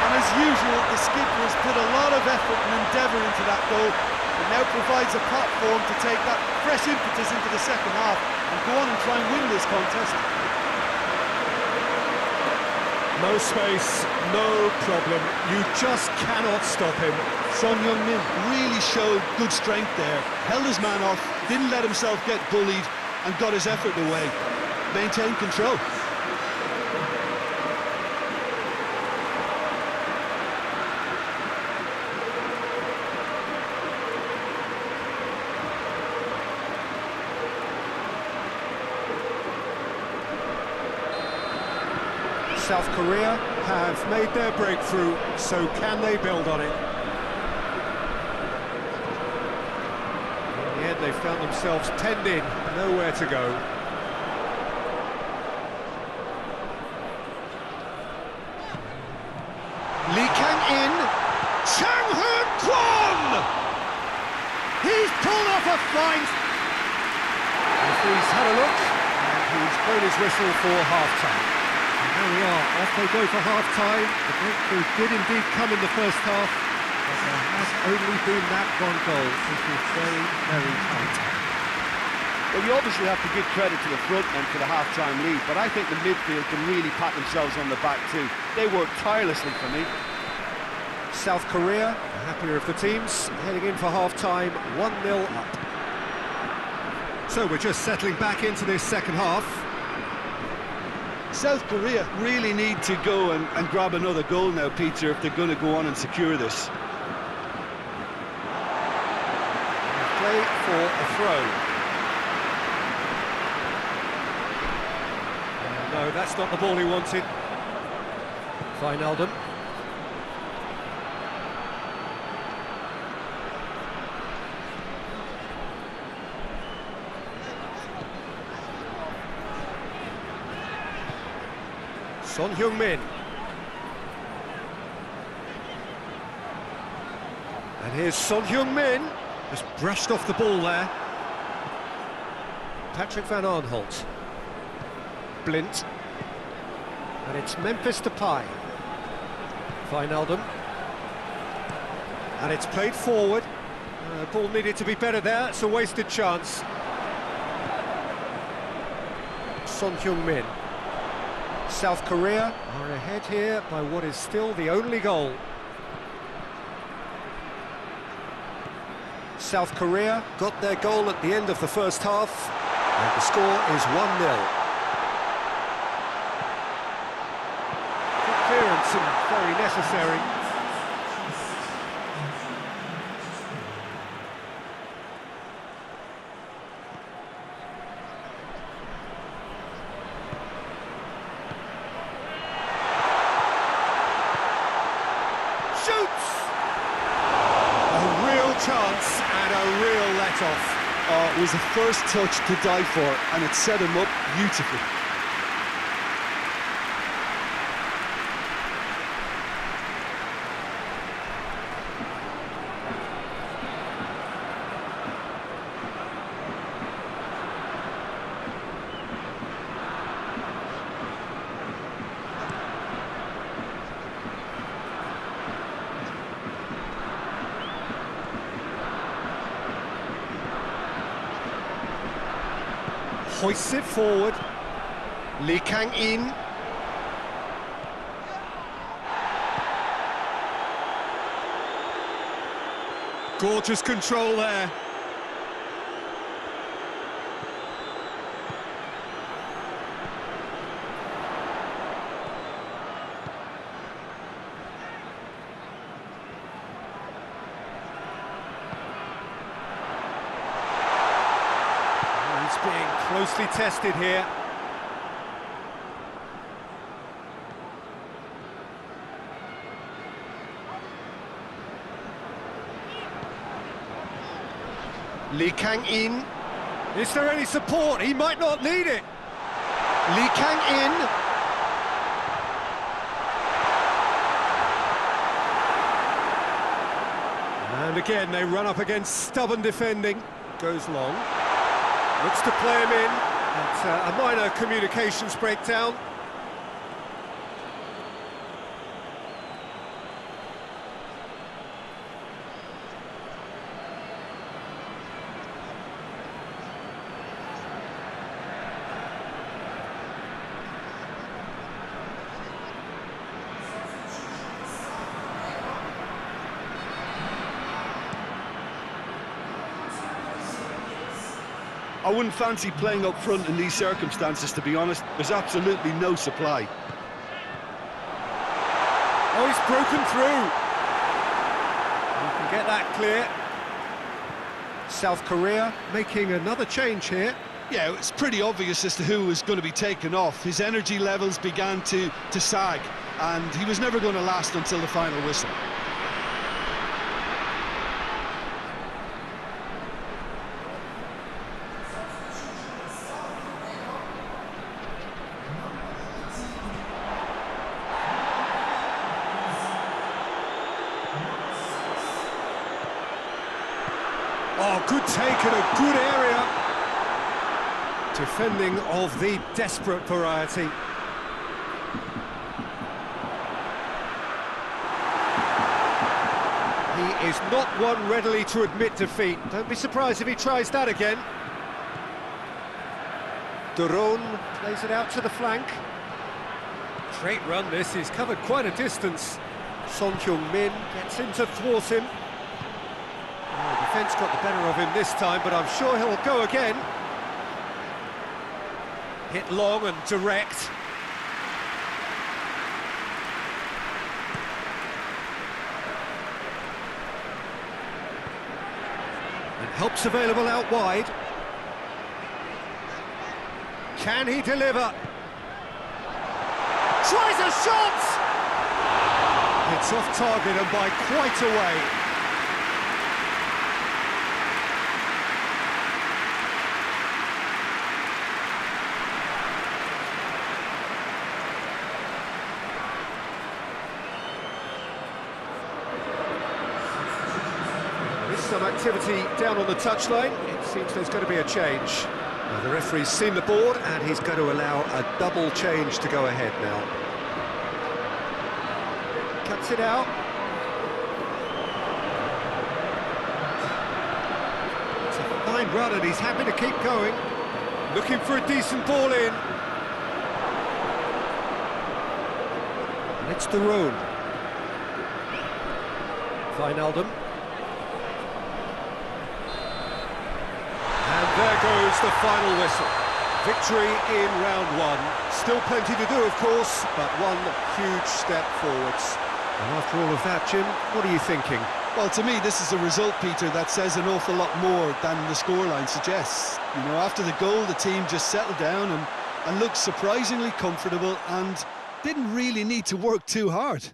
And as usual, the skipper has put a lot of effort and endeavour into that goal, and now provides a platform to take that fresh impetus into the second half and go on and try and win this contest. No space, no problem. You just cannot stop him. Son Heung-min really showed good strength there, held his man off, didn't let himself get bullied, and got his effort away. Maintained control. South Korea have made their breakthrough, so can they build on it? In the end, they found themselves penned in, nowhere to go. Lee Kang-in, Chang-hoon Kwon! He's pulled off a fine... Referee's had a look, and he's blown his whistle for half-time. There we are, off they go for half-time. The breakthrough did indeed come in the first half, but there has only been that one goal. It is very, very tight. Well, you obviously have to give credit to the front men for the half-time lead, but I think the midfield can really pat themselves on the back too. They worked tirelessly for me. South Korea, the happier of the teams, heading in for half-time, 1-0 up. So we're just settling back into this second half. South Korea Really need to go and grab another goal now, Peter, if they're going to go on and secure this. Play for a throw. No, that's not the ball he wanted. Wijnaldum. Son Heung-min. And here's Son Heung-min. Just brushed off the ball there. Patrick van Arnholt. Blint. And it's Memphis Depay. Wijnaldum. And it's played forward. The ball needed to be better there. It's a wasted chance. Son Heung-min. South Korea are ahead here by what is still the only goal. South Korea got their goal at the end of the first half, and the score is 1-0. Good clearance and very necessary. Chance and a real let-off. Oh, it was the first touch to die for, and it set him up beautifully. Hoists it forward. Lee Kang-in. Gorgeous control there. He's being closely tested here. Lee Kang-in. Is there any support? He might not need it. Lee Kang-in. And again, they run up against stubborn defending. Goes long. Looks to play him in. It's a minor communications breakdown. I wouldn't fancy playing up front in these circumstances, to be honest. There's absolutely no supply. Oh, he's broken through. You can get that clear. South Korea making another change here. Yeah, it's pretty obvious as to who was going to be taken off. His energy levels began to sag, and he was never going to last until the final whistle. Oh, good take in a good area. Defending of the desperate variety. He is not one readily to admit defeat. Don't be surprised if he tries that again. Duron plays it out to the flank. Great run this, he's covered quite a distance. Son Heung-min gets in to thwart him. Oh, defence got the better of him this time, but I'm sure he'll go again. Hit long and direct. And help's available out wide. Can he deliver? Tries a shot! It's off target and by quite a way. Some activity down on the touchline. It seems there's going to be a change. Now, the referee's seen the board and he's going to allow a double change to go ahead now. Cuts it out. It's a fine run and he's happy to keep going. Looking for a decent ball in. And it's Duron. Wijnaldum. There goes the final whistle. Victory in round one. Still plenty to do, of course, but one huge step forwards. And after all of that, Jim, what are you thinking? Well, to me, this is a result, Peter, that says an awful lot more than the scoreline suggests. You know, after the goal, the team just settled down and looked surprisingly comfortable and didn't really need to work too hard.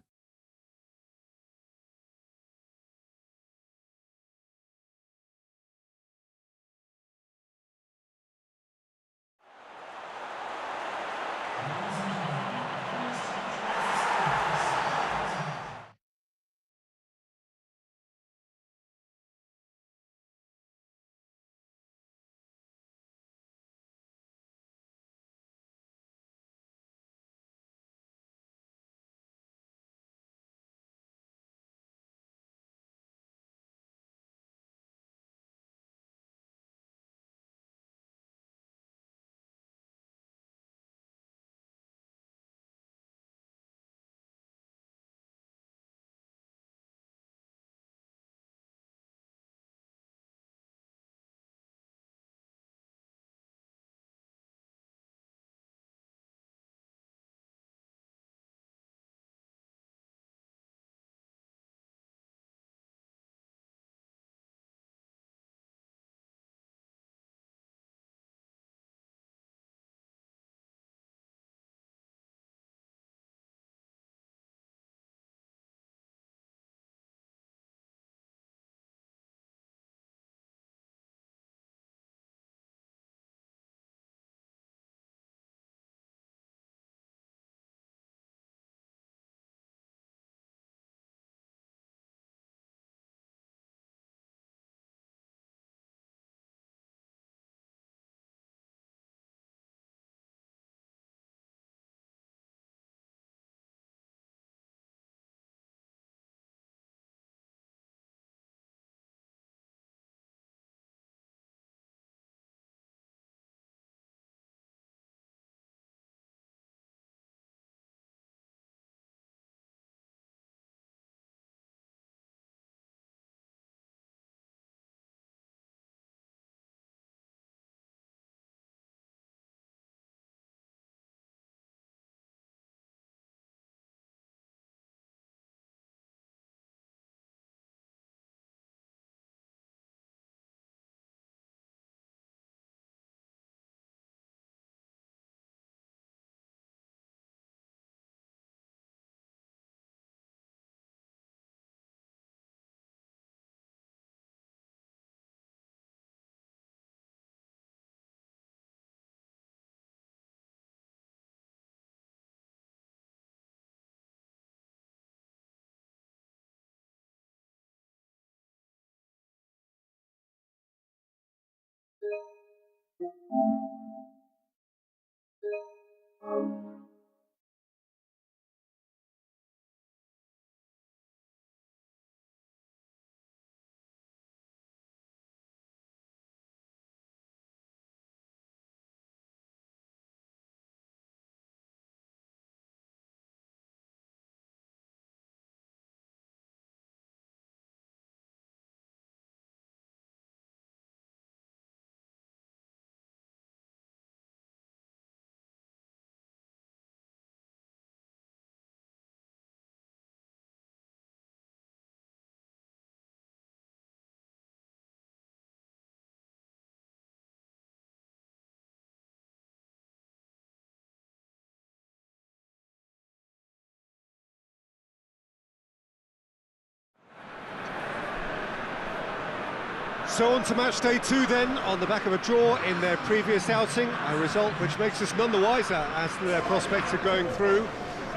So on to match day 2 then, on the back of a draw in their previous outing, a result which makes us none the wiser as to their prospects of going through.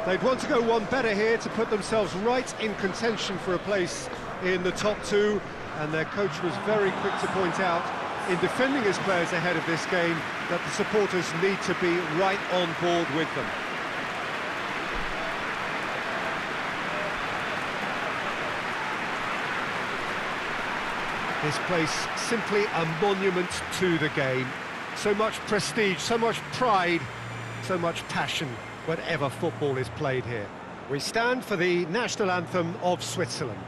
They'd want to go one better here to put themselves right in contention for a place in the top 2, and their coach was very quick to point out, in defending his players ahead of this game, that the supporters need to be right on board with them. This place simply a monument to the game. So much prestige, so much pride, so much passion whenever football is played here. We stand for the national anthem of Switzerland.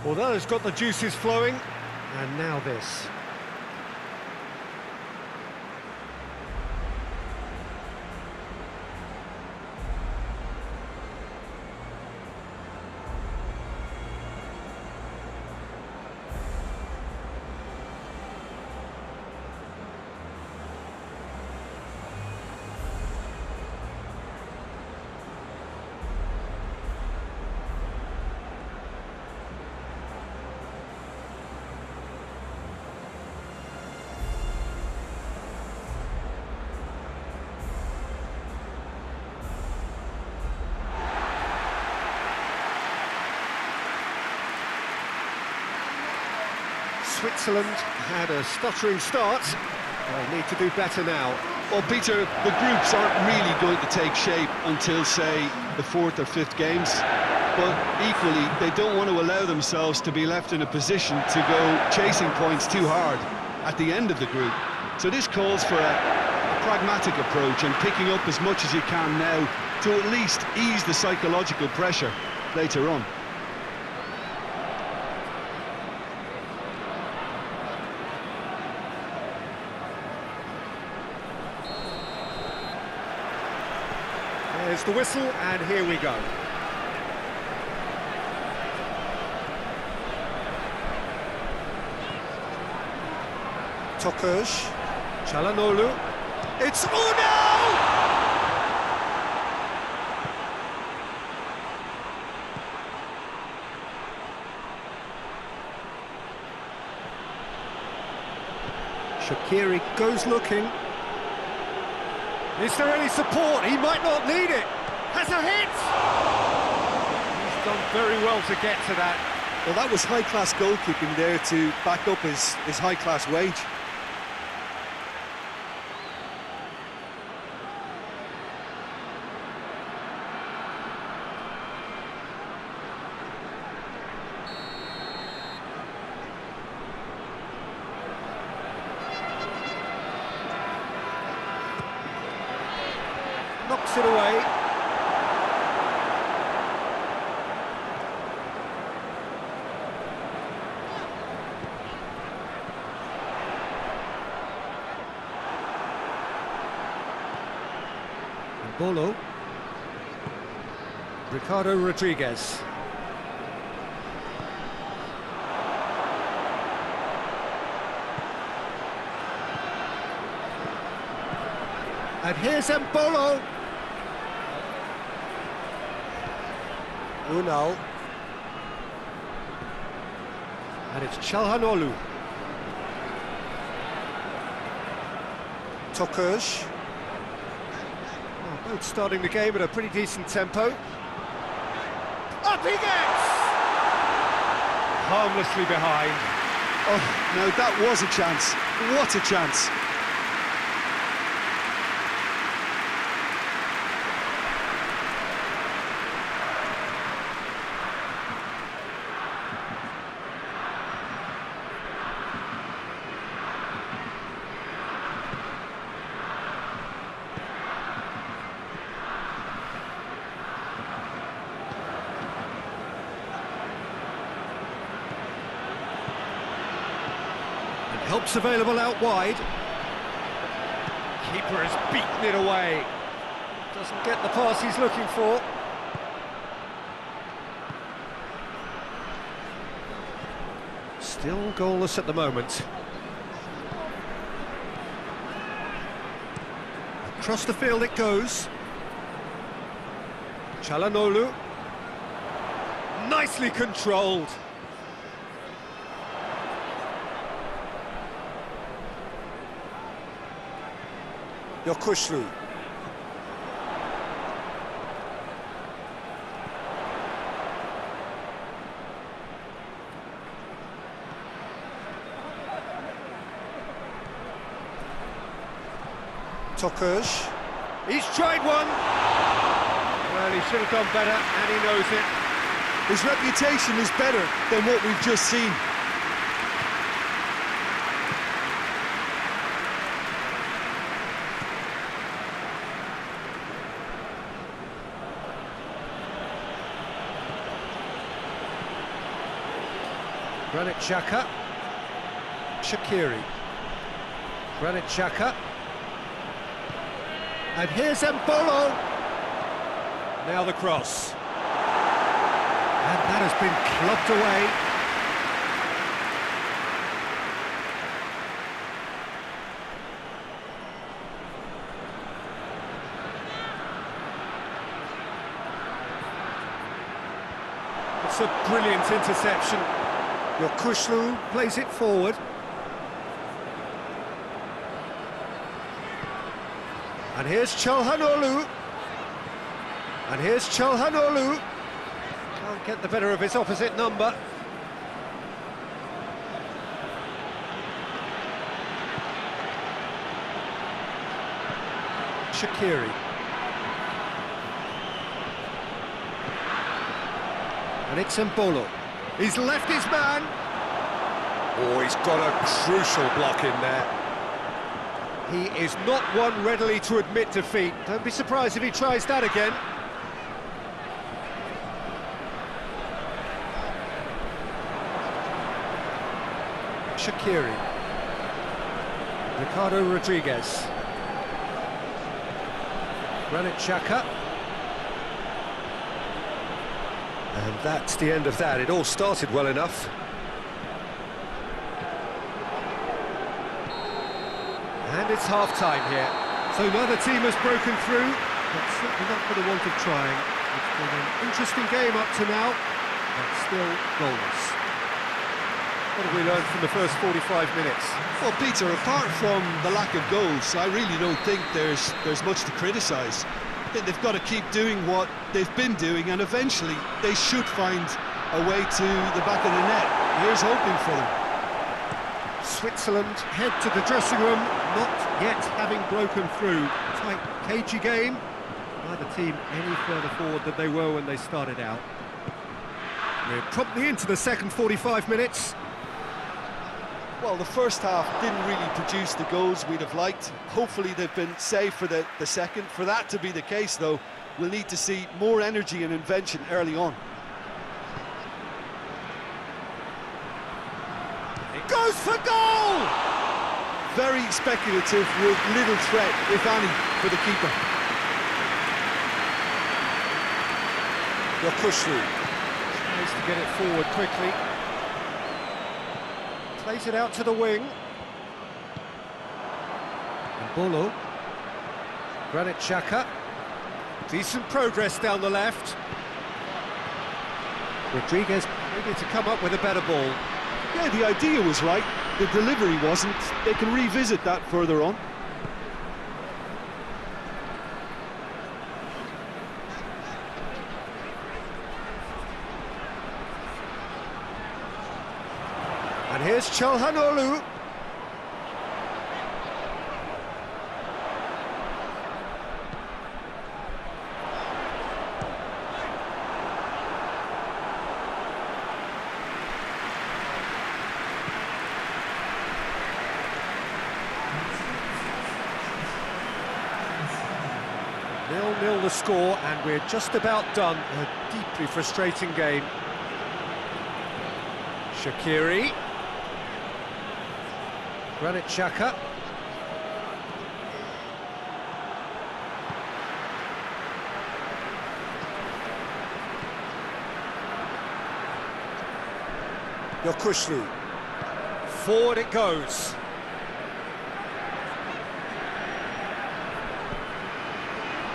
Well, that has got the juices flowing, and now this. Switzerland had a stuttering start. They need to do better now. Well, Peter, the groups aren't really going to take shape until, say, the 4th or 5th games. But equally, they don't want to allow themselves to be left in a position to go chasing points too hard at the end of the group. So this calls for a pragmatic approach and picking up as much as you can now to at least ease the psychological pressure later on. There's the whistle, and here we go. Tokush, Çalhanoğlu, it's Unal! Shaqiri goes looking. Is there any support? He might not need it. Has a hit! He's done very well to get to that. Well, that was high-class goalkeeping there to back up his high-class wage. Knocks it away. Bolo. Ricardo Rodriguez. And here's Mbolo. Unal. And it's Çalhanoğlu. Tokuş. Both starting the game at a pretty decent tempo. Up he gets! Harmlessly behind. Oh, now that was a chance. What a chance. Help's available out wide. Keeper has beaten it away. Doesn't get the pass he's looking for. Still goalless at the moment. Across the field it goes. Çalhanoğlu. Nicely controlled. Yokuşlu. Tokuş. He's tried one. Well, he should have done better, and he knows it. His reputation is better than what we've just seen. Granit Xhaka. Shaqiri. Granit Xhaka. And here's Embolo. Now the cross. And that has been clubbed away. It's a brilliant interception. Yokuşlu plays it forward. And here's Çalhanoğlu. And here's Çalhanoğlu. Can't get the better of his opposite number. Shaqiri. And it's Embolo. He's left his man. Oh, he's got a crucial block in there. He is not one readily to admit defeat. Don't be surprised if he tries that again. Shaqiri. Ricardo Rodriguez. Granit Xhaka. And that's the end of that. It all started well enough. And it's half-time here. So neither team has broken through, but certainly not for the want of trying. It's been an interesting game up to now, but still goalless. What have we learned from the first 45 minutes? Well, Peter, apart from the lack of goals, I really don't think there's much to criticise. I think they've got to keep doing what they've been doing, and eventually they should find a way to the back of the net. Here's hoping for them. Switzerland head to the dressing room, not yet having broken through. Tight, cagey game. Neither team any further forward than they were when they started out. We're promptly into the second 45 minutes. Well, the first half didn't really produce the goals we'd have liked. Hopefully they've been saved for the second. For that to be the case, though, we'll need to see more energy and invention early on. It goes for goal! Very speculative with little threat, if any, for the keeper. Yokuşlu. Tries to get it forward quickly. Plays it out to the wing. Embolo. Granit Xhaka. Decent progress down the left. Rodriguez maybe to come up with a better ball. Yeah, the idea was right, the delivery wasn't. They can revisit that further on. And here's Çalhanoğlu. Nil-nil the score, and we're just about done. A deeply frustrating game. Shaqiri. Granit Xhaka. Yokushlu. Forward it goes.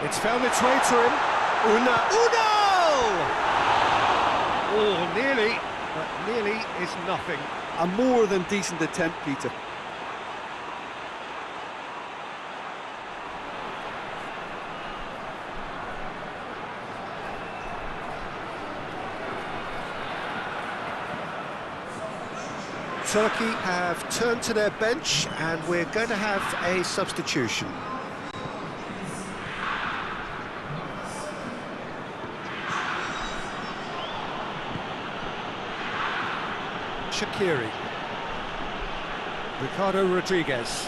It's found its way to him. Uno! Oh, nearly, but nearly is nothing. A more than decent attempt, Peter. Turkey have turned to their bench, and we're going to have a substitution. Shaqiri. Ricardo Rodriguez.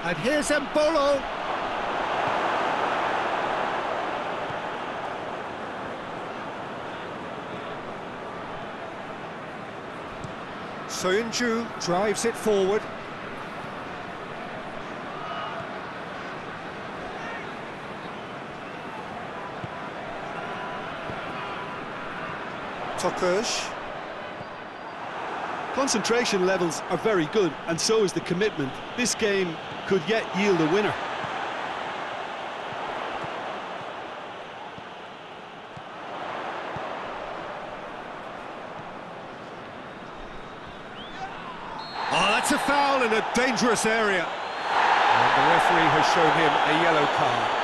And here's Embolo. Soyuncu drives it forward. Tokuş. Concentration levels are very good, and so is the commitment. This game could yet yield a winner. Oh, that's a foul in a dangerous area. And the referee has shown him a yellow card.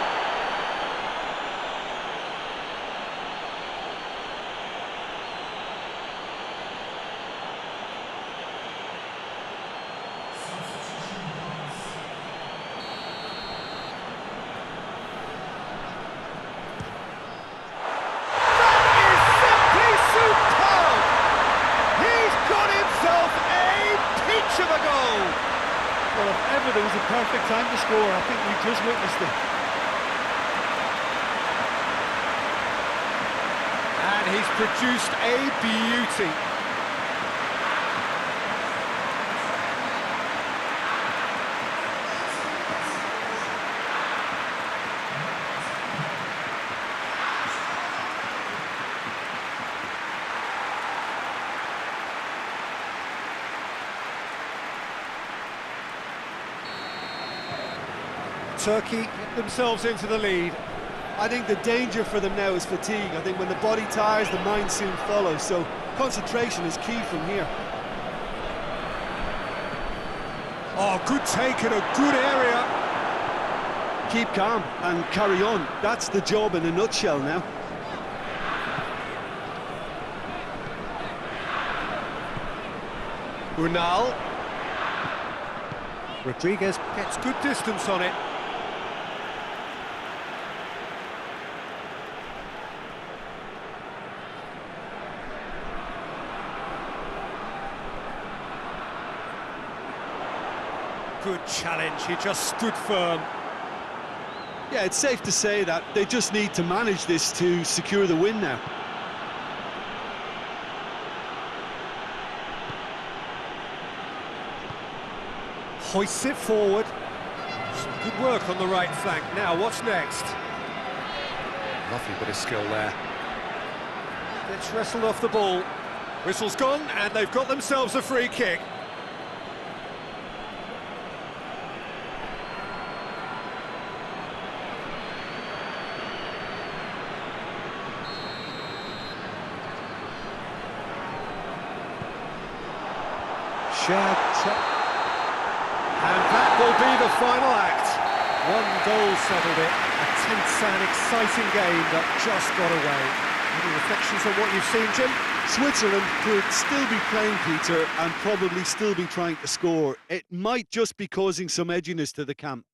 Well, if ever there was a perfect time to score, I think we just witnessed it. And he's produced a beauty. Turkey get themselves into the lead. I think the danger for them now is fatigue. I think when the body tires, the mind soon follows. So concentration is key from here. Oh, good take in a good area. Keep calm and carry on. That's the job in a nutshell now. Unal. Rodriguez gets good distance on it. Good challenge, he just stood firm. Yeah, it's safe to say that they just need to manage this to secure the win now. Hoists it forward. Some good work on the right flank. Now, what's next? Lovely bit of skill there. Gets wrestled off the ball. Whistle's gone, and they've got themselves a free kick. And that will be the final act. One goal settled it. A tense and exciting game that just got away. Any reflections on what you've seen, Jim? Switzerland could still be playing, Peter, and probably still be trying to score. It might just be causing some edginess to the camp.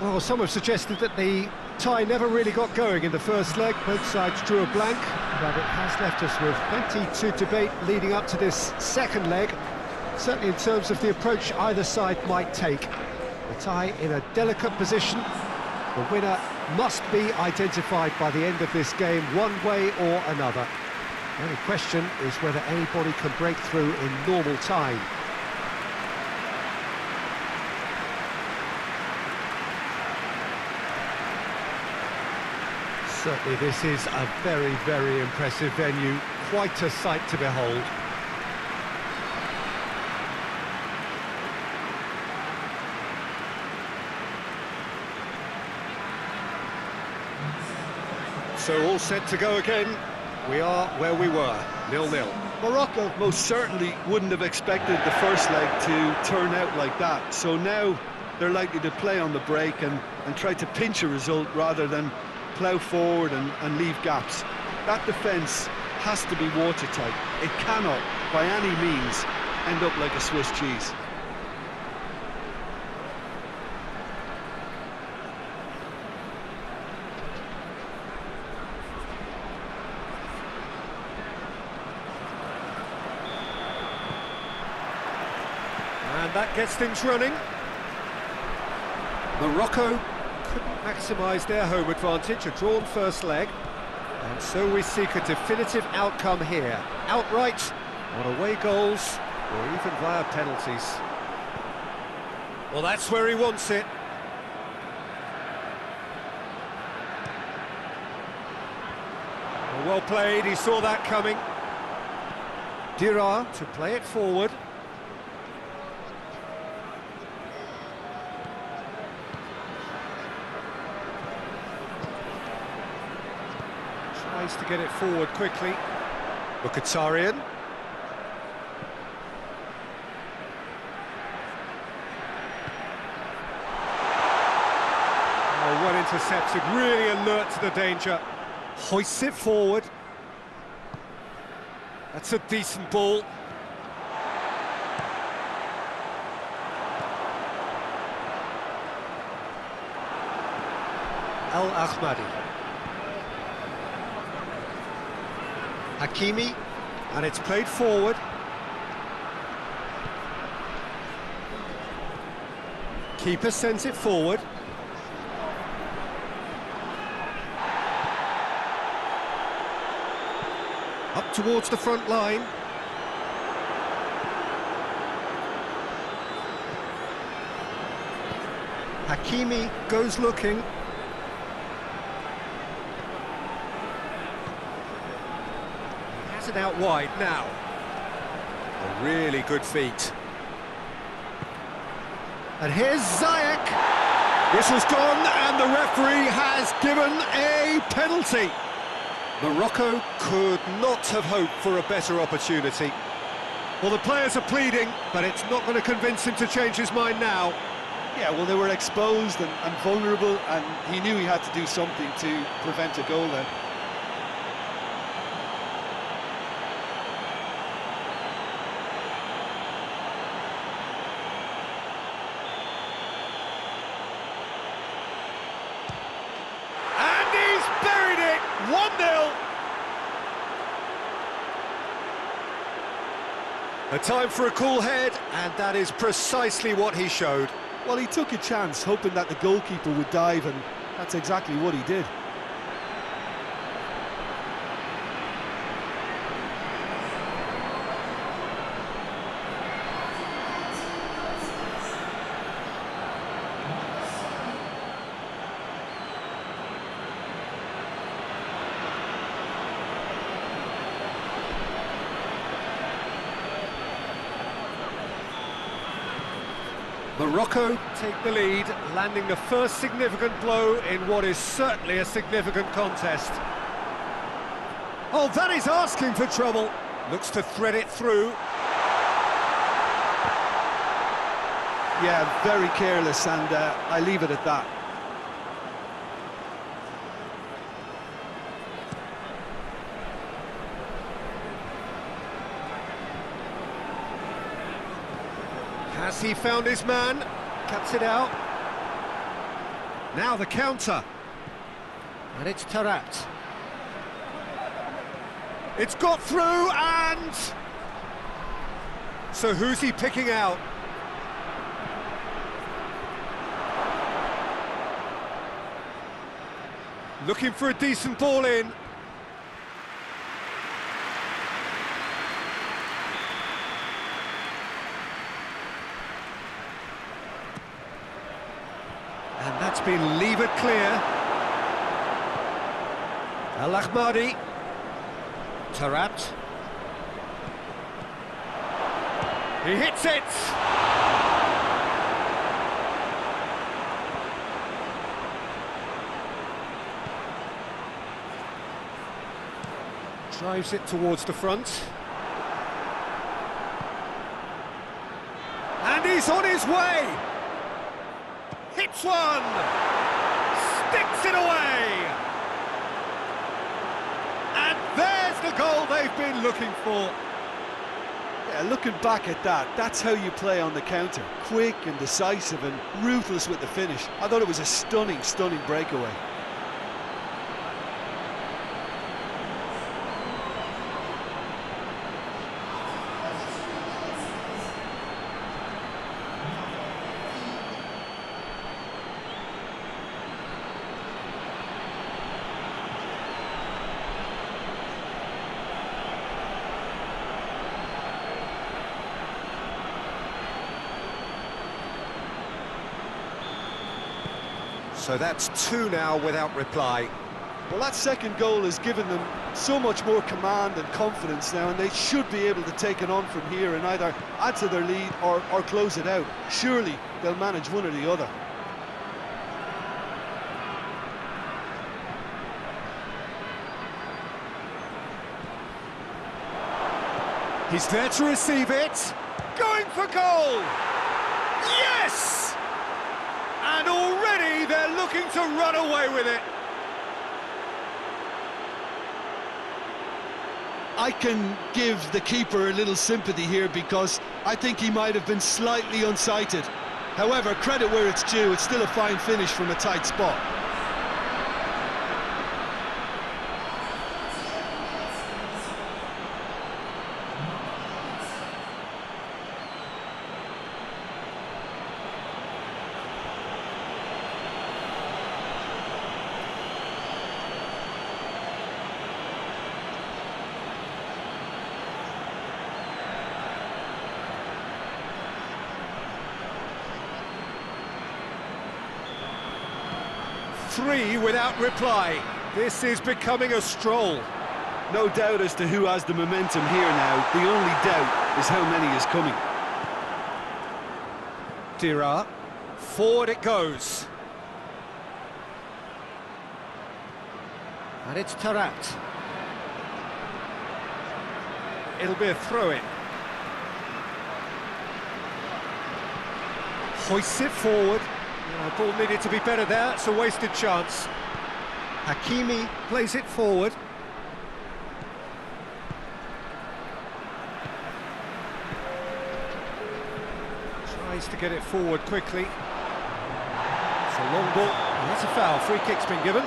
Well, some have suggested that the tie never really got going in the first leg. Both sides drew a blank, but it has left us with plenty to debate leading up to this second leg, certainly in terms of the approach either side might take. The tie in a delicate position, The winner must be identified by the end of this game, one way or another. The only question is whether anybody can break through in normal time. Certainly this is a very, very impressive venue. Quite a sight to behold. So all set to go again. We are where we were, 0-0. Morocco most certainly wouldn't have expected the first leg to turn out like that. So now they're likely to play on the break and try to pinch a result rather than plough forward and leave gaps. That defence has to be watertight. It cannot, by any means, end up like a Swiss cheese. And that gets things running. Morocco couldn't maximise their home advantage, a drawn first leg. And so we seek a definitive outcome here. Outright, on away goals, or even via penalties. Well, that's where he wants it. Well played, he saw that coming. Dira to play it forward. Tries to get it forward quickly. Mkhitaryan. Oh, well intercepted, really alert to the danger. Hoists it forward. That's a decent ball. Al-Ahmadi. Hakimi, and it's played forward. Keeper sends it forward. Up towards the front line. Hakimi goes looking. Has it out wide now. A really good feat. And here's Ziyech. Whistle's gone and the referee has given a penalty. Morocco could not have hoped for a better opportunity. Well, the players are pleading, but it's not going to convince him to change his mind now. Yeah, well, they were exposed and vulnerable, and he knew he had to do something to prevent a goal then. And he's buried it! 1-0! A time for a cool head, and that is precisely what he showed. Well, he took a chance, hoping that the goalkeeper would dive, and that's exactly what he did. Morocco take the lead, landing the first significant blow in what is certainly a significant contest. Oh, that is asking for trouble. Looks to thread it through. Yeah, very careless, and I leave it at that. Has he found his man? Cuts it out. Now the counter. And it's Tarat. It's got through and... So who's he picking out? Looking for a decent ball in. And that's been levered clear. Al-Ahmadi. Tarat. He hits it! Drives it towards the front. And he's on his way! Hits one! Sticks it away! And there's the goal they've been looking for. Yeah, looking back at that, that's how you play on the counter. Quick and decisive and ruthless with the finish. I thought it was a stunning, stunning breakaway. So that's two now without reply. Well, that second goal has given them so much more command and confidence now, and they should be able to take it on from here and either add to their lead or close it out. Surely they'll manage one or the other. He's there to receive it. Going for goal! Yes! And already they're looking to run away with it. I can give the keeper a little sympathy here because I think he might have been slightly unsighted. However, credit where it's due, it's still a fine finish from a tight spot. Three without reply. This is becoming a stroll. No doubt as to who has the momentum here now. The only doubt is how many is coming. Dira. Forward it goes. And it's Tarat. It'll be a throw-in. Hoists it forward. The ball needed to be better there, it's a wasted chance. Hakimi plays it forward. Tries to get it forward quickly. It's a long ball, and that's a foul. Free kick's been given.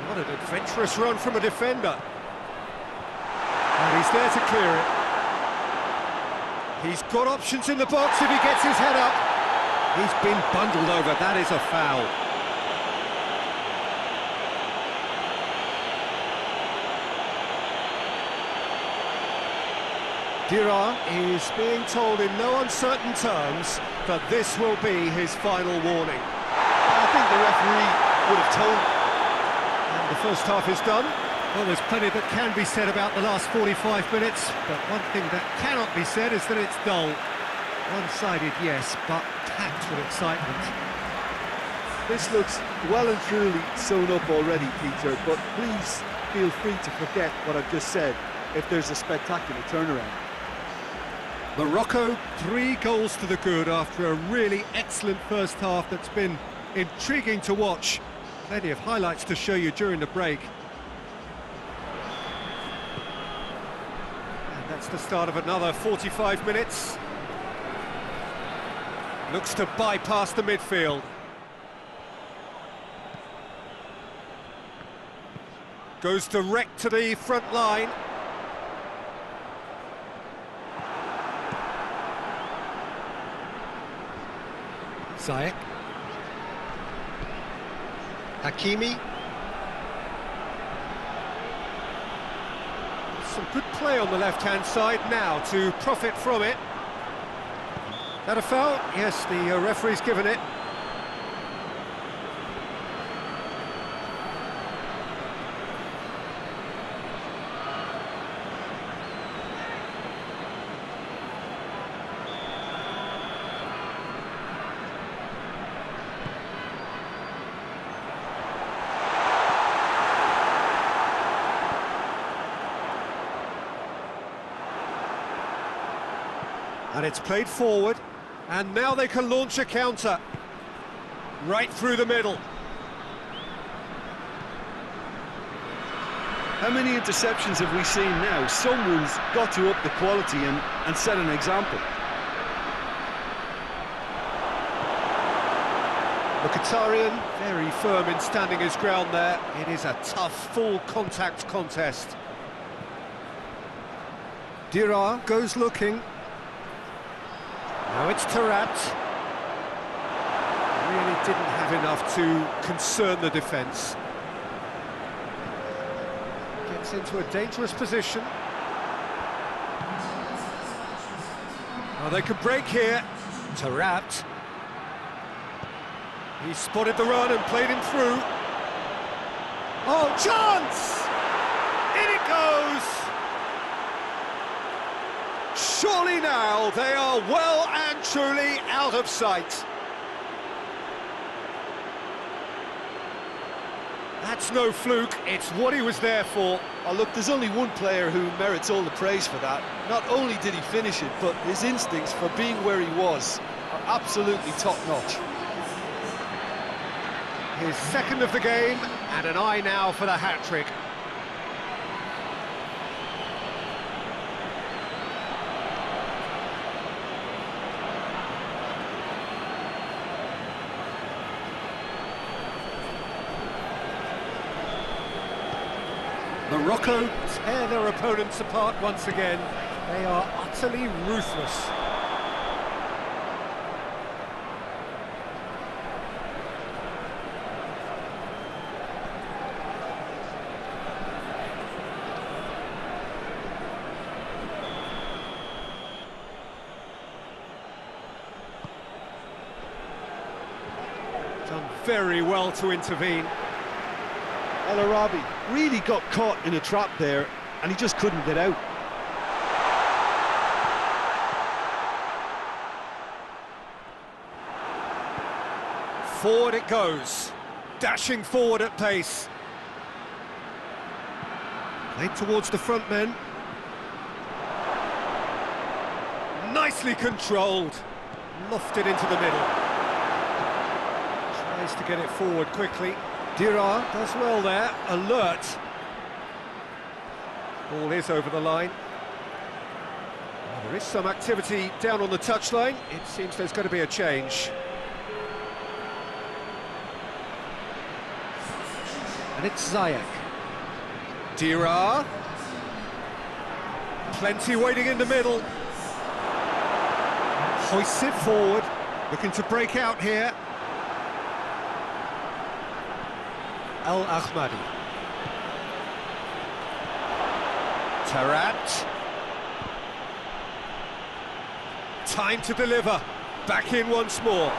What an adventurous run from a defender. And he's there to clear it. He's got options in the box if he gets his head up. He's been bundled over, that is a foul. Dira is being told in no uncertain terms that this will be his final warning. I think the referee would have told. The first half is done. Well, there's plenty that can be said about the last 45 minutes, but one thing that cannot be said is that it's dull. One-sided, yes, but packed with excitement. This looks well and truly sewn up already, Peter, but please feel free to forget what I've just said if there's a spectacular turnaround. Morocco, 3 goals to the good after a really excellent first half that's been intriguing to watch. Plenty of highlights to show you during the break. And That's the start of another 45 minutes. Looks to bypass the midfield. Goes direct to the front line. Ziyech. Hakimi. Some good play on the left-hand side now to profit from it. That a foul? Yes, the referee's given it. And it's played forward, and now they can launch a counter. Right through the middle. How many interceptions have we seen now? Someone's got to up the quality and set an example. Mkhitaryan, very firm in standing his ground there. It is a tough, full-contact contest. Dira goes looking. Now it's Tarat. Really didn't have enough to concern the defence. Gets into a dangerous position. Oh, they could break here. Tarat. He spotted the run and played him through. Oh, chance! In it goes! Surely now they are well and truly out of sight. That's no fluke, it's what he was there for. Oh, look, there's only one player who merits all the praise for that. Not only did he finish it, but his instincts for being where he was are absolutely top-notch. His second of the game, and an eye now for the hat-trick. Morocco tear their opponents apart once again. They are utterly ruthless. Done very well to intervene. El Arabi really got caught in a trap there, and he just couldn't get out. Forward it goes, dashing forward at pace. Played towards the front men. Nicely controlled, lofted into the middle. Tries to get it forward quickly. Dira does well there, alert. Ball is over the line. Well, there is some activity down on the touchline. It seems there's going to be a change. And it's Ziyech. Dira. Plenty waiting in the middle. Hoists it forward, looking to break out here. Al-Ahmadi. Tarat. Time to deliver. Back in once more.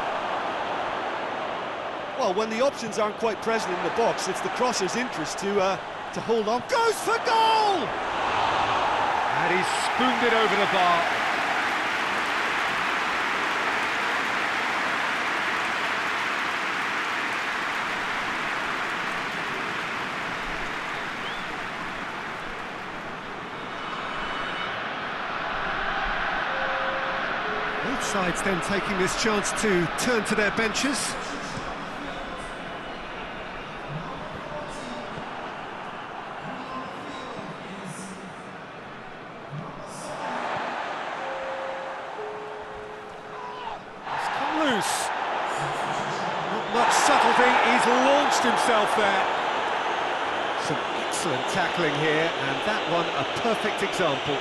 Well, when the options aren't quite present in the box, it's the crosser's interest to hold on. Goes for goal! And he's spooned it over the bar. Both sides then taking this chance to turn to their benches. what subtlety, he's launched himself there. Some excellent tackling here, and that one a perfect example.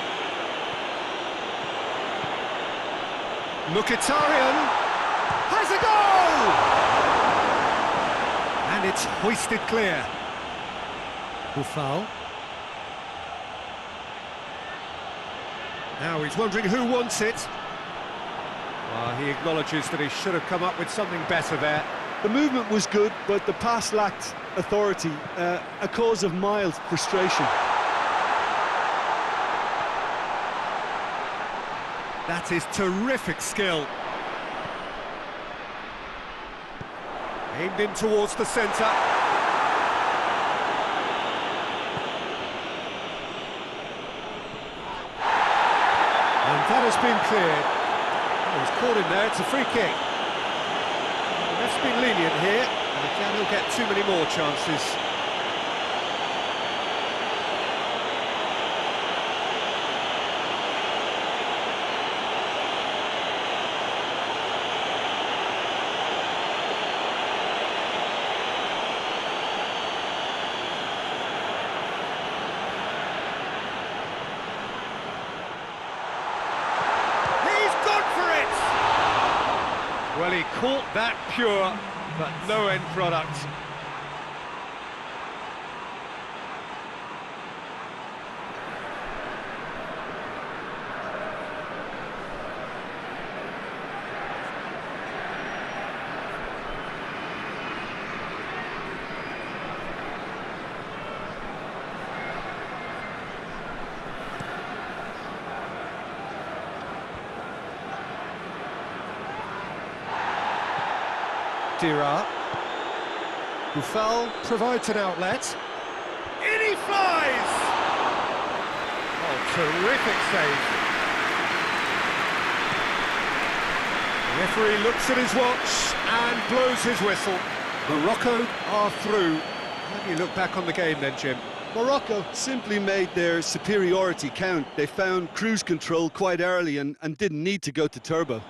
Mkhitaryan has a goal! And it's hoisted clear. Buffal. Now he's wondering who wants it. Well, he acknowledges that he should have come up with something better there. The movement was good, but the pass lacked authority, a cause of mild frustration. That is terrific skill. Aimed in towards the centre. And that has been cleared. Oh, he's caught him there, it's a free kick. The ref's been lenient here, and again he'll get too many more chances. Well, he caught that pure, but no end product. Dira. Buffal provides an outlet. In he flies! Oh, terrific save. The referee looks at his watch and blows his whistle. Morocco are through. How do you look back on the game then, Jim? Morocco simply made their superiority count. They found cruise control quite early and didn't need to go to turbo.